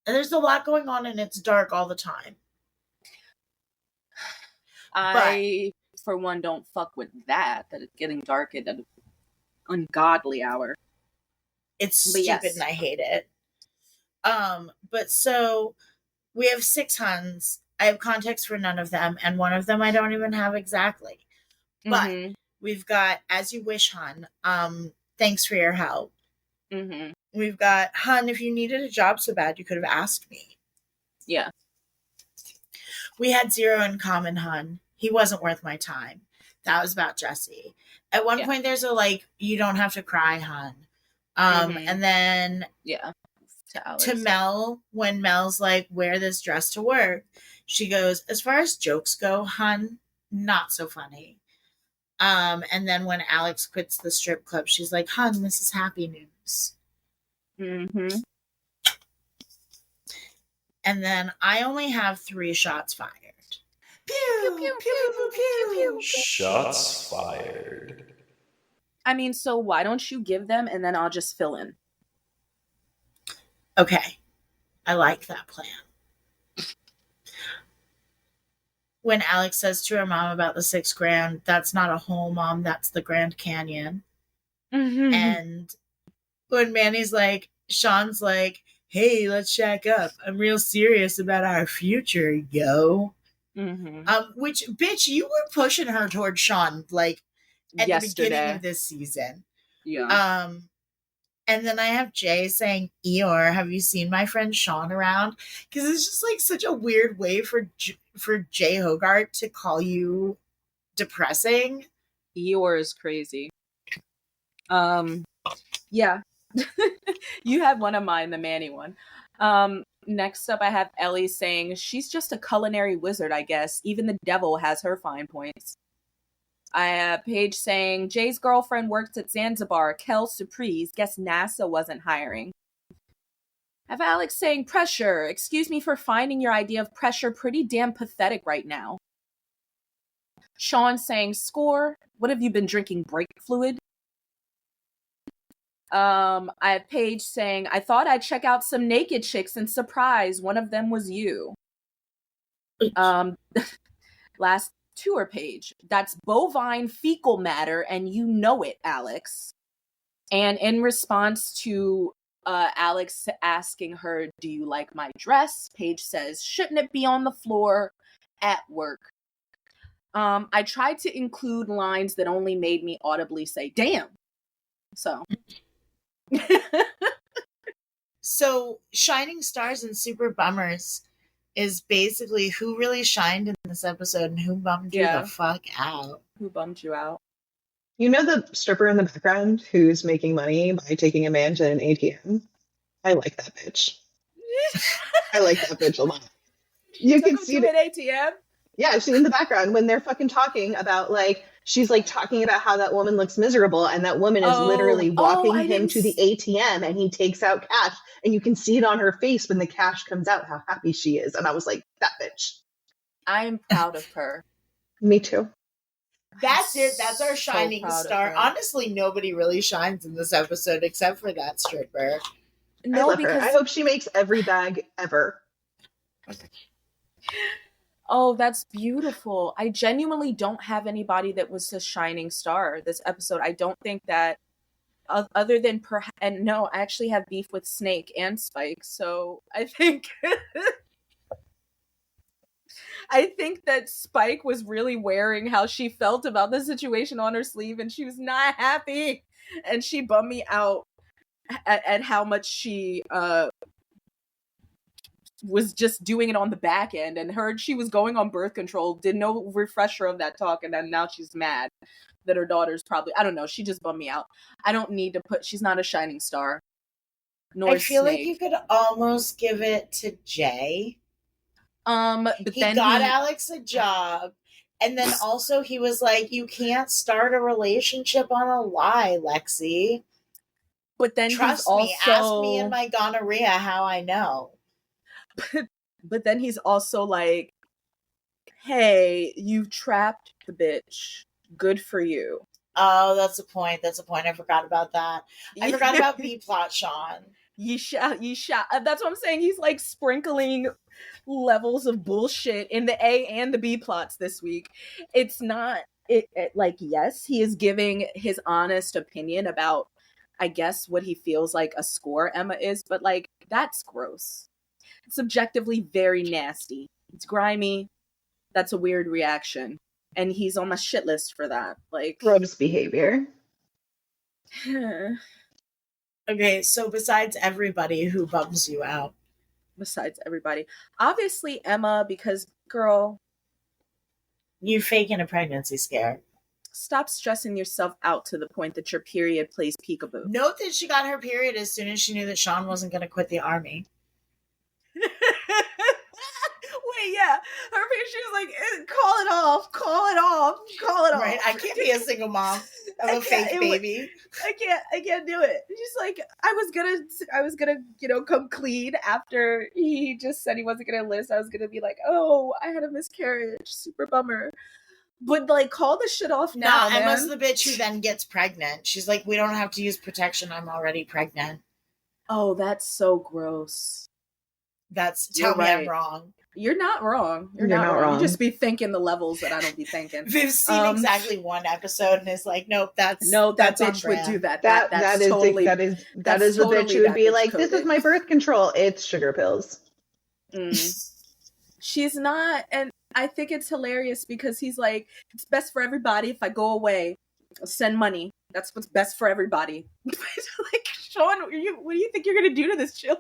there's a lot going on and it's dark all the time. I, for one, don't fuck with that it's getting dark at an ungodly hour. It's But stupid yes. and I hate it. But so we have 6 Huns. I have context for none of them, and one of them I don't even have exactly. But Mm-hmm. we've got As You Wish, Hun. Thanks for your help. Mm-hmm. We've got Hun, if you needed a job so bad, you could have asked me. Yeah. We had 0 in common, Hun. He wasn't worth my time. That was about Jesse. At one point, there's a you don't have to cry, Hun. And then Yeah. to Mel, when Mel's like, wear this dress to work, she goes, as far as jokes go, Hun, not so funny. And then when Alex quits the strip club, she's like, Hun, this is happy news. Mm-hmm. And then I only have 3 shots fired. Pew, pew, pew, pew, pew, pew. Shots fired. I mean, so why don't you give them and then I'll just fill in? Okay. I like that plan. When Alex says to her mom about the $6,000, that's not a hole, Mom, that's the Grand Canyon. Mm-hmm. And when Manny's like, Sean's like, hey, let's shack up. I'm real serious about our future, yo. Mm-hmm. Which, bitch, you were pushing her towards Sean, like, at the beginning of this season. Yeah. And then I have Jay saying, Eeyore, have you seen my friend Sean around? Because it's just like such a weird way for Jay Hogarth to call you depressing. Eeyore is crazy. Yeah. You had one of mine, the Manny one. Next up I have Ellie saying, she's just a culinary wizard, I guess. Even the devil has her fine points. I have Paige saying, Jay's girlfriend works at Zanzibar. Kel surprise. Guess NASA wasn't hiring. I have Alex saying, pressure. Excuse me for finding your idea of pressure pretty damn pathetic right now. Sean saying, score. What have you been drinking, brake fluid? I have Paige saying, I thought I'd check out some naked chicks and surprise, one of them was you. Last tour page. That's bovine fecal matter, and you know it, Alex. And in response to Alex asking her, do you like my dress? Paige says, shouldn't it be on the floor at work? I tried to include lines that only made me audibly say, damn. So. So, Shining Stars and Super Bummers is basically who really shined in this episode and who bummed you the fuck out. Who bummed you out? You know the stripper in the background who's making money by taking a man to an ATM? I like that bitch. I like that bitch a lot. You can see it. An ATM? Yeah, she's in the background when they're fucking talking about, like, she's like talking about how that woman looks miserable, and that woman is literally walking him to the ATM, and he takes out cash, and you can see it on her face when the cash comes out, how happy she is. And I was like, that bitch. I'm proud of her. Me too. That's it. That's our shining star. Honestly, nobody really shines in this episode except for that stripper. No, I love her. I hope she makes every bag ever. Oh, that's beautiful. I genuinely don't have anybody that was a shining star this episode. I don't think that, other than and no, I actually have beef with Snake and Spike. So I think that Spike was really wearing how she felt about the situation on her sleeve, and she was not happy, and she bummed me out at how much she was just doing it on the back end, and heard she was going on birth control, did no refresher of that talk, and then now she's mad that her daughter's probably, I don't know, she just bummed me out. I don't need to she's not a shining star. nor I feel like Snake. you could almost give it to Jay. But He then got Alex a job. And then also he was like, you can't start a relationship on a lie, Lexi. But then Trust he's also, me, ask me in my gonorrhea how I know. But then he's also like, hey, you've trapped the bitch. Good for you. Oh, that's a point. That's a point. I forgot about that. I forgot about B-plot, Sean. Yeesha. That's what I'm saying. He's like sprinkling levels of bullshit in the A and the B plots this week. It's not like, yes, he is giving his honest opinion about, I guess, what he feels like a score Emma is, but like, that's gross. It's objectively very nasty. It's grimy. That's a weird reaction. And he's on my shit list for that. Like, Gross behavior. Okay, so besides everybody who bums you out. Besides everybody. Obviously Emma, because, girl, You faking a pregnancy scare. stop stressing yourself out to the point that your period plays peekaboo. Note that she got her period as soon as she knew that Sean wasn't going to quit the army. Wait, yeah. Her period, she was like, call it off. Right? I can't be a single mom of a fake baby. I can't do it. She's like, I was gonna, come clean after he just said he wasn't gonna enlist. I was gonna be like, oh, I had a miscarriage. Super bummer. But like, call the shit off now, man. Emma's the bitch who then gets pregnant. She's like, we don't have to use protection. I'm already pregnant. Oh, that's so gross. Tell me I'm wrong. You're not wrong. You're not wrong. You just be thinking the levels that I don't be thinking. We've seen exactly one episode and it's like, nope, that bitch would do that. That is totally, the bitch who would be like, this is my birth control. It's sugar pills. She's not, and I think it's hilarious because he's like, it's best for everybody if I go away. I'll send money. That's what's best for everybody. Like, Sean, what do you think you're gonna do to this child?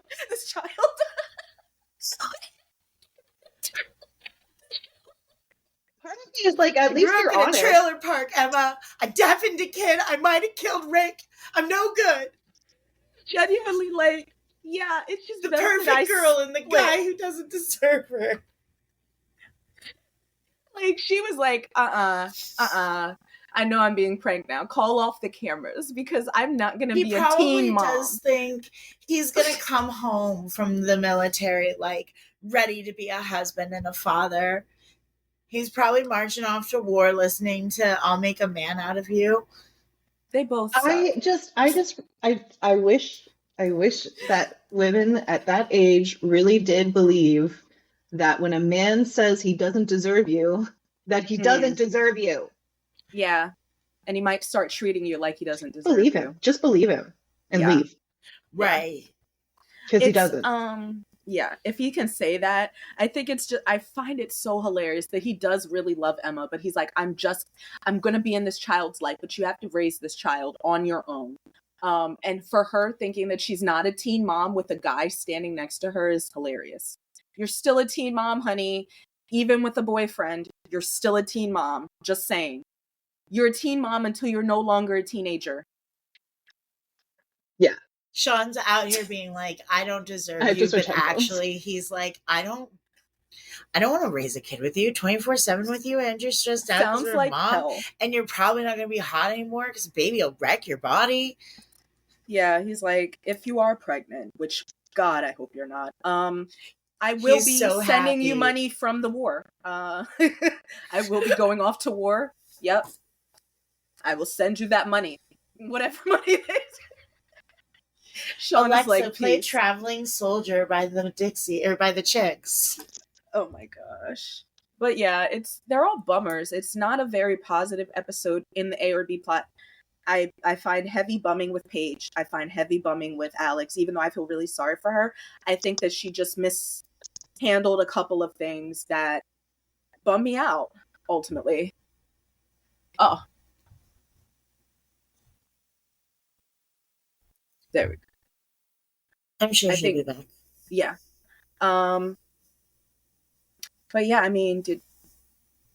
Part of me is like, at least you're in honest. A trailer park, Emma. I deafened a kid. I might have killed Rick. I'm no good. Genuinely, like, yeah, it's just the perfect girl and the guy who doesn't deserve her. Like, she was like, I know I'm being pranked now. Call off the cameras because I'm not going to be a teen mom. He probably does think he's going to come home from the military, like, ready to be a husband and a father. He's probably marching off to war listening to I'll Make a Man Out of You. They both suck. I wish that women at that age really did believe that when a man says he doesn't deserve you, that he doesn't deserve you. Yeah. And he might start treating you like he doesn't deserve believe you. him. Just believe him and leave. Right. Because he doesn't. Yeah, if he can say that, I think it's just, I find it so hilarious that he does really love Emma, but he's like, I'm going to be in this child's life, but you have to raise this child on your own. And for her thinking that she's not a teen mom with a guy standing next to her is hilarious. You're still a teen mom, honey. Even with a boyfriend, you're still a teen mom. Just saying. You're a teen mom until you're no longer a teenager. Yeah. Sean's out here being like, I don't deserve you, but actually he's like, I don't want to raise a kid with you 24/7 with you, and you're stressed out because you're a mom, hell. And you're probably not going to be hot anymore because baby will wreck your body. Yeah, he's like, if you are pregnant, which God, I hope you're not. I will be sending you money from the war. I will be going off to war. Yep. I will send you that money. Whatever money it is. Sean Alexa, like, play Traveling Soldier by the Dixie or by the Chicks. Oh my gosh. But yeah, they're all bummers. It's not a very positive episode in the A or B plot. I find heavy bumming with Paige. I find heavy bumming with Alex, even though I feel really sorry for her. I think that she just mishandled a couple of things that bum me out, ultimately. Oh. There we go. I'm sure she'll be back. Yeah. But yeah, I mean, did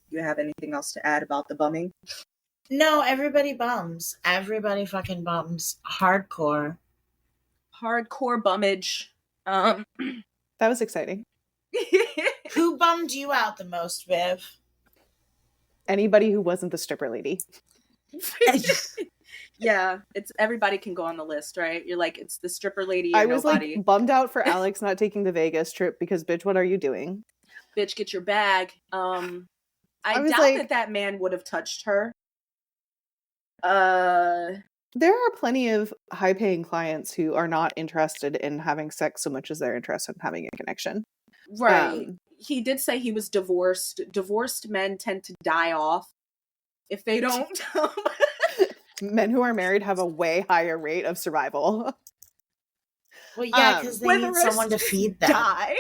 you have anything else to add about the bumming? No, everybody bums. Everybody fucking bums. Hardcore. hardcore bummage. That was exciting. Who bummed you out the most, Viv? Anybody who wasn't the stripper lady. Yeah, it's everybody can go on the list, right? You're like, it's the stripper lady or I was nobody. like bummed out for Alex not taking the Vegas trip because, bitch, what are you doing? Bitch, get your bag. I was doubt like- that man would have touched her. There are plenty of high-paying clients who are not interested in having sex so much as they're interested in having a connection. Right. He did say he was divorced. Divorced men tend to die off if they don't. Men who are married have a way higher rate of survival. Well, yeah, because they need someone to feed them. Die.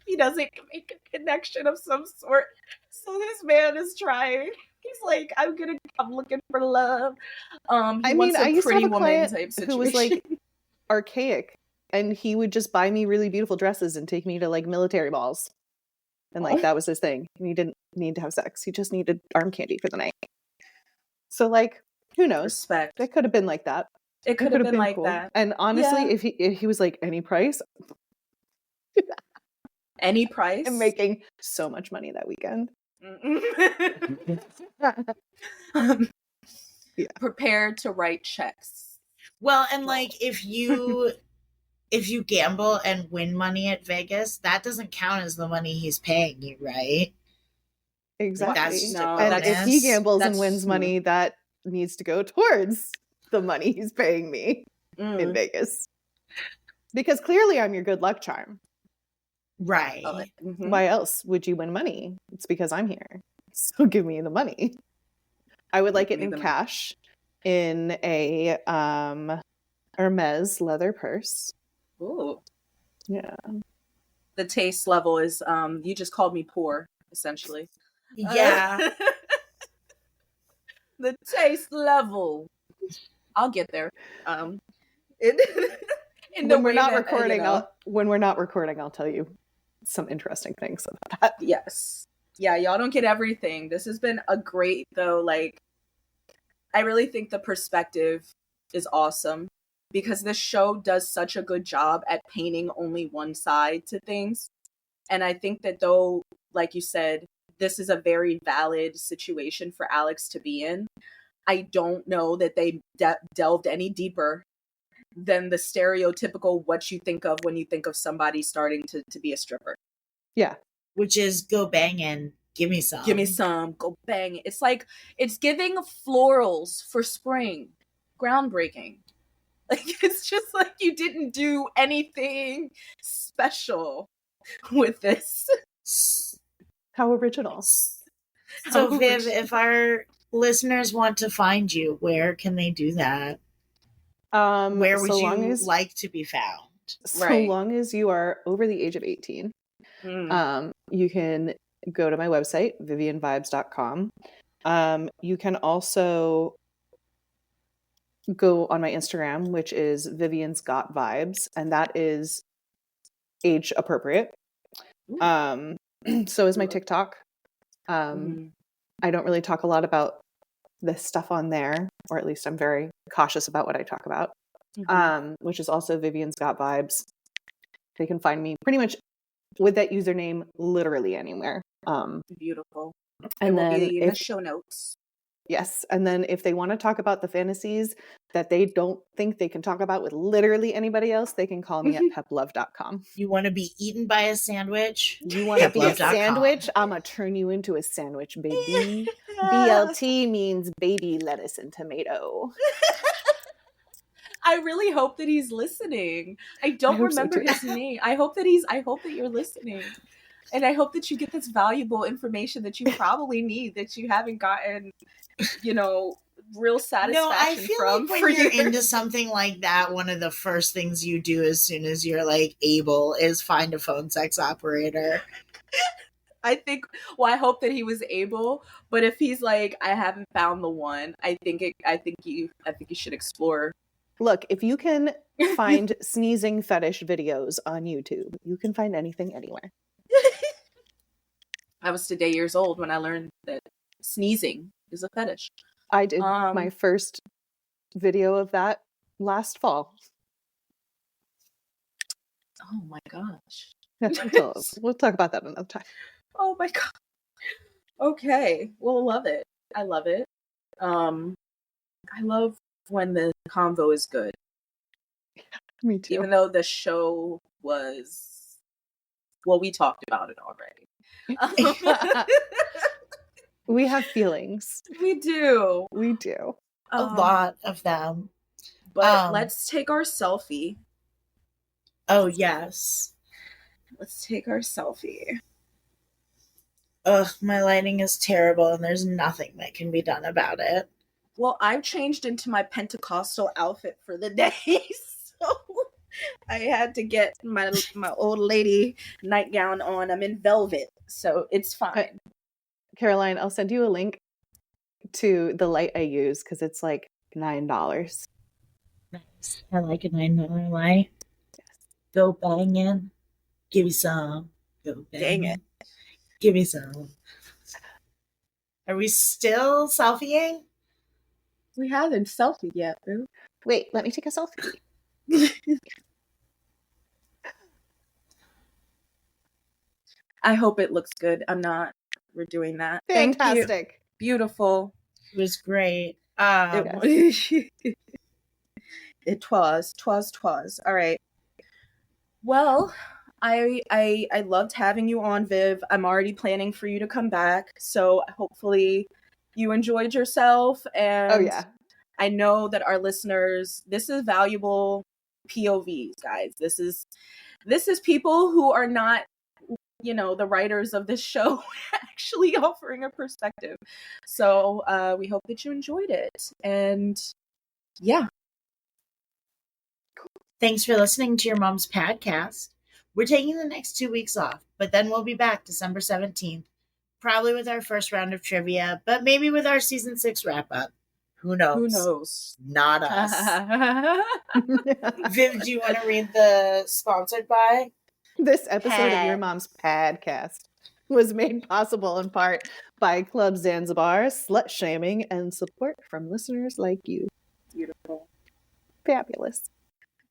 He doesn't make a connection of some sort. So this man is trying. He's like, I'm looking for love. I mean, I used to have a client who was like situation. archaic, and he would just buy me really beautiful dresses and take me to like military balls. And like that was his thing. And he didn't need to have sex. He just needed arm candy for the night. So like, who knows? Respect. It could have been like that. It could have been like cool. that. And honestly, Yeah. if he was like, any price, Any price. I'm making so much money that weekend. Yeah. Prepared to write checks. Well, and like if you gamble and win money at Vegas, that doesn't count as the money he's paying you, right? Exactly. That's No, And that's- if he gambles and that's- wins money, that needs to go towards the money he's paying me in Vegas. Because clearly I'm your good luck charm. Right. Mhm. Why else would you win money? It's because I'm here. So give me the money. I would like it Give me in the money. cash in a Hermes leather purse. Ooh. Yeah. The taste level is you just called me poor, essentially. Yeah. The taste level. I'll get there. In the When we're way not that, recording, you know, when we're not recording, I'll tell you some interesting things about that. yes. Yeah, y'all don't get everything. This has been a great, though, like, I really think the perspective is awesome because this show does such a good job at painting only one side to things. And I think that though, like you said, this is a very valid situation for Alex to be in. I don't know that they delved any deeper than the stereotypical what you think of when you think of somebody starting to be a stripper. Yeah. Which is go banging, give me some. Give me some, go bang. It's like, it's giving florals for spring. Groundbreaking. Like, it's just like you didn't do anything special with this. How original. So Viv, if our listeners want to find you, where can they do that? Where would you like to be found? So Right. long as you are over the age of 18, Mm. you can go to my website, vivianvibes.com. You can also go on my Instagram, which is Vivian's Got Vibes, and that is age appropriate. So is my TikTok. Mhm. I don't really talk a lot about this stuff on there, or at least I'm very cautious about what I talk about. Which is also Vivian's Got Vibes. They can find me pretty much with that username literally anywhere. Beautiful. And It will then be in the if, show notes. yes, and then if they want to talk about the fantasies that they don't think they can talk about with literally anybody else, they can call me at peplove.com. You want to be eaten by a sandwich? You want to be a Peplove.com. sandwich? I'm going to turn you into a sandwich, baby. BLT means baby lettuce and tomato. I really hope that he's listening. I I don't hope so, remember too. his name. I hope that you're listening. And I hope that you get this valuable information that you probably need that you haven't gotten, real satisfaction No, I feel from like when for you're years. into something like that, one of the first things you do as soon as you're like able is find a phone sex operator. I hope that he was able, but if he's like, I haven't found the one, I think you should explore. Look, if you can find sneezing fetish videos on YouTube, you can find anything anywhere. I was today years old when I learned that sneezing is a fetish. I did my first video of that last fall. Oh my gosh. We'll talk about that another time. Oh my god. Okay. Well, love it. I love it. I love when the convo is good. Me too. Even though the show was, well, we talked about it already. We have feelings. We do. We do. A lot of them. But let's take our selfie. Oh, yes. Let's take our selfie. Ugh, my lighting is terrible and there's nothing that can be done about it. Well, I've changed into my Pentecostal outfit for the day, so I had to get my old lady nightgown on. I'm in velvet, so it's fine. Caroline, I'll send you a link to the light I use because it's like $9. Nice. I like a $9 light. Yes. Go banging. Give me some. Go banging. Dang it. Give me some. Are we still selfieing? We haven't selfied yet, boo. Wait, let me take a selfie. I hope it looks good. I'm not. We're doing that. Fantastic. Thank you. Beautiful. It was great. It was. All right. Well, I loved having you on, Viv. I'm already planning for you to come back. So hopefully you enjoyed yourself. And oh, yeah. I know that our listeners, this is valuable POVs, guys. This is people who are not, the writers of this show actually offering a perspective. So we hope that you enjoyed it. And yeah. Thanks for listening to Your Mom's Podcast. We're taking the next 2 weeks off, but then we'll be back December 17th, probably with our first round of trivia, but maybe with our season 6 wrap up. Who knows? Who knows? Not us. Viv, do you want to read the sponsored by? This episode of Your Mom's Podcast was made possible in part by Club Zanzibar, slut shaming, and support from listeners like you. Beautiful. Fabulous.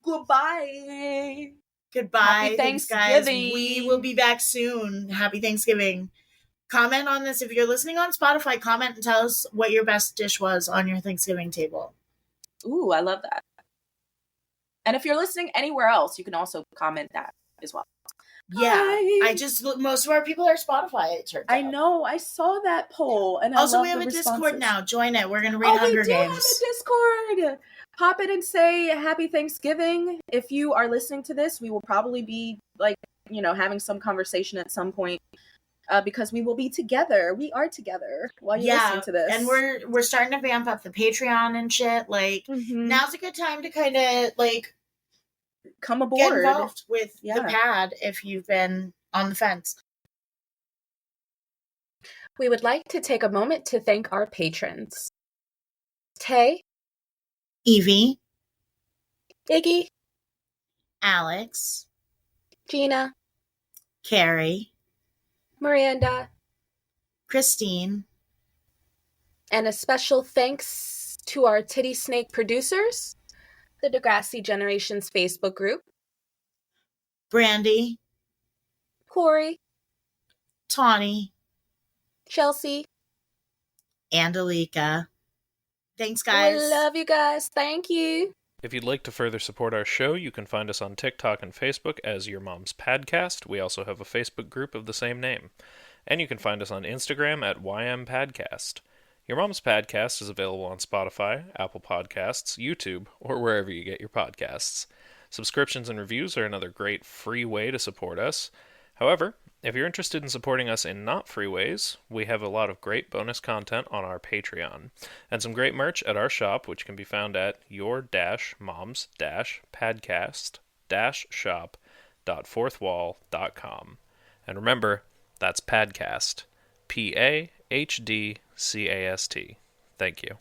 Goodbye. Goodbye. Happy Thanks, guys. We will be back soon. Happy Thanksgiving. Comment on this. If you're listening on Spotify, comment and tell us what your best dish was on your Thanksgiving table. Ooh, I love that. And if you're listening anywhere else, you can also comment that as well. Yeah. Hi. Most of our people are Spotify, it turns out. I know. I saw that poll. And also, I we have a responses. Discord now. Join it. We're going to read Hunger Games. We do have a Discord. Pop in and say Happy Thanksgiving. If you are listening to this, we will probably be having some conversation at some point because we will be together. We are together while you're listening to this. And we're starting to vamp up the Patreon and shit. Now's a good time to kind of come aboard. Get involved with the pad if you've been on the fence. We would like to take a moment to thank our patrons. Tay, Evie, Iggy, Alex, Gina, Carrie, Miranda, Christine, and a special thanks to our TiddySnake producers, the Degrassi Generations Facebook group, Brandi, Corrie, Tawny, Chelsea, and Alyka. Thanks, guys. We love you guys. Thank you. If you'd like to further support our show, you can find us on TikTok and Facebook as Your Mom's Padcast. We also have a Facebook group of the same name. And you can find us on Instagram at YMPadcast. Your Mom's Padcast is available on Spotify, Apple Podcasts, YouTube, or wherever you get your podcasts. Subscriptions and reviews are another great free way to support us. However, if you're interested in supporting us in not free ways, we have a lot of great bonus content on our Patreon, and some great merch at our shop, which can be found at your-moms-padcast-shop.fourthwall.com. And remember, that's Padcast. P-A-H-D-C-A-S-T. Thank you.